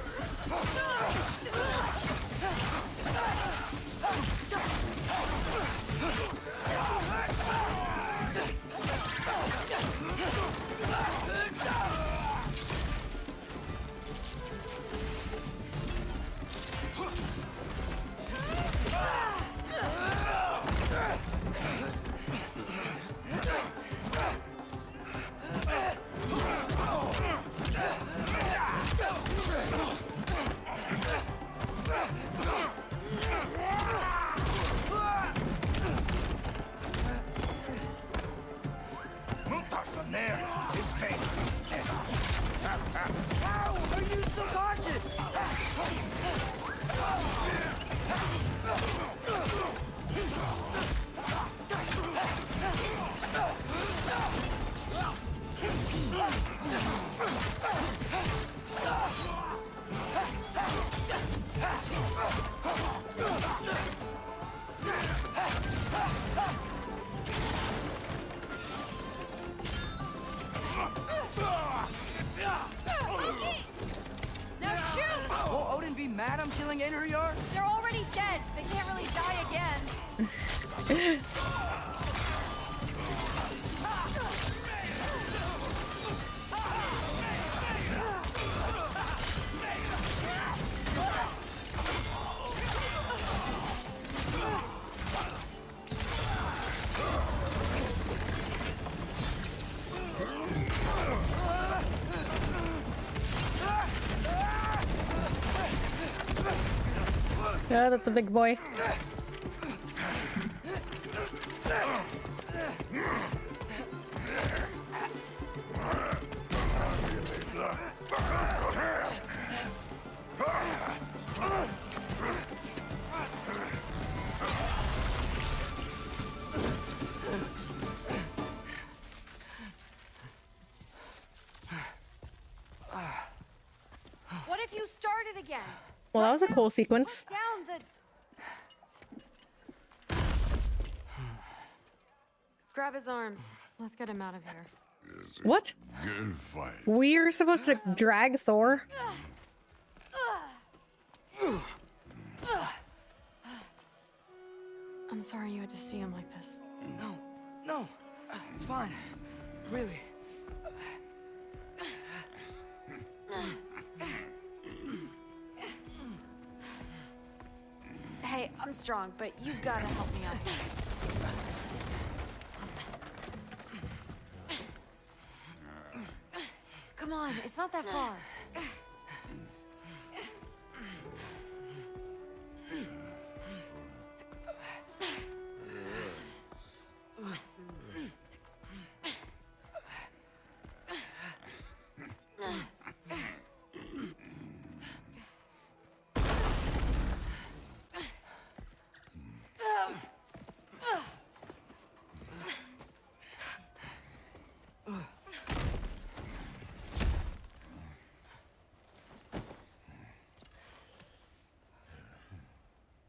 How are you so cautious? Now shoot! Will Odin be mad I'm killing Einherjar? They're already dead. They can't really die again. Yeah, that's a big boy. What if you started again? Well, that was a cool sequence. Down the... Grab his arms. Let's get him out of here. What? Good fight. We're supposed to drag Thor? I'm sorry you had to see him like this. No, it's fine. Really. Hey, I'm strong, but you gotta help me out. Come on, it's not that far.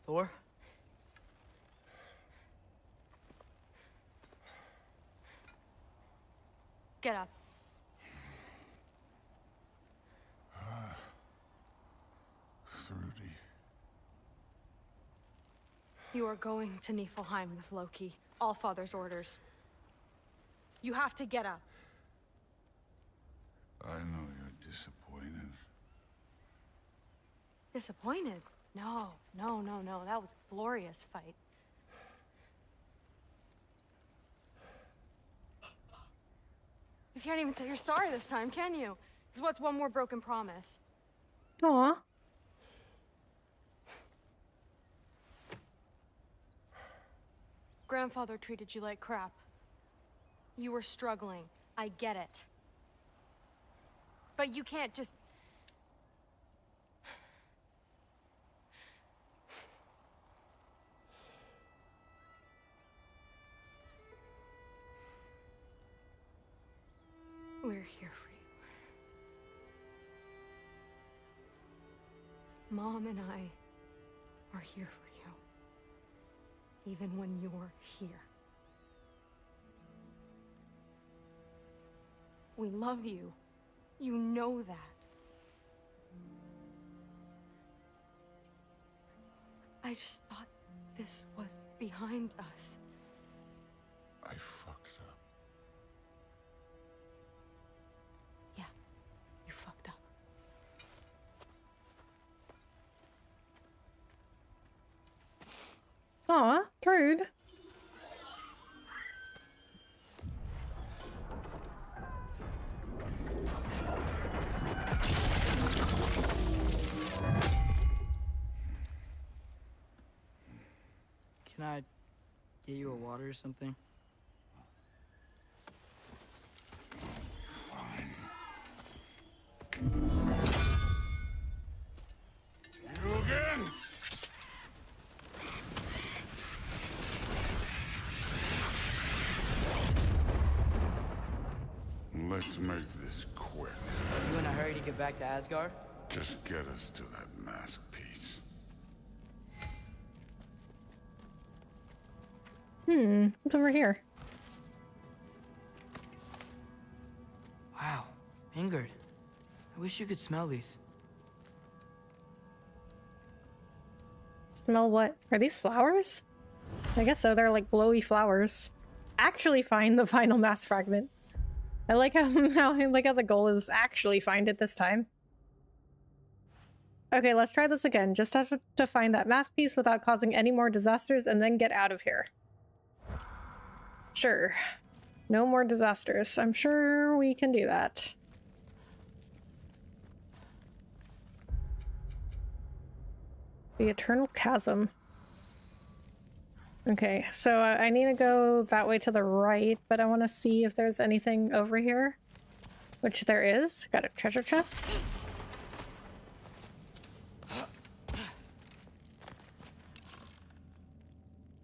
Thor? Get up. Thrudy. You are going to Niflheim with Loki. All Father's orders. You have to get up. I know you're disappointed. Disappointed? No. That was a glorious fight. You can't even say you're sorry this time, can you? Because what's one more broken promise? Aw. Grandfather treated you like crap. You were struggling. I get it. But you can't just... We're here for you. Mom and I are here for you. Even when you're here. We love you. You know that. I just thought this was behind us. I fucked up. Yeah, you fucked up. Aw, rude. Can I get you a water or something? You again? Let's make this quick. Are you in a hurry to get back to Asgard? Just get us to that mask piece. What's over here? Wow, Ingrid. I wish you could smell these. Smell what? Are these flowers? I guess so. They're like glowy flowers. Actually find the final mass fragment. I like how the goal is actually find it this time. Okay, let's try this again. Just have to find that mass piece without causing any more disasters and then get out of here. Sure. No more disasters. I'm sure we can do that. The Eternal Chasm. Okay, so I need to go that way to the right, but I want to see if there's anything over here. Which there is. Got a treasure chest.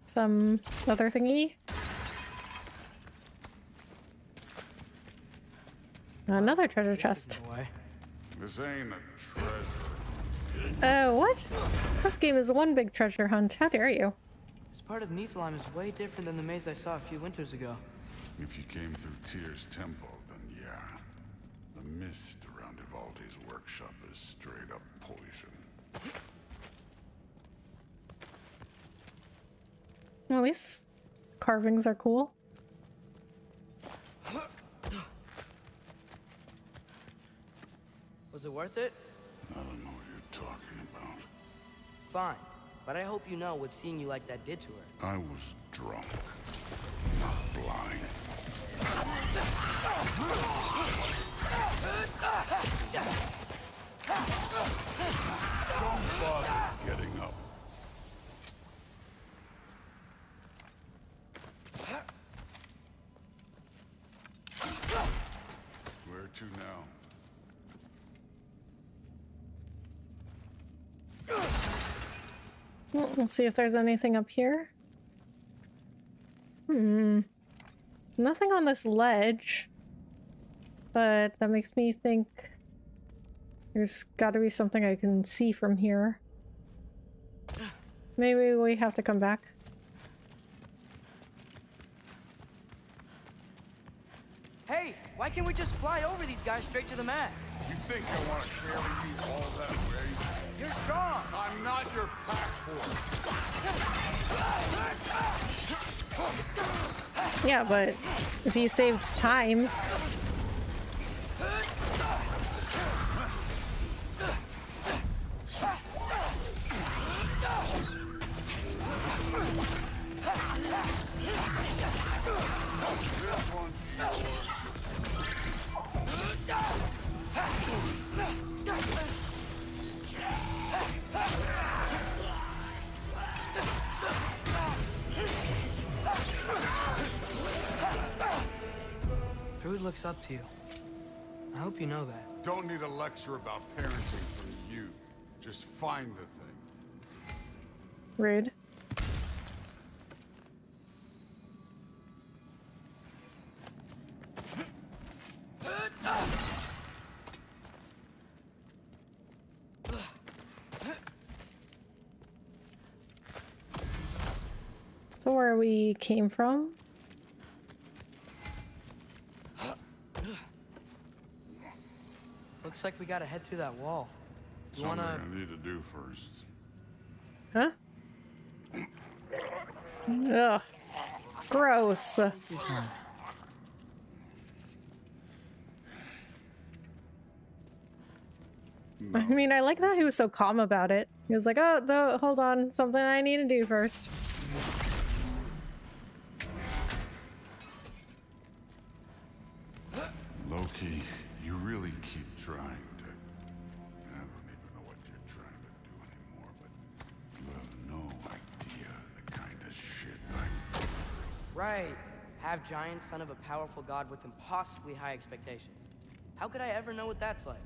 Some other thingy. Another treasure chest. This ain't a treasure. What? This game is one big treasure hunt. How dare you? This part of Niflheim is way different than the maze I saw a few winters ago. If you came through Tyr's temple, then yeah. The mist around Ivaldi's workshop is straight up poison. Well, these carvings are cool. Was it worth it? I don't know what you're talking about. Fine, but I hope you know what seeing you like that did to her. I was drunk, not blind. Don't bother getting up. Where to now? Well, we'll see if there's anything up here. Nothing on this ledge. But that makes me think there's gotta be something I can see from here. Maybe we have to come back. Hey, why can't we just fly over these guys straight to the mast? You think I want to carry you all that way? You're strong! I'm not your pack horse. Yeah, but if you saved time. Druid looks up to you. I hope you know that. Don't need a lecture about parenting from you. Just find the thing. Rude. So where we came from? Looks like we gotta head through that wall. You Something wanna... I need to do first. Huh? Ugh. Gross. I mean, I like that he was so calm about it. He was like, oh, hold on, something I need to do first. Loki, you really keep trying to... I don't even know what you're trying to do anymore, but you have no idea the kind of shit I'm... Right. Half giant, son of a powerful god with impossibly high expectations. How could I ever know what that's like?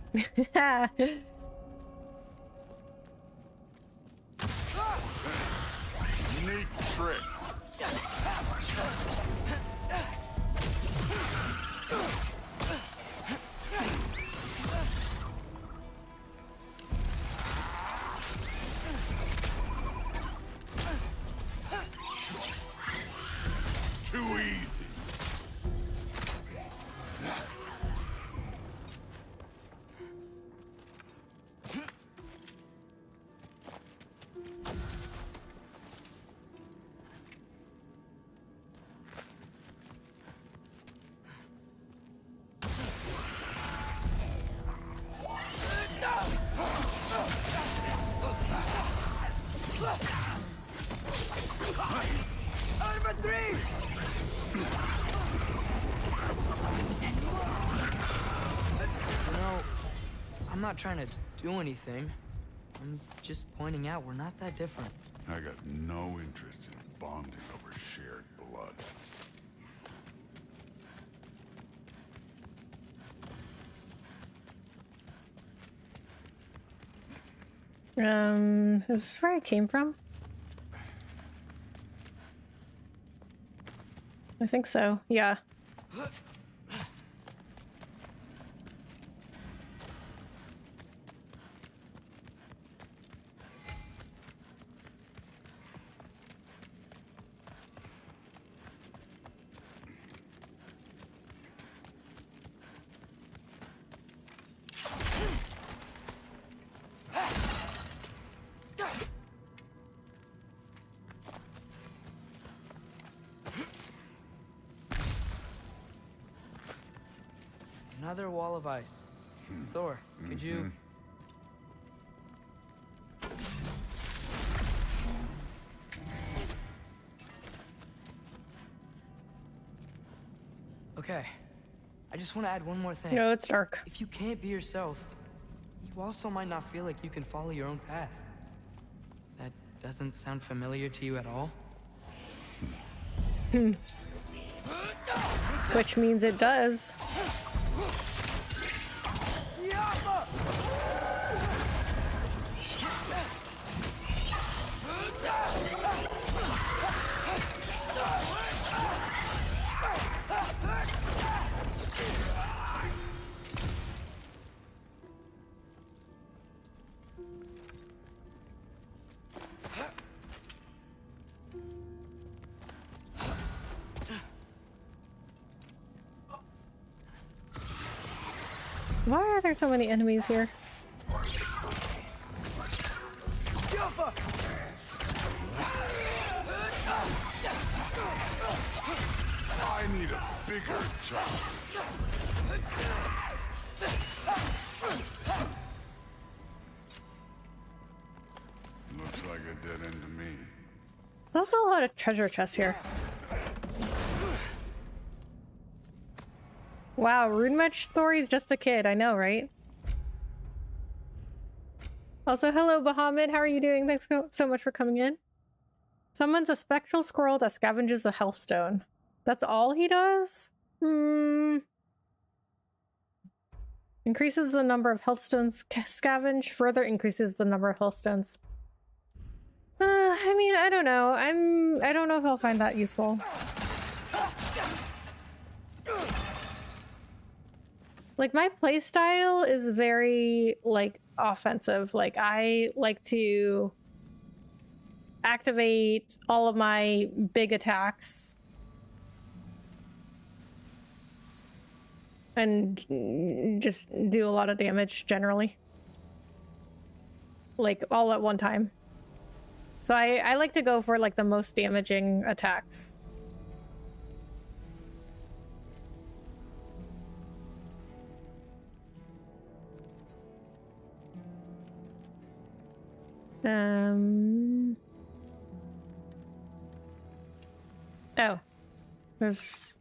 Neat trick. Too easy. I'm not trying to do anything. I'm just pointing out we're not that different. I got no interest in bonding over shared blood. Is this where I came from? I think so, yeah. Another wall of ice. Thor, could you... Okay. I just want to add one more thing. No, it's dark. If you can't be yourself, you also might not feel like you can follow your own path. That doesn't sound familiar to you at all? Which means it does. Why are there so many enemies here? bigger job. Looks like a dead end to me. There's also a lot of treasure chests here. Wow, Runematch Thori's just a kid. I know, right? Also, hello, Bahamut. How are you doing? Thanks so much for coming in. Summons a spectral squirrel that scavenges a healthstone. That's all he does? Increases the number of healthstones scavenged, further increases the number of healthstones. I mean, I don't know. I don't know if I'll find that useful. Like, my playstyle is very, like, offensive. Like, I like to activate all of my big attacks and just do a lot of damage generally. Like, all at one time. So I like to go for, like, the most damaging attacks. Oh. There's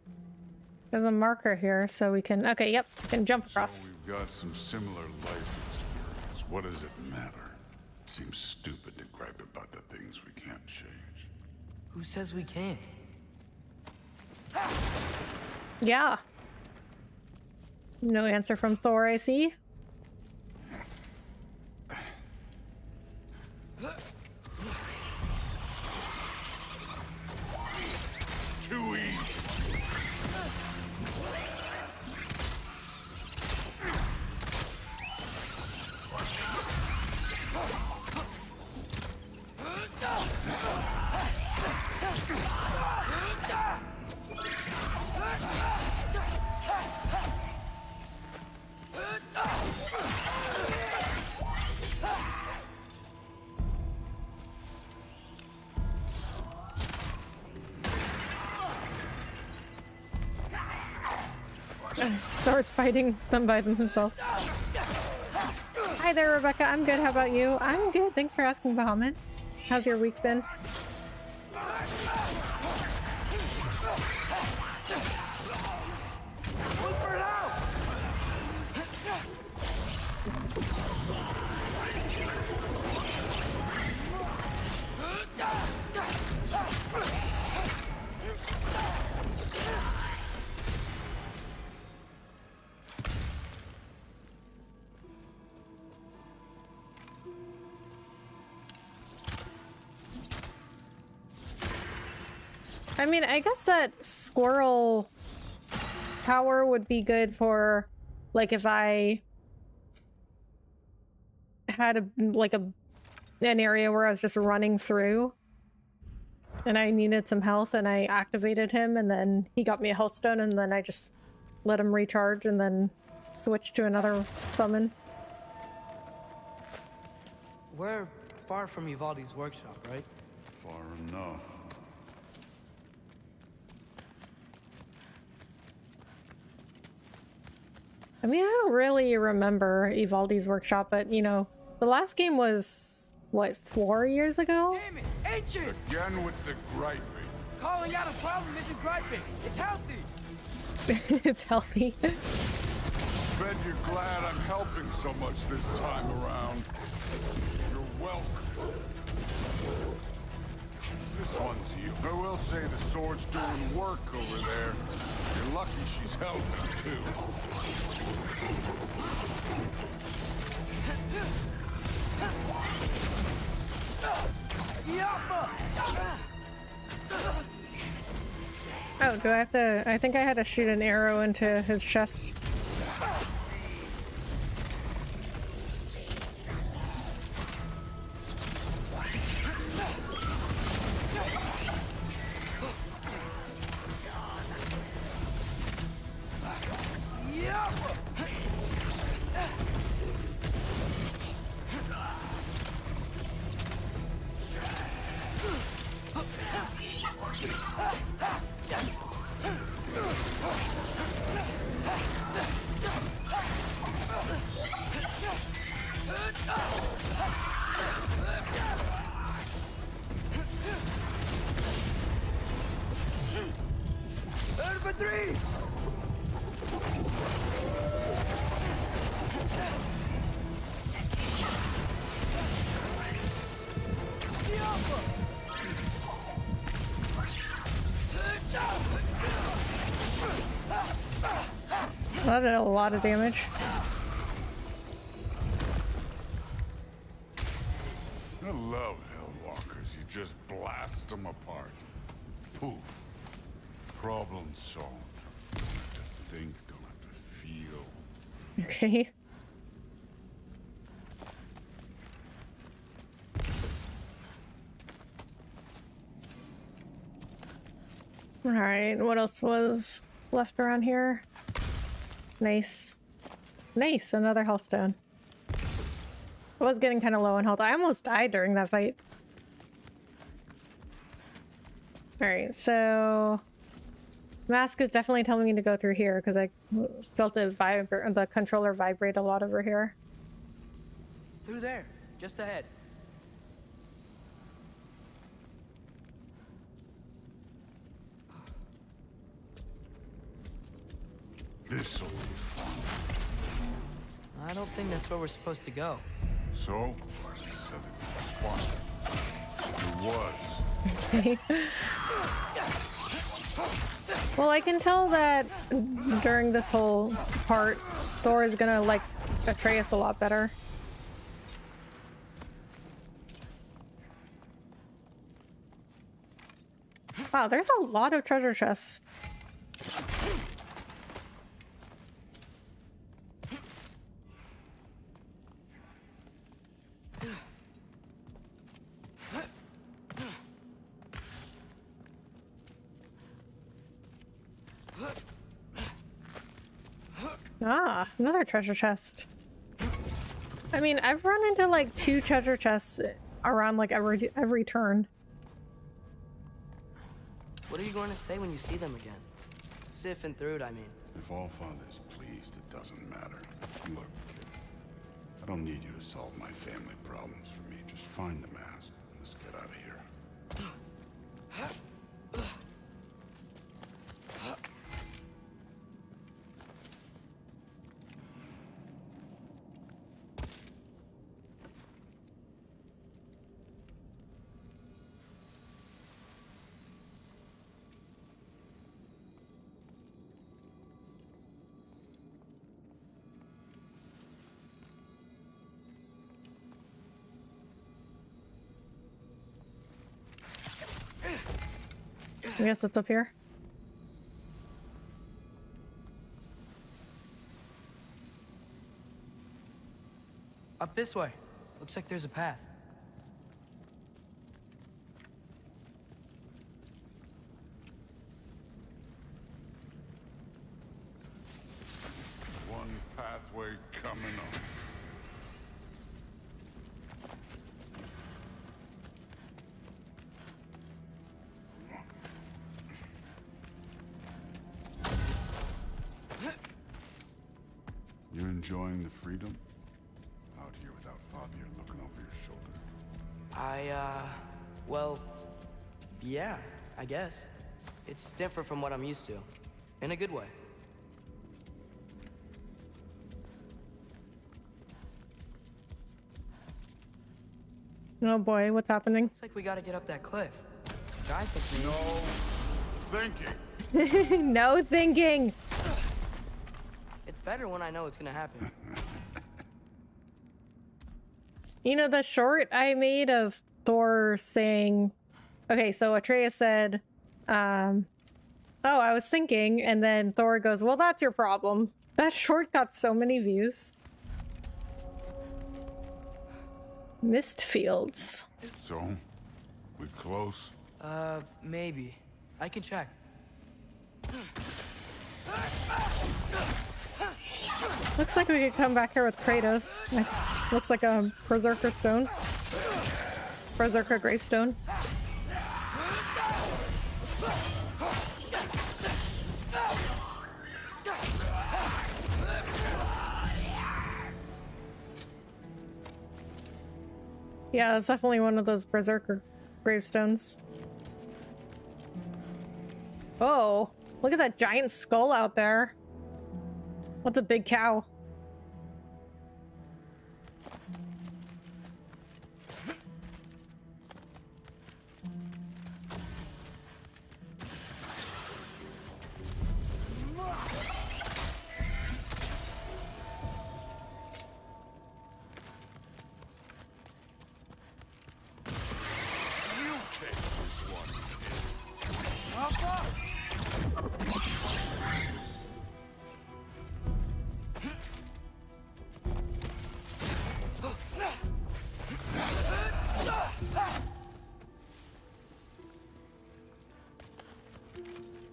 a marker here, so we can... Okay, yep, we can jump across. So we've got some similar life experience. What does it matter? Seems stupid to gripe about the things we can't change. Who says we can't? Yeah. No answer from Thor, I see. Too easy. Thor's fighting them by himself. Hi there, Rebecca. I'm good. How about you? I'm good. Thanks for asking, Bahamut. How's your week been? I mean, I guess that squirrel power would be good for, like, if I had an area where I was just running through and I needed some health and I activated him and then he got me a health stone and then I just let him recharge and then switch to another summon. We're far from Uvalde's workshop, right? Far enough. I mean, I don't really remember Uvalde's workshop, but, you know, the last game was, what, 4 years ago? Damn it! Ancient! Again with the griping. Calling out a problem isn't griping. It's healthy. It's healthy. Bet you're glad I'm helping so much this time around. You're welcome. This one's you. I will say the sword's doing work over there. You're lucky she's helping, too. Oh, do I have to... I think I had to shoot an arrow into his chest. Infantry! That did a lot of damage. I love Hellwalkers. You just blast them apart. Poof. Problem solved. Don't have to think, don't have to feel. Okay. Alright, what else was left around here? Nice. Nice, another healthstone. I was getting kind of low on health. I almost died during that fight. Alright, so... Mask is definitely telling me to go through here because I felt it the controller vibrate a lot over here. Through there, just ahead. This'll be fun. I don't think that's where we're supposed to go. So, I said it was. It was. Well, I can tell that during this whole part, Thor is gonna like Atreus a lot better. Wow, there's a lot of treasure chests. Ah, another treasure chest. I mean, I've run into like 2 treasure chests around like every turn. What are you going to say when you see them again? Sif and Thrud, I mean. If all father's pleased, it doesn't matter. Look, kid, I don't need you to solve my family problems for me. Just find the mask. Let's get out of here. I guess it's up here. Up this way. Looks like there's a path. One pathway coming up. You enjoying the freedom? Out here without Fabio looking over your shoulder. Well, yeah, I guess. It's different from what I'm used to. In a good way. Oh boy, what's happening? Looks like we gotta get up that cliff. I think No thinking. No thinking. it's better when I know it's gonna happen. You know, the short I made of Thor saying, okay, so Atreus said, oh, I was thinking, and then Thor goes, well, that's your problem. That short got so many views. Mist fields. So, we close? Maybe. I can check. Looks like we could come back here with Kratos. Looks like a Berserker stone. Berserker gravestone. Yeah, it's definitely one of those Berserker gravestones. Oh, Look at that giant skull out there. What's a big cow?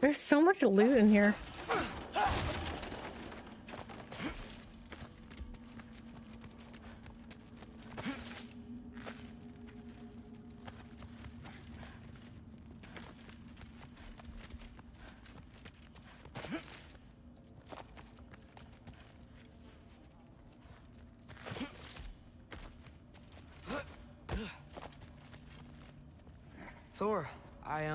There's so much loot in here. Thor, I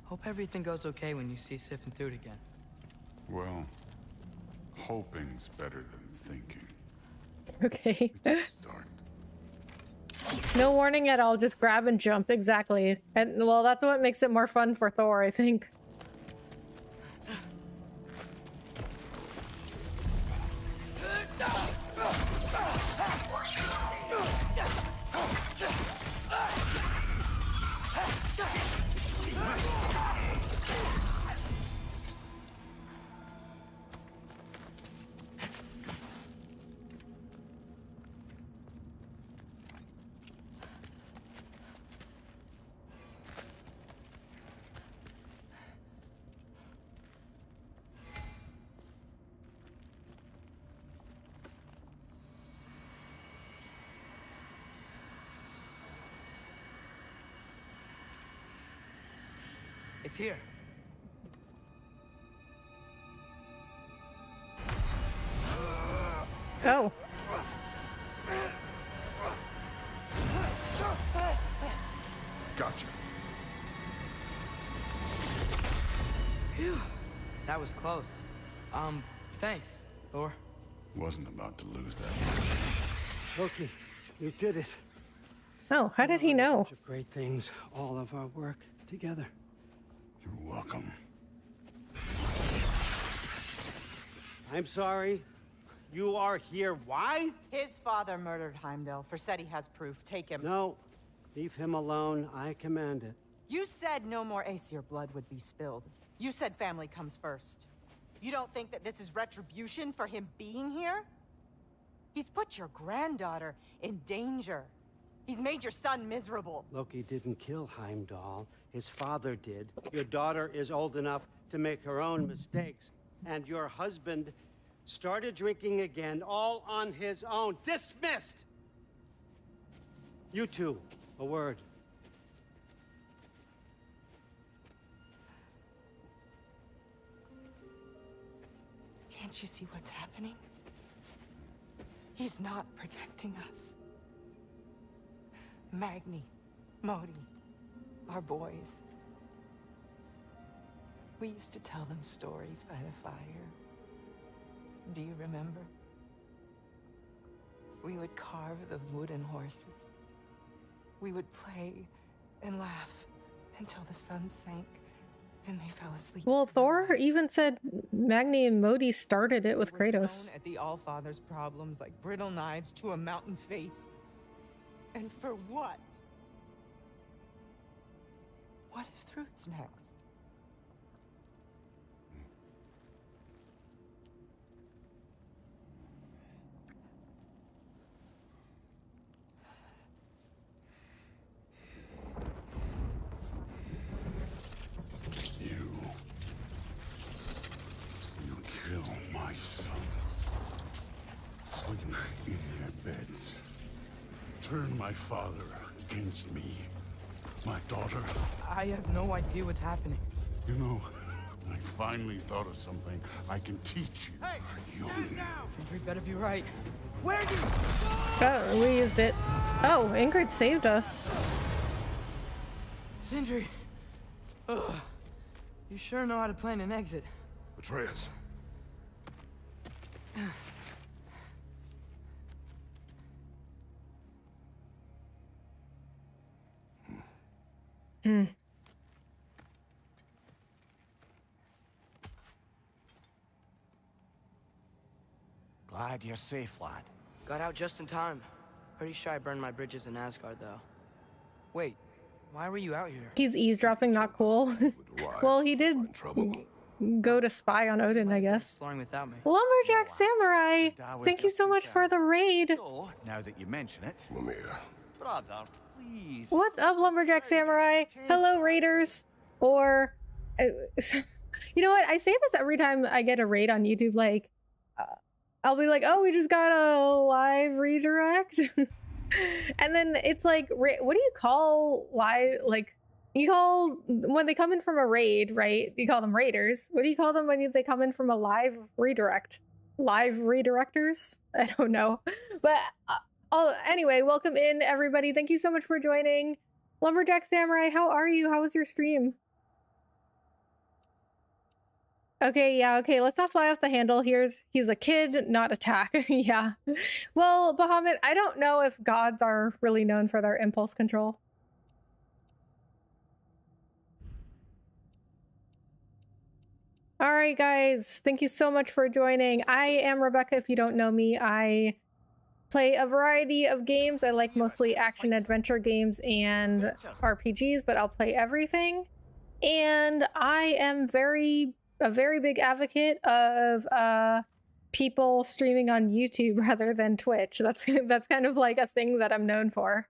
hope everything goes okay when you see Sif and Thrud again. Well, hoping's better than thinking. Okay. No warning at all, just grab and jump. Exactly. And well, that's what makes it more fun for Thor, I think. It's here. Oh. Gotcha. Phew. That was close. Thanks, Thor. Wasn't about to lose that. Loki, you did it. Oh, how did he know? Such great things, all of our work together. You're welcome. I'm sorry. You are here. Why? His father murdered Heimdall. Forseti has proof. Take him. No. Leave him alone. I command it. You said no more Aesir blood would be spilled. You said family comes first. You don't think that this is retribution for him being here? He's put your granddaughter in danger. He's made your son miserable. Loki didn't kill Heimdall. His father did. Your daughter is old enough to make her own mistakes. And your husband started drinking again, all on his own. Dismissed! You two, a word. Can't you see what's happening? He's not protecting us. Magni, Modi, our boys. We used to tell them stories by the fire. Do you remember? We would carve those wooden horses. We would play and laugh until the sun sank and they fell asleep. Well, Thor even said Magni and Modi started it with Kratos. At the Allfather's problems like brittle knives to a mountain face. And for what? What if Thrud's next? You kill my sons. Sleep in their beds. Turn my father against me. My daughter. I have no idea what's happening. You know, I finally thought of something I can teach you. Hey, stand down! Sindri better be right. Where do you Oh, we used it. Oh, Ingrid saved us. Sindri. Ugh. You sure know how to plan an exit. Atreus. Hmm. Glad you're safe, lad. Got out just in time. Pretty sure I burned my bridges in Asgard, though. Wait, why were you out here? He's eavesdropping, not cool. Well, he did go to spy on Odin, I guess. Exploring without me. Lumberjack Samurai! Thank you so much for the raid! Now that you mention it. Mimir. Brother, please. What's up, Lumberjack Samurai? Hello, raiders! Or... you know what? I say this every time I get a raid on YouTube, like... I'll be like, oh, we just got a live redirect. And then it's like, what do you call live, like, you call, when they come in from a raid, right? You call them raiders. What do you call them when they come in from a live redirect? Live redirectors? I don't know. But anyway, welcome in, everybody. Thank you so much for joining. Lumberjack Samurai, how are you? How was your stream? Okay, yeah, okay, let's not fly off the handle. He's a kid, not attack. Yeah. Well, Bahamut, I don't know if gods are really known for their impulse control. All right, guys, thank you so much for joining. I am Rebecca, if you don't know me. I play a variety of games. I like mostly action-adventure games and RPGs, but I'll play everything. And I am a very big advocate of people streaming on YouTube rather than Twitch. That's kind of like a thing that I'm known for.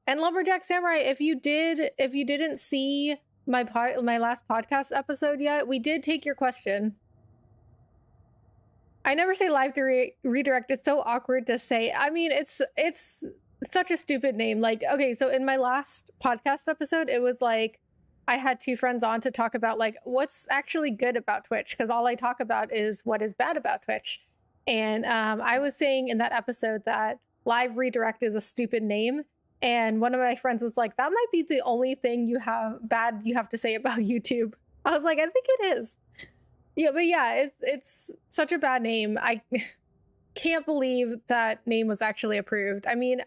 And Lumberjack Samurai, if you didn't see my last podcast episode yet, we did take your question. I never say live redirect. It's so awkward to say. I mean, it's such a stupid name. Like, okay, so in my last podcast episode, it was like I had two friends on to talk about like what's actually good about Twitch, because all I talk about is what is bad about Twitch. And I was saying in that episode that live redirect is a stupid name. And one of my friends was like, that might be the only thing you have to say about YouTube. I was like, I think it is. Yeah, but yeah, it's such a bad name. I can't believe that name was actually approved. I mean,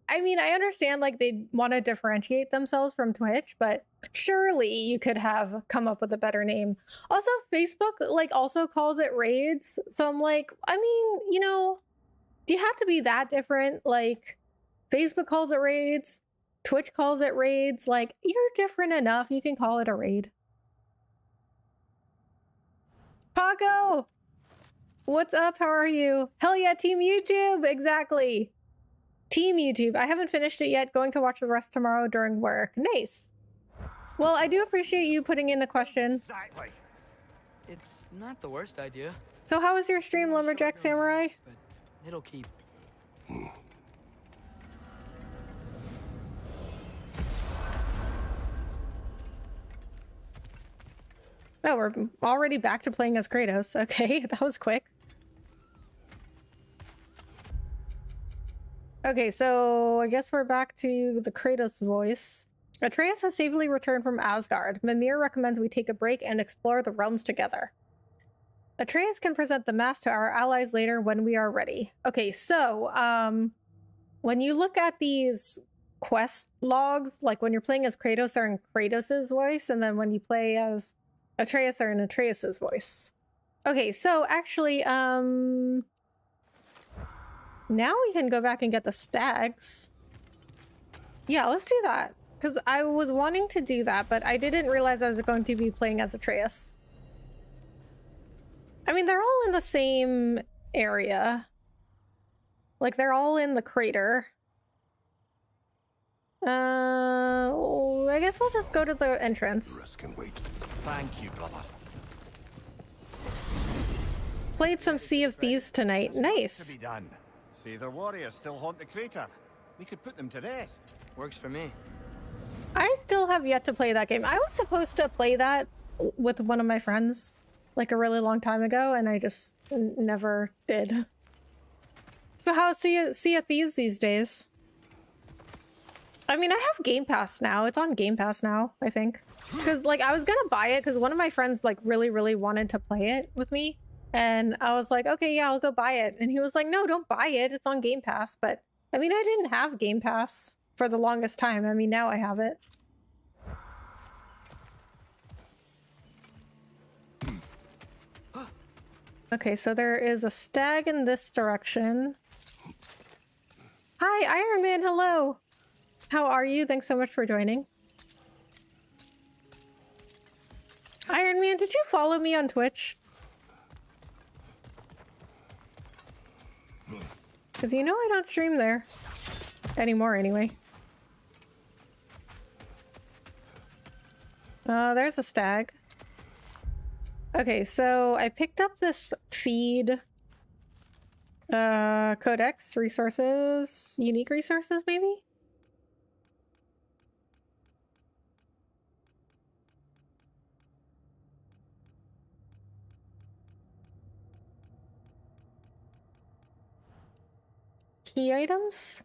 I understand like they want to differentiate themselves from Twitch, but surely you could have come up with a better name. Also, Facebook like also calls it raids. So I'm like, I mean, you know, do you have to be that different? Like, Facebook calls it raids, Twitch calls it raids. Like, you're different enough. You can call it a raid. Paco! What's up? How are you? Hell yeah, Team YouTube! Exactly. Team YouTube. I haven't finished it yet. Going to watch the rest tomorrow during work. Nice. Well, I do appreciate you putting in a question. Exactly. It's not the worst idea. So how was your stream, Lumberjack Samurai? But it'll keep. Oh, we're already back to playing as Kratos. Okay, that was quick. Okay, so I guess we're back to the Kratos voice. Atreus has safely returned from Asgard. Mimir recommends we take a break and explore the realms together. Atreus can present the mask to our allies later when we are ready. Okay, so when you look at these quest logs, like when you're playing as Kratos, they're in Kratos' voice, and then when you play as Atreus, they're in Atreus' voice. Okay, so actually, now we can go back and get the stags. Yeah, let's do that. Because I was wanting to do that, but I didn't realize I was going to be playing as Atreus. I mean, they're all in the same area. Like, they're all in the crater. I guess we'll just go to the entrance. The rest can wait. Thank you, brother. Played some Sea of Thieves tonight. Nice. To be done. See, their warriors still haunt the crater. We could put them to rest. Works for me. I still have yet to play that game. I was supposed to play that with one of my friends like a really long time ago, and I just never did. So how's Sea of Thieves these days? I mean, I have Game Pass now. It's on Game Pass now, I think. Because, like, I was gonna buy it because one of my friends, like, really wanted to play it with me. And I was like, okay, yeah, I'll go buy it. And he was like, no, don't buy it. It's on Game Pass. But, I mean, I didn't have Game Pass for the longest time. I mean, now I have it. Okay, so there is a stag in this direction. Hi, Iron Man, hello! How are you? Thanks so much for joining. Iron Man, did you follow me on Twitch? Because you know I don't stream there. Anymore, anyway. There's a stag. Okay, so I picked up this feed. Codex, resources, unique resources, maybe? Key items?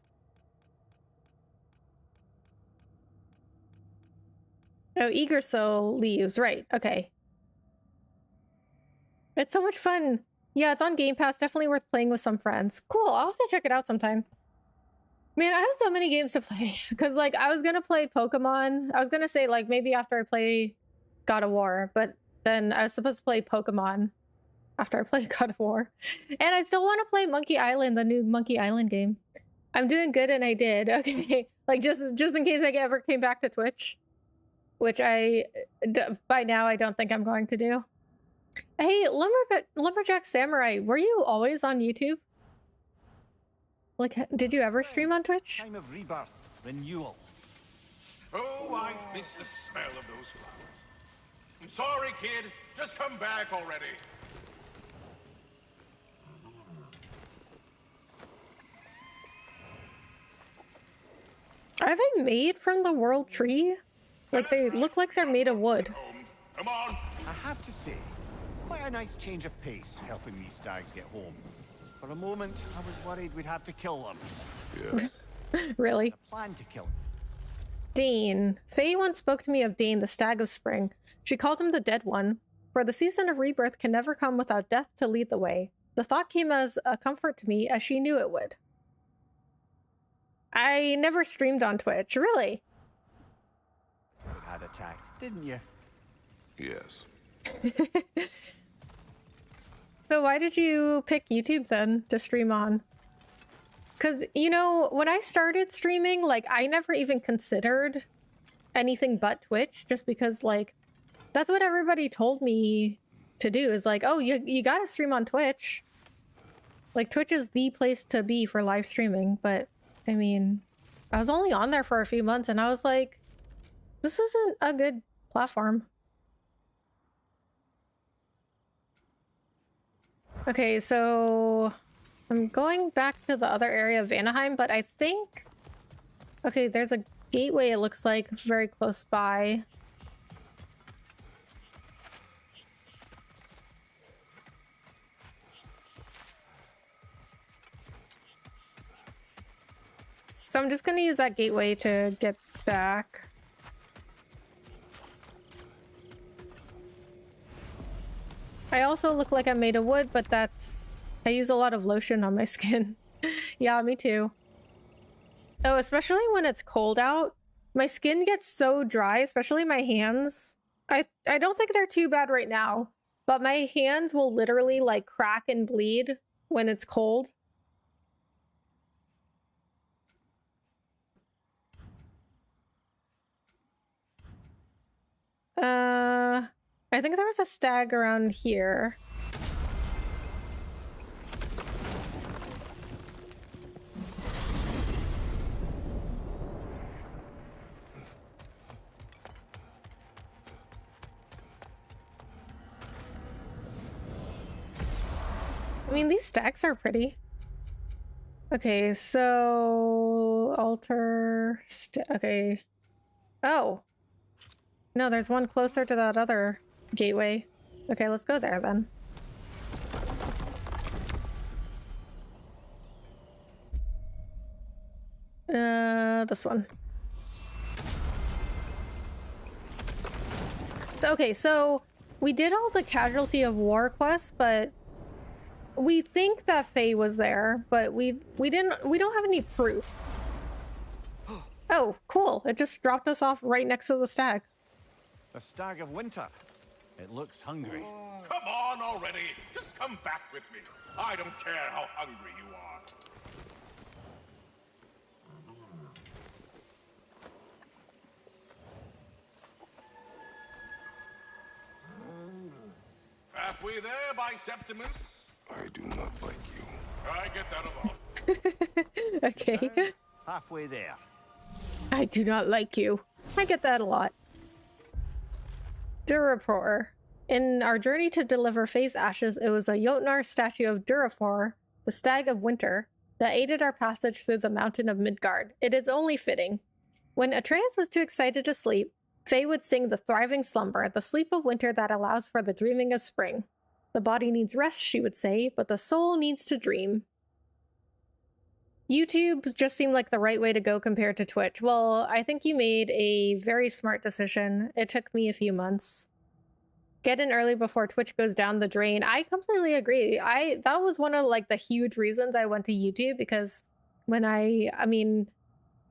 Oh, Eager Soul leaves, right, okay. It's so much fun. Yeah, it's on Game Pass, definitely worth playing with some friends. Cool, I'll have to check it out sometime. Man, I have so many games to play. Because, like, I was gonna play Pokemon. I was gonna say, like, maybe after I play God of War, but then I was supposed to play Pokemon after I play God of War. And I still want to play Monkey Island, the new Monkey Island game. I'm doing good and I did. Okay. Like, just in case I ever came back to Twitch. Which by now, I don't think I'm going to do. Hey, Lumberjack Samurai, were you always on YouTube? Like, did you ever stream on Twitch? Time of rebirth, renewal. Oh, I've missed the smell of those flowers. I'm sorry, kid. Just come back already. Are they made from the world tree? Like, they look like they're made of wood. Come on. I have to say, quite a nice change of pace helping these stags get home. For a moment, I was worried we'd have to kill them. Yes. Really? I planned to kill him. Dane. Faye once spoke to me of Dane, the Stag of Spring. She called him the Dead One. For the season of rebirth can never come without death to lead the way. The thought came as a comfort to me, as she knew it would. I never streamed on Twitch, really? You had attacked, didn't you? Yes. So why did you pick YouTube then to stream on? Because, you know, when I started streaming, like, I never even considered anything but Twitch, just because, like, that's what everybody told me to do, is like, oh, you gotta stream on Twitch. Like, Twitch is the place to be for live streaming, but, I mean, I was only on there for a few months, and I was like, this isn't a good platform. Okay, so I'm going back to the other area of Vanaheim, but I think... Okay, there's a gateway, it looks like, very close by. So I'm just gonna use that gateway to get back. I also look like I'm made of wood, but that's... I use a lot of lotion on my skin. Yeah, me too. Oh, especially when it's cold out. My skin gets so dry, especially my hands. I don't think they're too bad right now, but my hands will literally, like, crack and bleed when it's cold. I think there was a stag around here. I mean, these stacks are pretty. Okay, so... Altar... Okay. Oh. No, there's one closer to that other gateway. Okay, let's go there then. This one. So we did all the Casualty of War quests, but we think that Faye was there, but we don't have any proof. Oh, cool. It just dropped us off right next to the stag. The Stag of Winter. It looks hungry. Come on already. Just come back with me. I don't care how hungry you are. Halfway there, by Septimus. I do not like you. I get that a lot. Okay. Halfway there. I do not like you. I get that a lot. Durapor. In our journey to deliver Faye's ashes, it was a Jotnar statue of Durapor, the Stag of Winter, that aided our passage through the mountain of Midgard. It is only fitting. When Atreus was too excited to sleep, Faye would sing the thriving slumber, the sleep of winter that allows for the dreaming of spring. The body needs rest, she would say, but the soul needs to dream. YouTube just seemed like the right way to go compared to Twitch. Well, I think you made a very smart decision. It took me a few months. Get in early before Twitch goes down the drain. I completely agree. That was one of like the huge reasons I went to YouTube, because when I mean,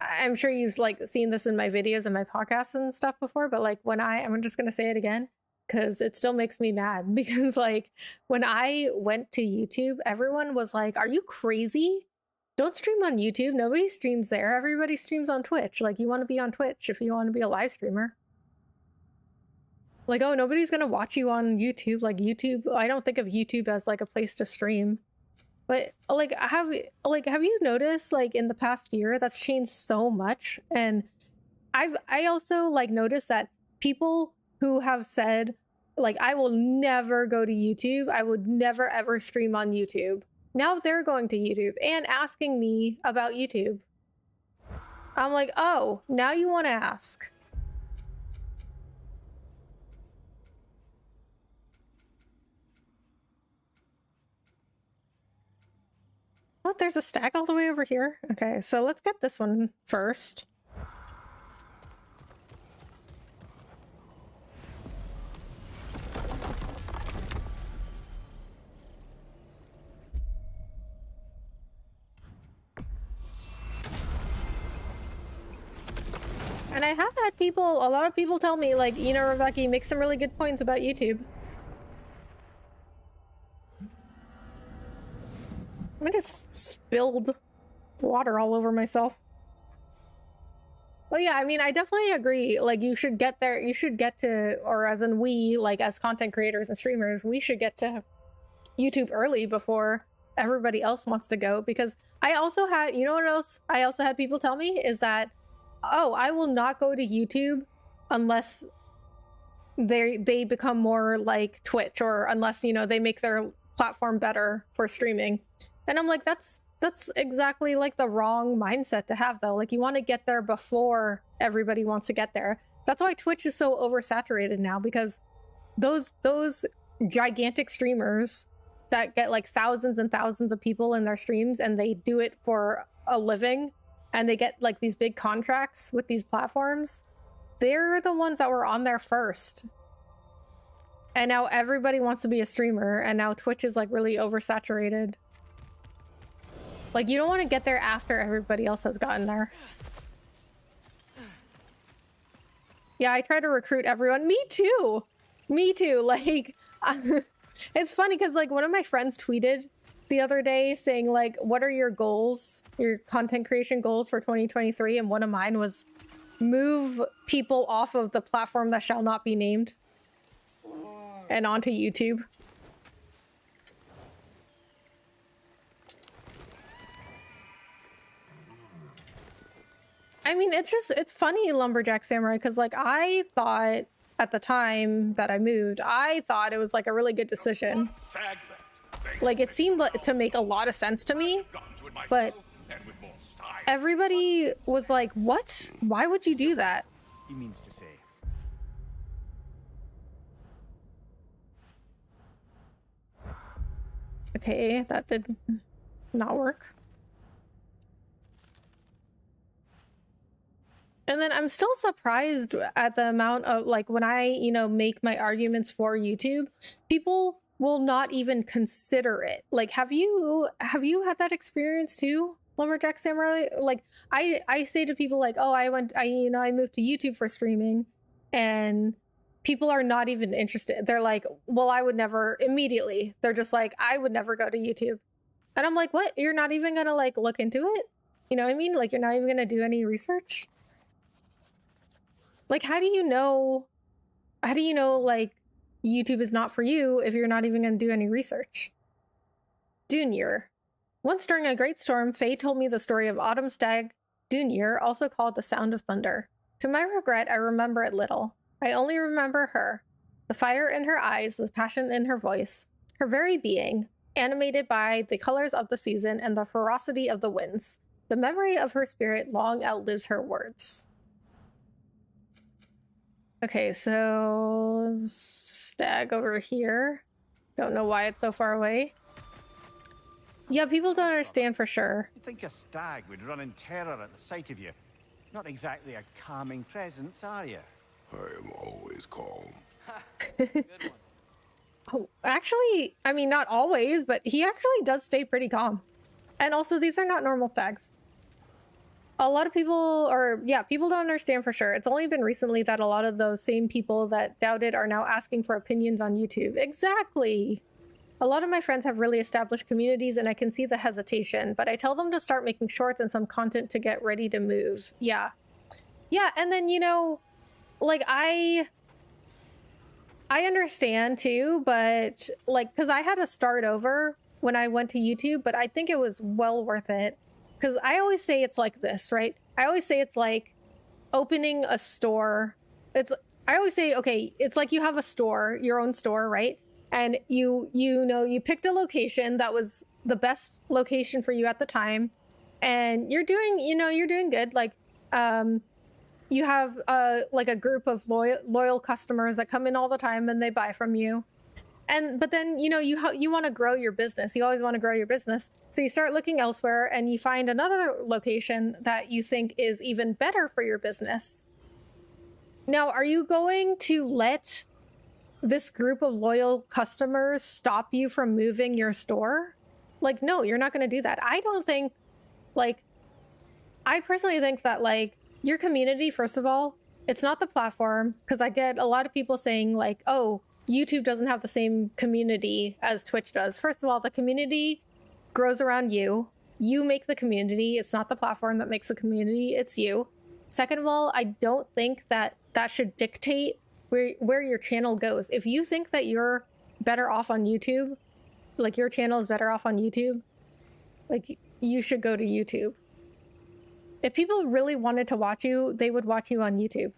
I'm sure you've like seen this in my videos and my podcasts and stuff before, but like when I'm just going to say it again because it still makes me mad, because like when I went to YouTube, everyone was like, are you crazy? Don't stream on YouTube. Nobody streams there. Everybody streams on Twitch. Like, you want to be on Twitch if you want to be a live streamer. Like, oh, nobody's going to watch you on YouTube. Like, YouTube, I don't think of YouTube as like a place to stream. But like, have you noticed like in the past year that's changed so much? And I also like noticed that people who have said like, I will never go to YouTube, I would never ever stream on YouTube, now they're going to YouTube and asking me about YouTube. I'm like, oh, now you want to ask. What? There's a stag all the way over here? Okay, so let's get this one first. And I have had a lot of people tell me, like, you know, Rebecca, you make some really good points about YouTube. I just spilled water all over myself. Well, yeah, I mean, I definitely agree. Like, you should get there, you should get to, or as in we, like, as content creators and streamers, we should get to YouTube early before everybody else wants to go. Because I also had, you know what else I also had people tell me is that, oh, I will not go to YouTube unless they become more like Twitch, or unless, you know, they make their platform better for streaming. And I'm like, that's exactly like the wrong mindset to have, though. Like, you want to get there before everybody wants to get there. That's why Twitch is so oversaturated now, because those gigantic streamers that get like thousands and thousands of people in their streams, and they do it for a living, and they get like these big contracts with these platforms, they're the ones that were on there first. And now everybody wants to be a streamer, and now Twitch is like really oversaturated. Like, you don't want to get there after everybody else has gotten there. Yeah, I try to recruit everyone. Me too. Me too. Like, it's funny because like one of my friends tweeted the other day saying like, what are your goals, your content creation goals for 2023? And one of mine was move people off of the platform that shall not be named and onto YouTube. I mean, it's funny, Lumberjack Samurai, because like I thought at the time that I moved, I thought it was like a really good decision. Like, it seemed to make a lot of sense to me, but everybody was like, what? Why would you do that? He means to say. Okay, that did not work. And then I'm still surprised at the amount of, like, when I, you know, make my arguments for YouTube, people will not even consider it. Like, have you had that experience too, Lumberjack Samurai? Like, I say to people like, oh, I moved to YouTube for streaming, and people are not even interested. They're like, well, I would never, immediately. They're just like, I would never go to YouTube. And I'm like, what? You're not even gonna like look into it? You know what I mean? Like, you're not even gonna do any research? Like, how do you know like YouTube is not for you if you're not even going to do any research? Dunir. Once during a great storm, Faye told me the story of Autumn Stag Dunir, also called the Sound of Thunder. To my regret, I remember it little. I only remember her. The fire in her eyes, the passion in her voice, her very being, animated by the colors of the season and the ferocity of the winds. The memory of her spirit long outlives her words. Okay, so stag over here. Don't know why it's so far away. Yeah, people don't understand for sure. You'd think a stag would run in terror at the sight of you. Not exactly a calming presence, are you? I am always calm. Oh, actually, I mean, not always, but he actually does stay pretty calm. And also, these are not normal stags. A lot of people, people don't understand for sure. It's only been recently that a lot of those same people that doubted are now asking for opinions on YouTube. Exactly. A lot of my friends have really established communities and I can see the hesitation, but I tell them to start making shorts and some content to get ready to move. Yeah. Yeah, and then, you know, like I understand too, but like, because I had to start over when I went to YouTube, but I think it was well worth it. Because I always say it's like this, right? I always say it's like opening a store. I always say, okay, it's like you have a store, your own store, right? And you picked a location that was the best location for you at the time, and you're doing good. Like, you have like a group of loyal customers that come in all the time and they buy from you. But then, you know, you want to grow your business. You always want to grow your business. So you start looking elsewhere and you find another location that you think is even better for your business. Now, are you going to let this group of loyal customers stop you from moving your store? Like, no, you're not going to do that. I personally think that, like, your community, first of all, it's not the platform, because I get a lot of people saying like, oh, YouTube doesn't have the same community as Twitch does. First of all, the community grows around you. You make the community. It's not the platform that makes the community. It's you. Second of all, I don't think that should dictate where your channel goes. If you think that you're better off on YouTube, like your channel is better off on YouTube, like you should go to YouTube. If people really wanted to watch you, they would watch you on YouTube.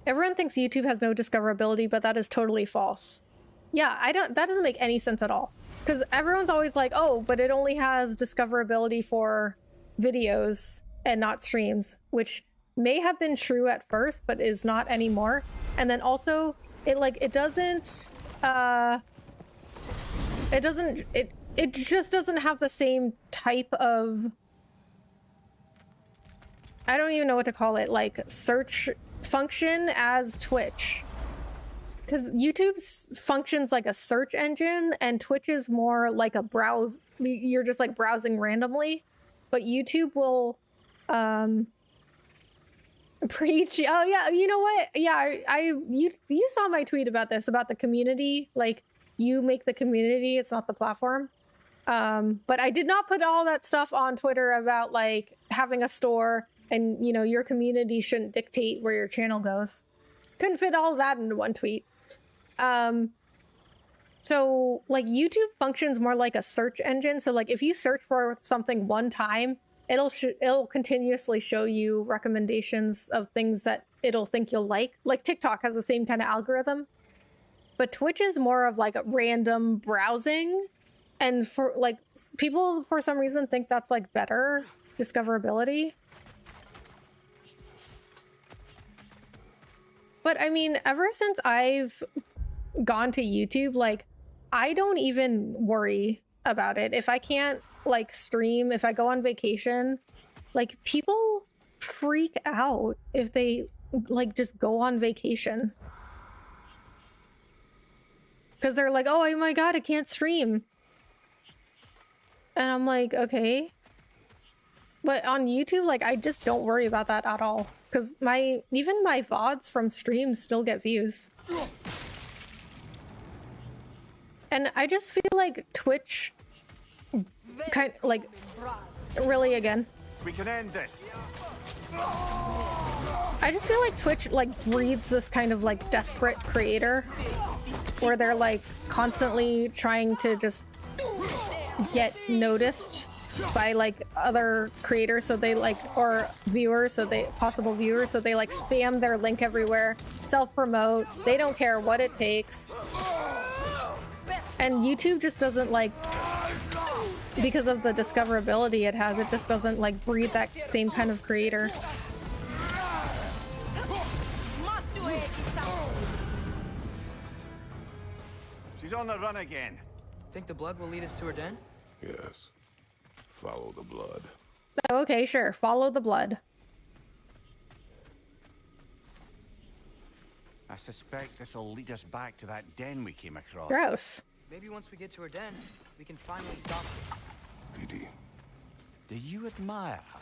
Everyone thinks YouTube has no discoverability, but that is totally false. Yeah, that doesn't make any sense at all. Because everyone's always like, oh, but it only has discoverability for videos and not streams, which may have been true at first, but is not anymore. And then also, it just doesn't have the same type of, I don't even know what to call it, like search function as Twitch. Because YouTube functions like a search engine and Twitch is more like a browse. You're just like browsing randomly, but YouTube will preach. Oh yeah, you know what? Yeah, you saw my tweet about this, about the community. Like, you make the community, it's not the platform. But I did not put all that stuff on Twitter about like having a store and, you know, your community shouldn't dictate where your channel goes. Couldn't fit all of that into one tweet. So like YouTube functions more like a search engine. So like if you search for something one time, it'll continuously show you recommendations of things that it'll think you'll like. Like TikTok has the same kind of algorithm, but Twitch is more of like a random browsing. And for like people for some reason think that's like better discoverability. But I mean, ever since I've gone to YouTube, like, I don't even worry about it. If I can't like stream, if I go on vacation, like people freak out if they like just go on vacation. Because they're like, oh my god, I can't stream. And I'm like, okay. But on YouTube, like, I just don't worry about that at all. Because even my VODs from streams still get views. And I just feel like Twitch really again. We can end this. I just feel like Twitch like breeds this kind of like desperate creator where they're like constantly trying to just get noticed by like other creators, so they like, or viewers, so they possible viewers, so they like spam their link everywhere, self-promote, they don't care what it takes. And YouTube just doesn't like, because of the discoverability it has, it just doesn't like breed that same kind of creator. She's on the run again. Think the blood will lead us to her den? Yes. Follow the blood. Oh, okay, sure. Follow the blood. I suspect this will lead us back to that den we came across. Gross. Maybe once we get to her den, we can finally stop her. PD. Do you admire her?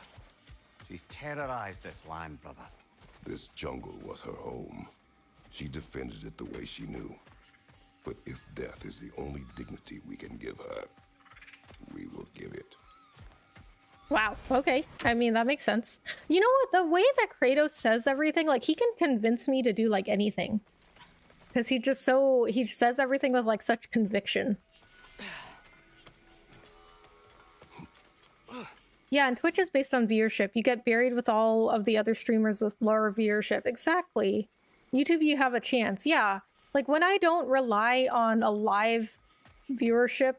She's terrorized this land, brother. This jungle was her home. She defended it the way she knew. But if death is the only dignity we can give her, we will give it. Wow, okay. I mean, that makes sense. You know what? The way that Kratos says everything, like, he can convince me to do, like, anything. Because he says everything with, like, such conviction. Yeah, and Twitch is based on viewership. You get buried with all of the other streamers with lower viewership. Exactly. YouTube, you have a chance. Yeah. Like, when I don't rely on a live viewership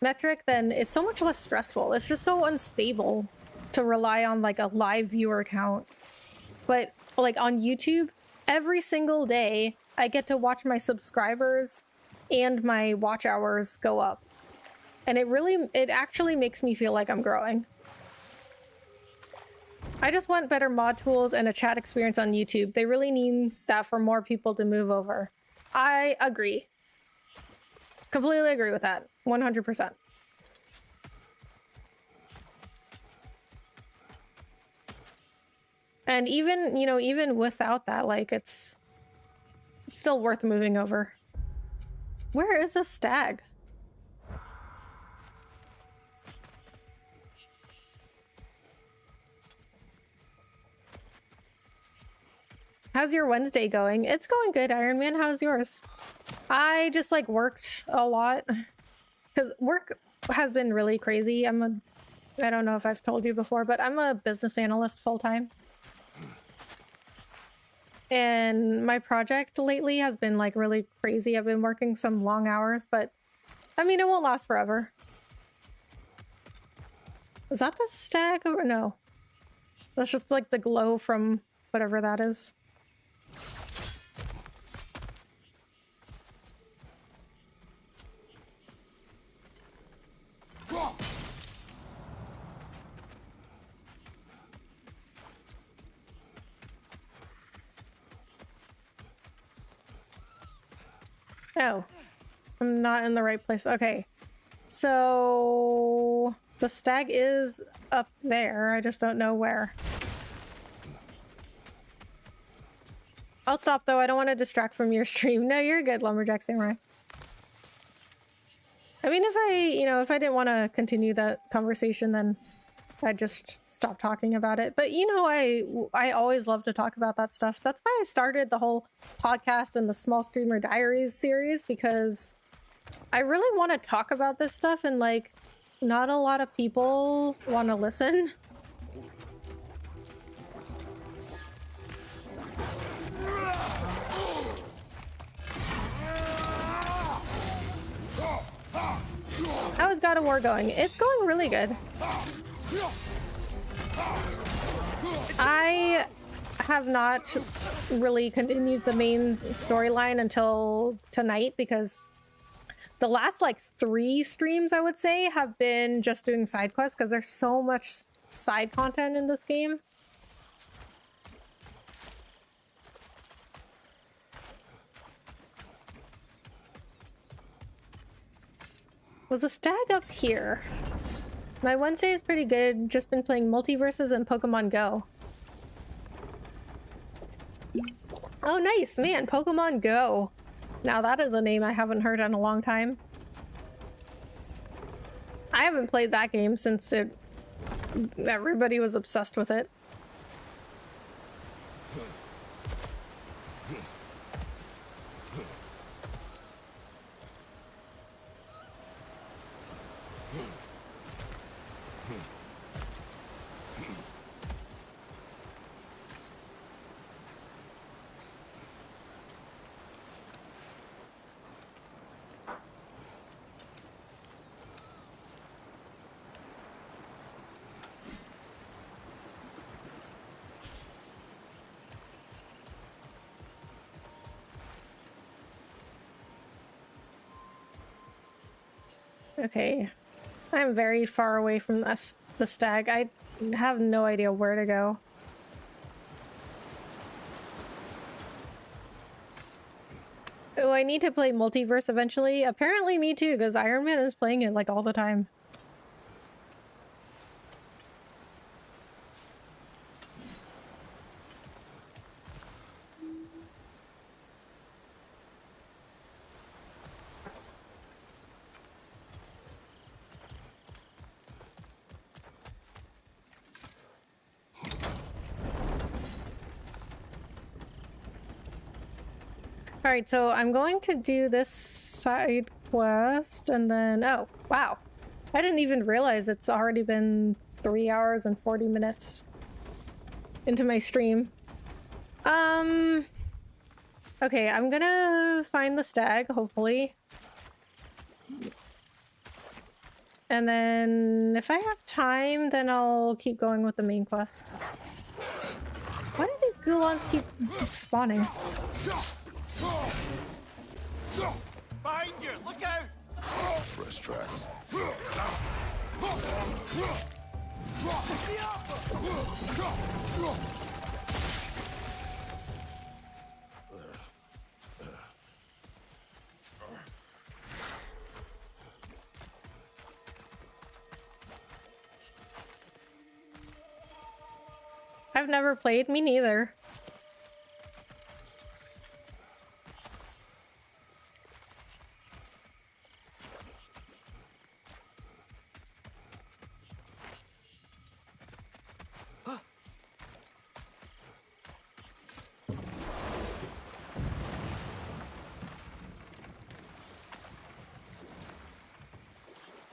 metric, then it's so much less stressful. It's just so unstable to rely on, like, a live viewer count. But, like, on YouTube, every single day, I get to watch my subscribers and my watch hours go up. And it actually makes me feel like I'm growing. I just want better mod tools and a chat experience on YouTube. They really need that for more people to move over. I agree. Completely agree with that. 100%. And even, even without that, like, it's still worth moving over. Where is a stag? How's your Wednesday going? It's going good, Iron Man. How's yours? I just like worked a lot because work has been really crazy. I don't know if I've told you before, but I'm a business analyst full-time. And my project lately has been like really crazy. I've been working some long hours, but I mean, it won't last forever. Is that the stag or no? That's just like the glow from whatever that is. Oh, I'm not in the right place. Okay, so the stag is up there. I just don't know where. I'll stop though. I don't want to distract from your stream. No, you're good, Lumberjack Samurai. I mean, if I didn't want to continue that conversation, then I'd just stop talking about it. But I always love to talk about that stuff. That's why I started the whole podcast and the Small Streamer Diaries series, because I really want to talk about this stuff, and like, not a lot of people want to listen. How is God of War going? It's going really good. I have not really continued the main storyline until tonight, because the last like 3 streams, I would say, have been just doing side quests, because there's so much side content in this game. Was a stag up here? My Wednesday is pretty good. Just been playing Multiverses and Pokemon Go. Oh, nice, man. Pokemon Go. Now that is a name I haven't heard in a long time. I haven't played that game since everybody was obsessed with it. Okay, I'm very far away from the stag. I have no idea where to go. Oh, I need to play Multiverse eventually. Apparently me too, because Iron Man is playing it like all the time. Alright, so I'm going to do this side quest and then... Oh, wow. I didn't even realize it's already been 3 hours and 40 minutes into my stream. Okay, I'm gonna find the stag, hopefully. And then if I have time, then I'll keep going with the main quest. Why do these Gulons keep spawning? Behind you! Look out! Fresh tracks. I've never played, me neither.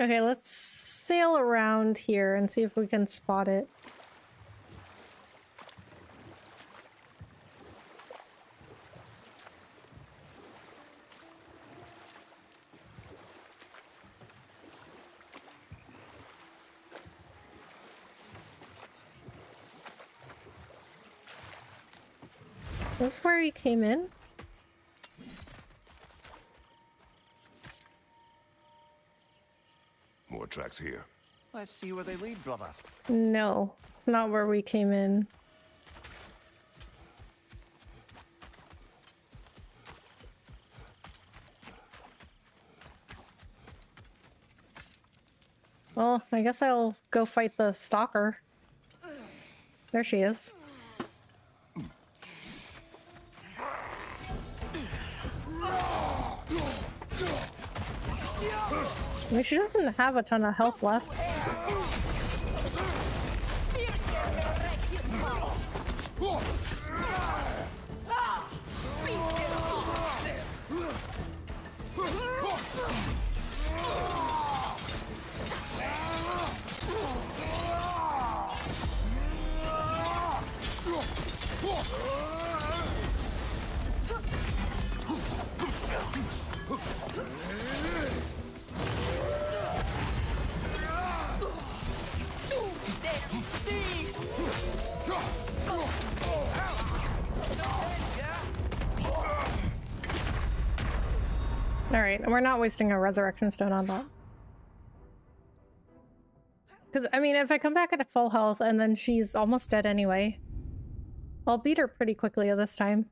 Okay, let's sail around here and see if we can spot it. Is this where he came in? More tracks here. Let's see where they lead, brother. No, it's not where we came in. Well, I guess I'll go fight the stalker. There she is. I mean, she doesn't have a ton of health left. Alright, we're not wasting a resurrection stone on that. Because, I mean, if I come back at a full health and then she's almost dead anyway, I'll beat her pretty quickly this time.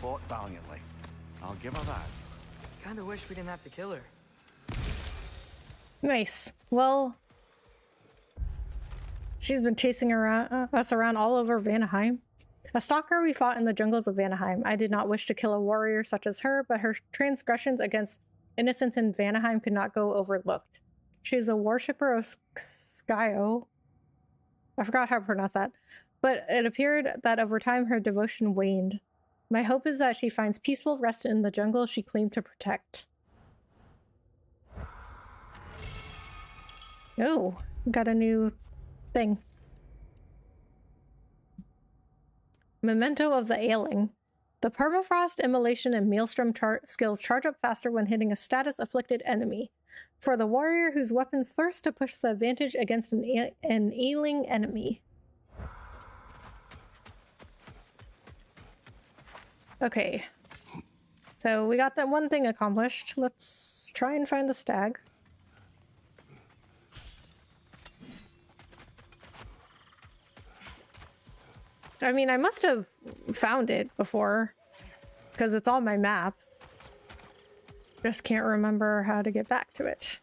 fought valiantly. I'll give her that. Kinda wish we didn't have to kill her. Nice. Well, she's been chasing us around all over Vanaheim. A stalker we fought in the jungles of Vanaheim. I did not wish to kill a warrior such as her, but her transgressions against innocents in Vanaheim could not go overlooked. She is a worshipper of Skyo. I forgot how to pronounce that. But it appeared that over time her devotion waned. My hope is that she finds peaceful rest in the jungle she claimed to protect. Oh, got a new thing. Memento of the Ailing. The permafrost, immolation, and maelstrom skills charge up faster when hitting a status-afflicted enemy. For the warrior whose weapons thirst to push the advantage against an ailing enemy. Okay. So we got that one thing accomplished. Let's try and find the stag. I mean, I must have found it before, because it's on my map. Just can't remember how to get back to it.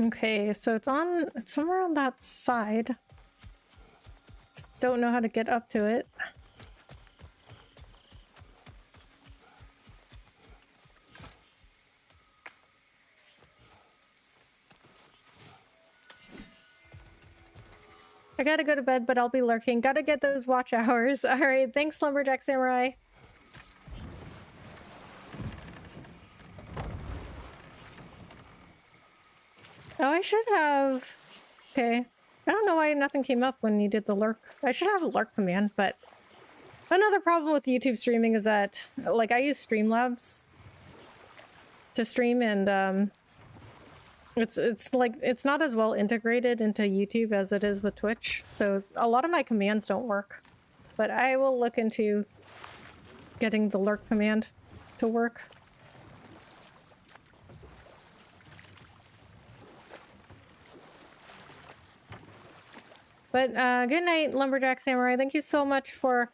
Okay, so it's somewhere on that side. Just don't know how to get up to it. I gotta go to bed, but I'll be lurking. Gotta get those watch hours. Alright, thanks, Lumberjack Samurai. Oh, I should have... Okay. I don't know why nothing came up when you did the lurk. I should have a lurk command, but... Another problem with YouTube streaming is that, like, I use Streamlabs to stream, and, it's like, it's not as well integrated into YouTube as it is with Twitch, so a lot of my commands don't work. But I will look into getting the lurk command to work. But good night, Lumberjack Samurai. Thank you so much for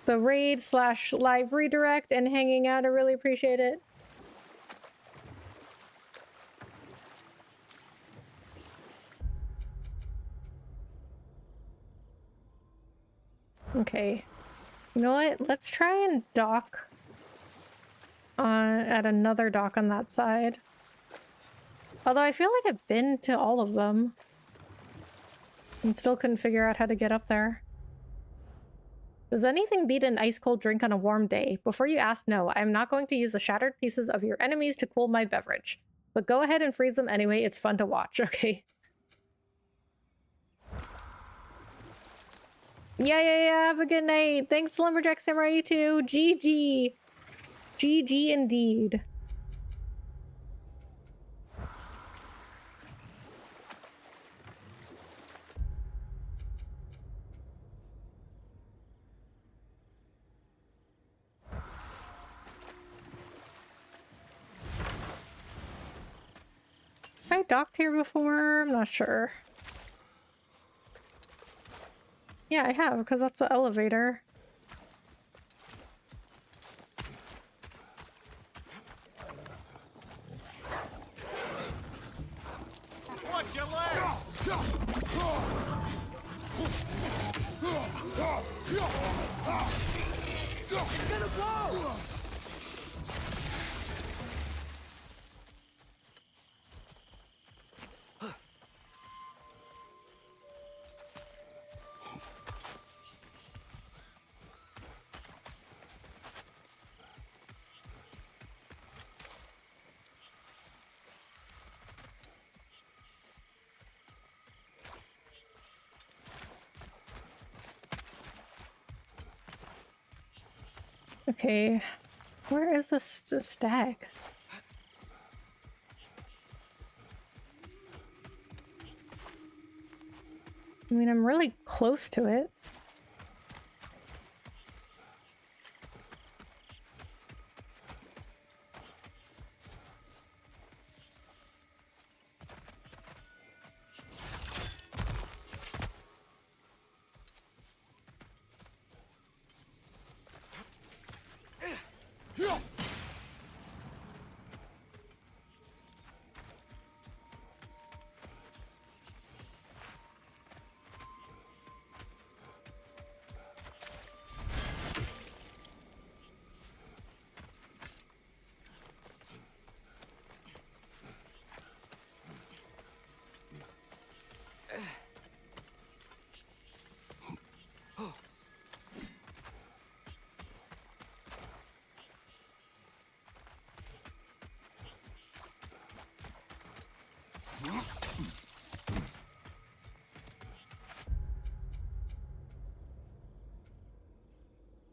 the raid / live redirect and hanging out. I really appreciate it. Okay. You know what? Let's try and dock at another dock on that side. Although I feel like I've been to all of them. And still couldn't figure out how to get up there. Does anything beat an ice-cold drink on a warm day? Before you ask, no. I am not going to use the shattered pieces of your enemies to cool my beverage. But go ahead and freeze them anyway. It's fun to watch, okay? Yeah. Have a good night. Thanks, Lumberjack Samurai, you too. GG. GG indeed. I docked here before? I'm not sure. Yeah, I have, because that's the elevator. Gonna blow! Okay, where is this stag? I mean, I'm really close to it.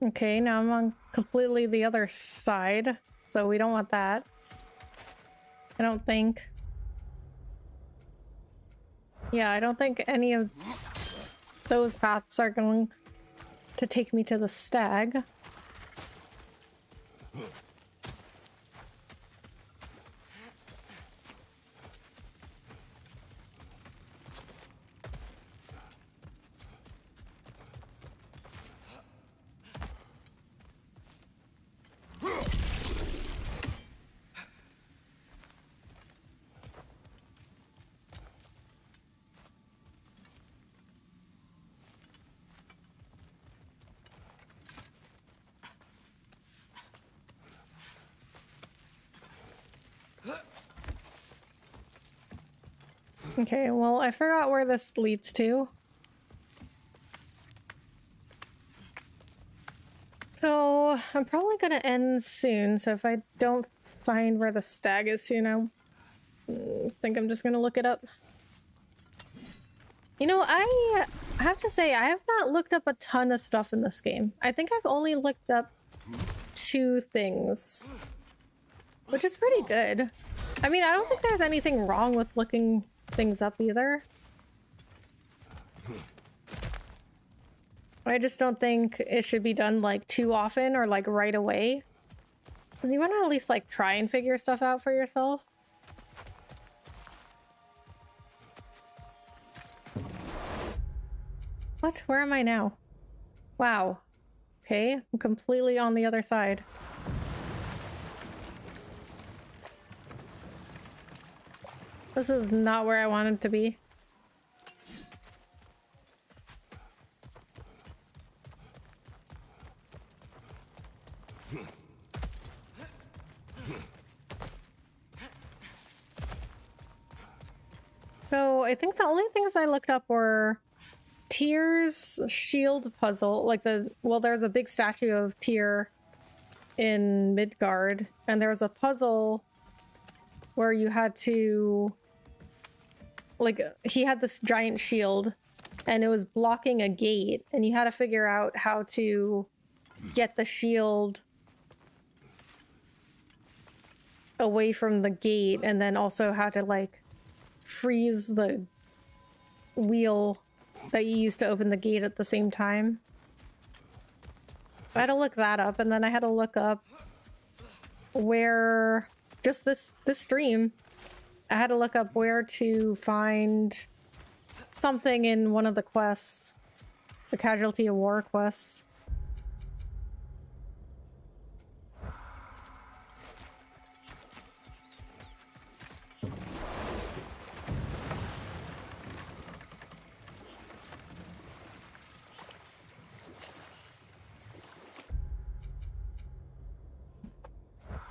Okay, now I'm on completely the other side, so we don't want that. I don't think. Yeah, I don't think any of those paths are going to take me to the stag. Okay, well, I forgot where this leads to. So, I'm probably gonna end soon, so if I don't find where the stag is soon, I think I'm just gonna look it up. You know, I have to say, I have not looked up a ton of stuff in this game. I think I've only looked up 2 things, which is pretty good. I mean, I don't think there's anything wrong with looking things up either. I just don't think it should be done like too often or like right away. Because you want to at least like try and figure stuff out for yourself. What? Where am I now? Wow. Okay, I'm completely on the other side. This is not where I wanted to be. So I think the only things I looked up were Tyr's shield puzzle, like there's a big statue of Tyr in Midgard, and there was a puzzle where you had to, like, he had this giant shield and it was blocking a gate, and you had to figure out how to get the shield away from the gate, and then also how to like freeze the wheel that you used to open the gate at the same time. I had to look that up, and then I had to look up where, just this stream, I had to look up where to find something in one of the quests, the Casualty of War quests.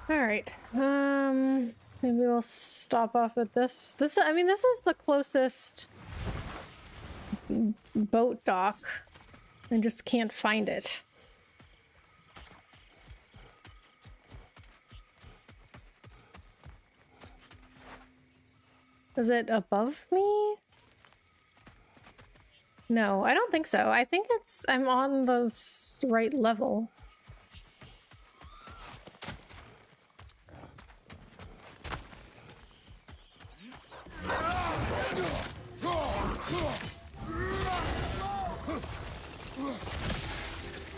All right. Maybe we'll stop off at this. I mean, this is the closest boat dock. I just can't find it. Is it above me? No, I don't think so. I think I'm on the right level.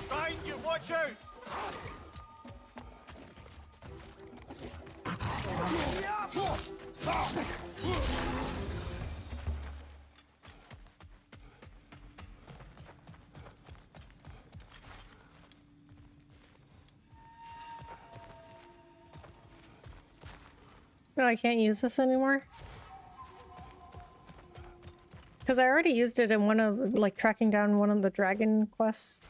Behind you, watch out! No, I can't use this anymore. Because I already used it in one of, like, tracking down one of the dragon quests.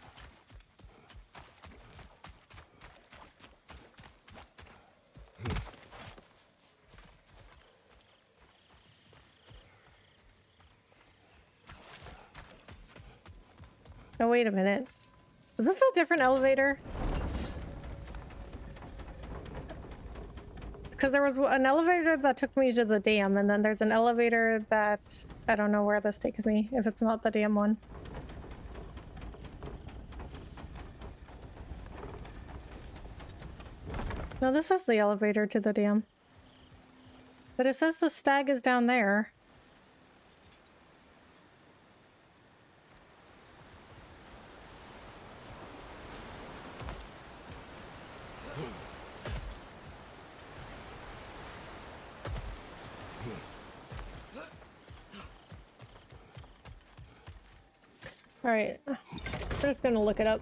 Oh, wait a minute. Is this a different elevator? Because there was an elevator that took me to the dam, and then there's an elevator that... I don't know where this takes me, if it's not the dam one. No, this is the elevator to the dam. But it says the stag is down there. Alright, I'm just gonna look it up.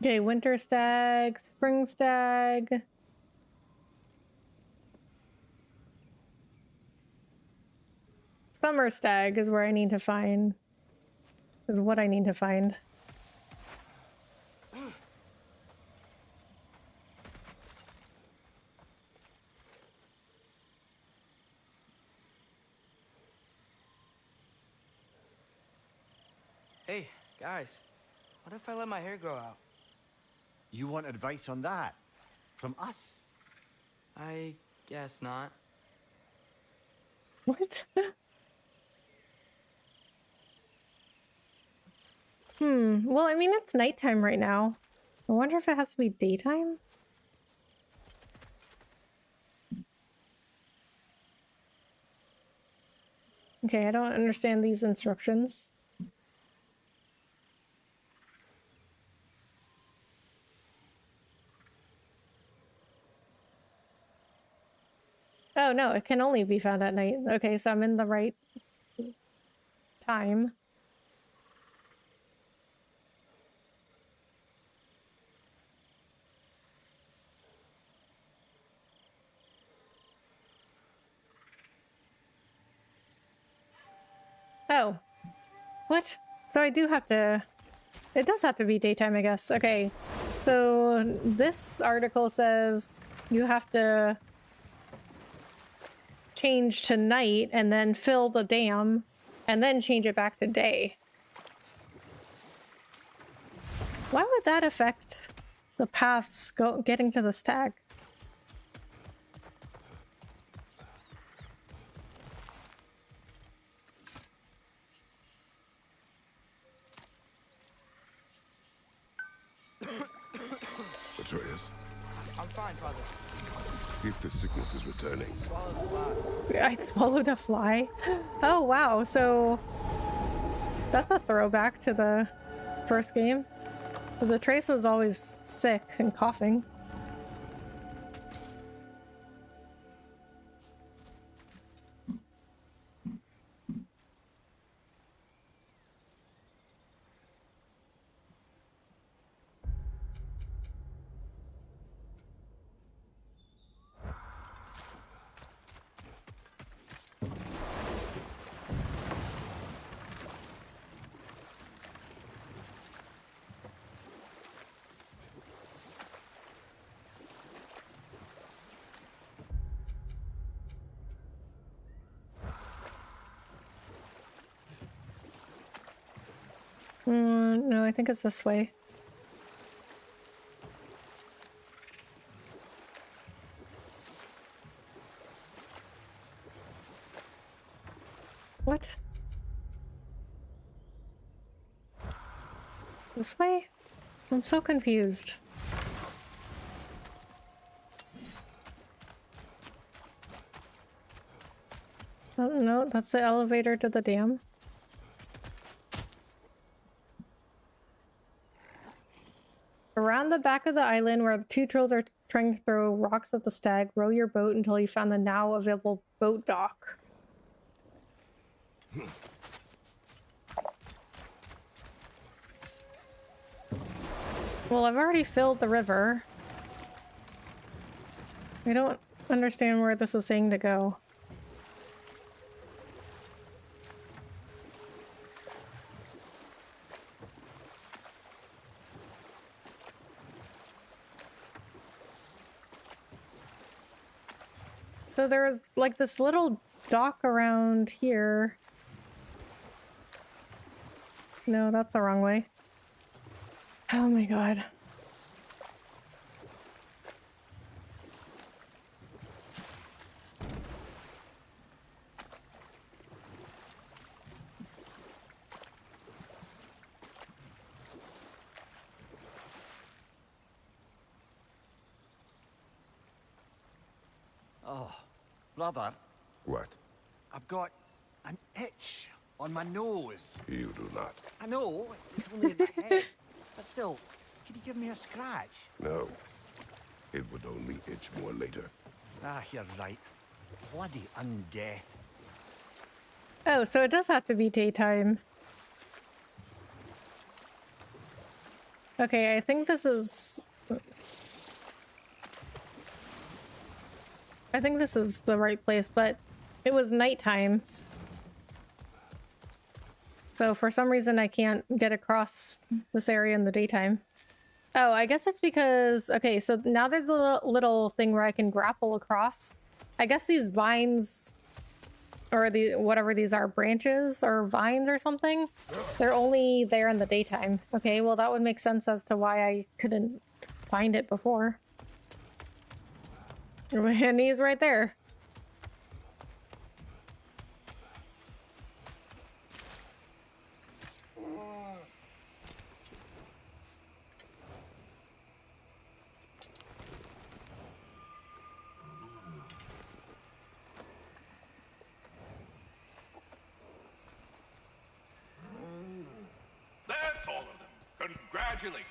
Okay, winter stag, spring stag. Summer stag is where I need to find. Is what I need to find. Hey, guys. What if I let my hair grow out? You want advice on that? From us? I guess not. What? Well, I mean, it's nighttime right now. I wonder if it has to be daytime? Okay, I don't understand these instructions. Oh, no, it can only be found at night. Okay, so I'm in the right time. Oh. What? So I do have to... It does have to be daytime, I guess. Okay. So this article says you have to change to night and then fill the dam and then change it back to day. Why would that affect the paths getting to the stag? Atreus, I'm fine, Father. if the sickness is returning. I swallowed a fly? Oh, wow. So that's a throwback to the first game. Because Atreus was always sick and coughing. No, I think it's this way. What? This way? I'm so confused. Oh, no, that's the elevator to the dam. Around the back of the island where the two trolls are trying to throw rocks at the stag, row your boat until you found the now available boat dock. Well, I've already filled the river. I don't understand where this is saying to go. So there's like this little dock around here. No, that's the wrong way. Oh my god. Oh, brother. What? I've got an itch on my nose. You do not. I know, it's only in the head. But still, can you give me a scratch? No. It would only itch more later. Ah, you're right. Bloody undeath. Oh, so it does have to be daytime. Okay, I think this is... I think this is the right place, but it was nighttime. So for some reason I can't get across this area in the daytime. Oh, I guess it's because... Okay, so now there's a little thing where I can grapple across. I guess these vines... Or the whatever these are, branches or vines or something, they're only there in the daytime. Okay, well that would make sense as to why I couldn't find it before. And he's right there. That's all of them. Congratulations.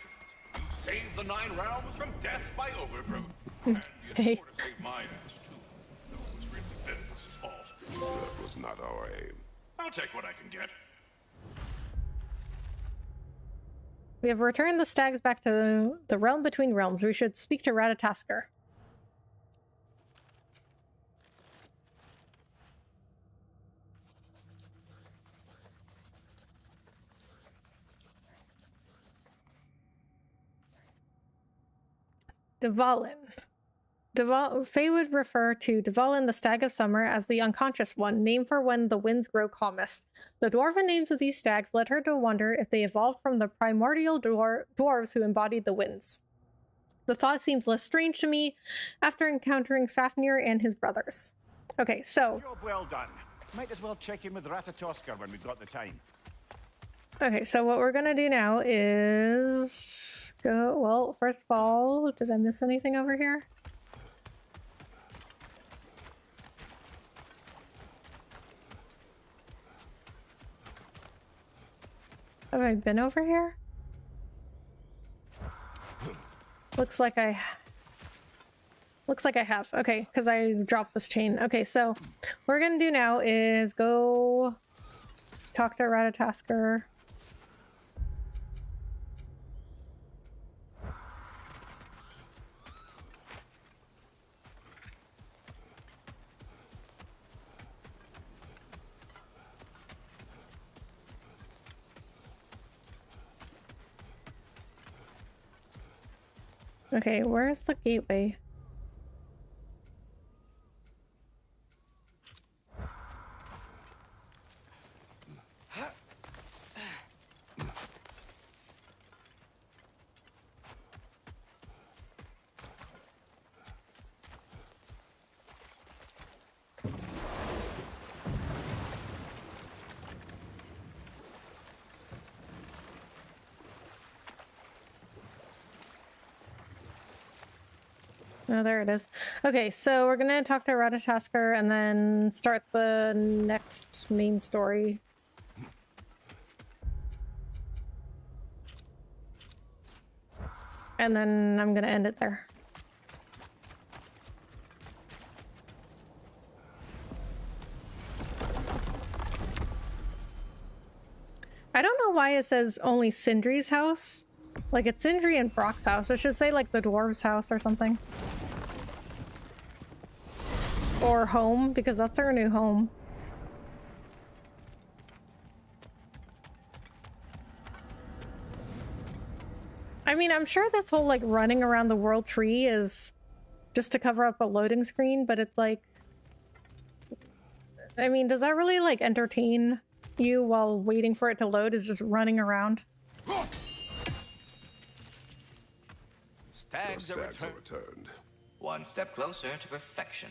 You saved the 9 realms from death by overgrowth. And you sort of saved my ass, too. No, it was really Venice's fault. That was not our aim. I'll take what I can get. We have returned the stags back to the realm between realms. We should speak to Ratatasker. Dvalin. Faye would refer to Dvalin, the Stag of Summer, as the unconscious one, named for when the winds grow calmest. The dwarven names of these stags led her to wonder if they evolved from the primordial dwarves who embodied the winds. The thought seems less strange to me after encountering Fafnir and his brothers. Okay, so... Job well done. Might as well check in with Ratatosker when we've got the time. Okay, so what we're gonna do now is go... Well, first of all, did I miss anything over here? Have I been over here? Looks like I have. Okay, because I dropped this chain. Okay, so what we're gonna do now is go talk to Ratatasker. Okay, where's the gateway? Oh, there it is. Okay, so we're gonna talk to Ratatoskr and then start the next main story. And then I'm gonna end it there. I don't know why it says only Sindri's house. Like, it's Sindri and Brock's house. It should say, like, the dwarves' house or something. Or home, because that's their new home. I mean, I'm sure this whole, like, running around the world tree is just to cover up a loading screen, but it's like... I mean, does that really, like, entertain you while waiting for it to load, is just running around? Stags are returned. One step closer to perfection.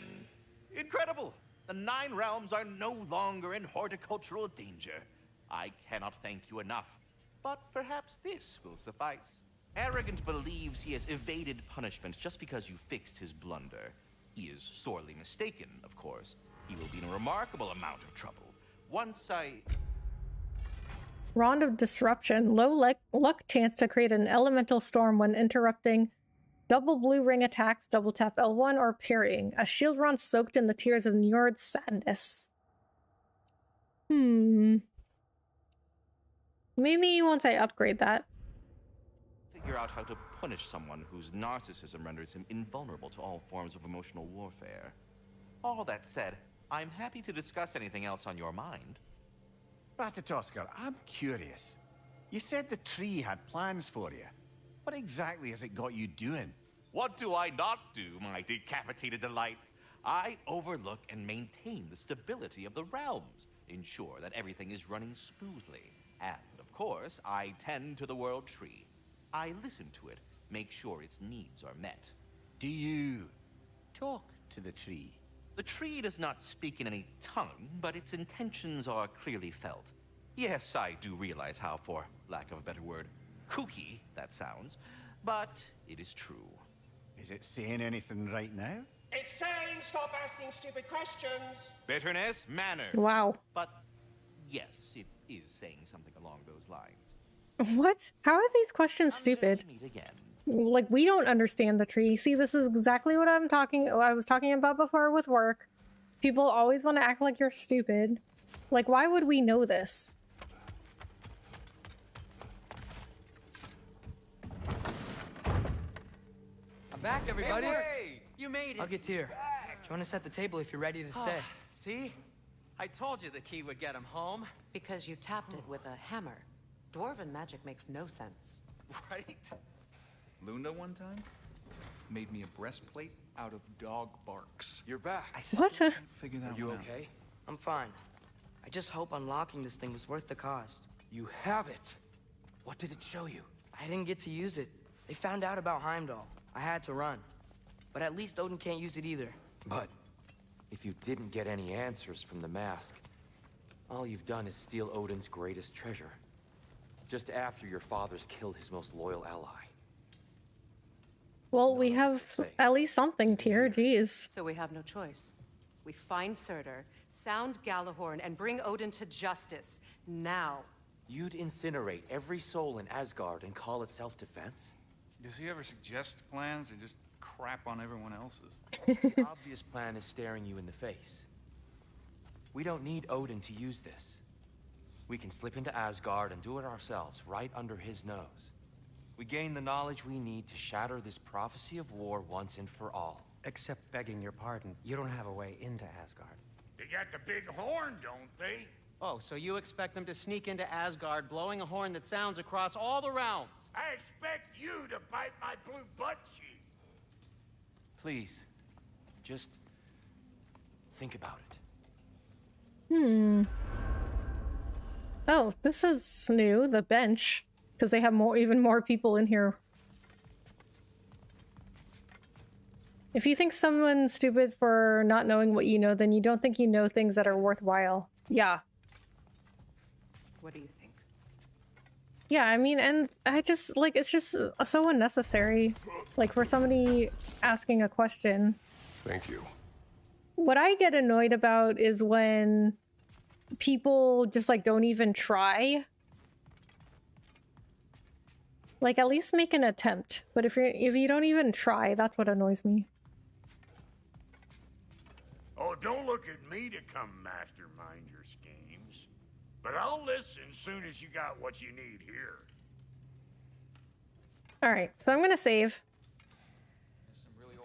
Incredible! The 9 realms are no longer in horticultural danger. I cannot thank you enough. But perhaps this will suffice. Arrogant believes he has evaded punishment just because you fixed his blunder. He is sorely mistaken, of course. He will be in a remarkable amount of trouble. Once Round of Disruption. Low luck chance to create an elemental storm when interrupting double blue ring attacks, double tap L1, or parrying. A shield run soaked in the tears of Njord's sadness. Maybe once I upgrade that. figure out how to punish someone whose narcissism renders him invulnerable to all forms of emotional warfare. All that said, I'm happy to discuss anything else on your mind. Ratatoskr, I'm curious. You said the tree had plans for you. What exactly has it got you doing? What do I not do, my decapitated delight? I overlook and maintain the stability of the realms, ensure that everything is running smoothly. And, of course, I tend to the world tree. I listen to it, make sure its needs are met. Do you talk to the tree? The tree does not speak in any tongue, but its intentions are clearly felt. Yes, I do realize how, for lack of a better word, kooky that sounds, but it is true. Is it saying anything right now? It's saying stop asking stupid questions. Bitterness, manner. Wow. But yes, it is saying something along those lines. What? How are these questions stupid? Like, we don't understand the tree. See, this is exactly what I was talking about before with work. People always want to act like you're stupid. Like, why would we know this? I'm back, everybody. Hey, you made it. I'll get to you. Join us at the table if you're ready to stay. See? I told you the key would get him home. Because you tapped it with a hammer. Dwarven magic makes no sense. Right? Luna one time made me a breastplate out of dog barks. You're back. I still What? can't figure that Are you one out. okay? I'm fine. I just hope unlocking this thing was worth the cost. You have it. What did it show you? I didn't get to use it. They found out about Heimdall. I had to run. But at least Odin can't use it either. But if you didn't get any answers from the mask, all you've done is steal Odin's greatest treasure. Just after your father's killed his most loyal ally. Well, we have at least something, Tyr. Jeez. So we have no choice. We find Surtur, sound Galahorn, and bring Odin to justice. Now. You'd incinerate every soul in Asgard and call it self-defense? Does he ever suggest plans or just crap on everyone else's? The obvious plan is staring you in the face. We don't need Odin to use this. We can slip into Asgard and do it ourselves, right under his nose. We gain the knowledge we need to shatter this prophecy of war once and for all. Except begging your pardon, you don't have a way into Asgard. They got the big horn, don't they? Oh, so you expect them to sneak into Asgard blowing a horn that sounds across all the realms? I expect you to bite my blue butt cheek. Please, just think about it. Oh, this is new. The bench. Because they have even more people in here. If you think someone's stupid for not knowing what you know, then you don't think you know things that are worthwhile. Yeah. What do you think? Yeah, I mean, and I just, like, it's just so unnecessary. Like, for somebody asking a question. Thank you. What I get annoyed about is when people just, like, don't even try. Like, at least make an attempt. But if you don't even try, that's what annoys me. Oh, don't look at me to come mastermind your schemes. But I'll listen soon as you got what you need here. Alright, so I'm gonna save.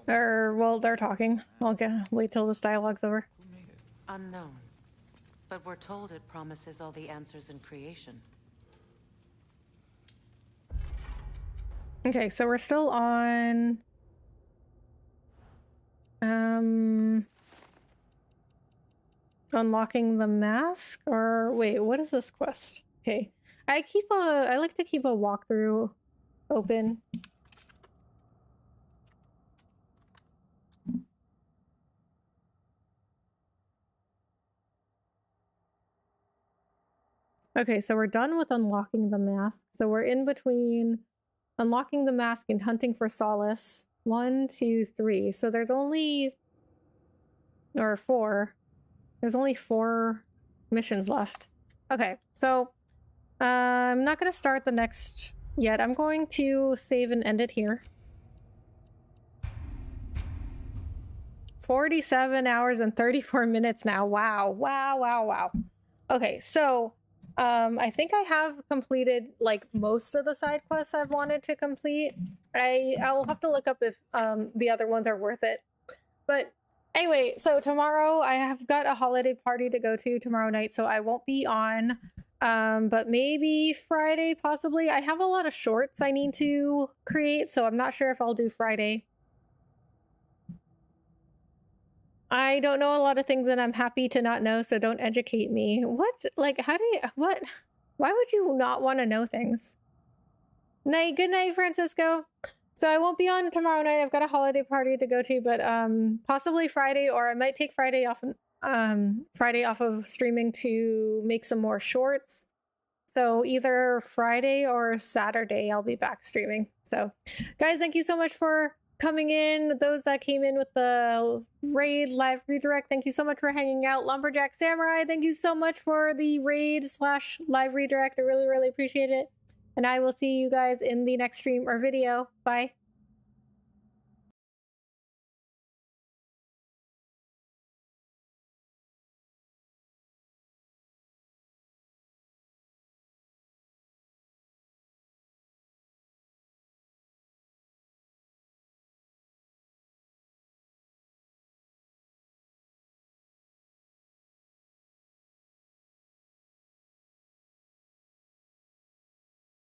Or, well, they're talking. I'll wait till this dialogue's over. Unknown. But we're told it promises all the answers in creation. Okay, so we're still on... Unlocking the mask? Or wait, what is this quest? Okay. I like to keep a walkthrough open. Okay, so we're done with unlocking the mask. So we're in between unlocking the mask and hunting for solace. 1, 2, 3. So there's only... Or 4. There's only 4 missions left. Okay, so I'm not going to start the next yet. I'm going to save and end it here. 47 hours and 34 minutes now. Wow. Wow, wow, wow. Okay, so I think I have completed like most of the side quests I've wanted to complete. I'll have to look up if the other ones are worth it. But anyway, so tomorrow I have got a holiday party to go to tomorrow night, so I won't be on. But maybe Friday, possibly. I have a lot of shorts I need to create, so I'm not sure if I'll do Friday. I don't know a lot of things and I'm happy to not know, so don't educate me. What? Like, how do you... What? Why would you not want to know things? Night. Good night, Francisco. So I won't be on tomorrow night. I've got a holiday party to go to, but possibly Friday, or I might take Friday off of streaming to make some more shorts. So either Friday or Saturday I'll be back streaming. So guys, thank you so much for coming in. Those that came in with the raid live redirect, thank you so much for hanging out. Lumberjack Samurai, thank you so much for the raid / live redirect. I really, really appreciate it. And I will see you guys in the next stream or video. Bye.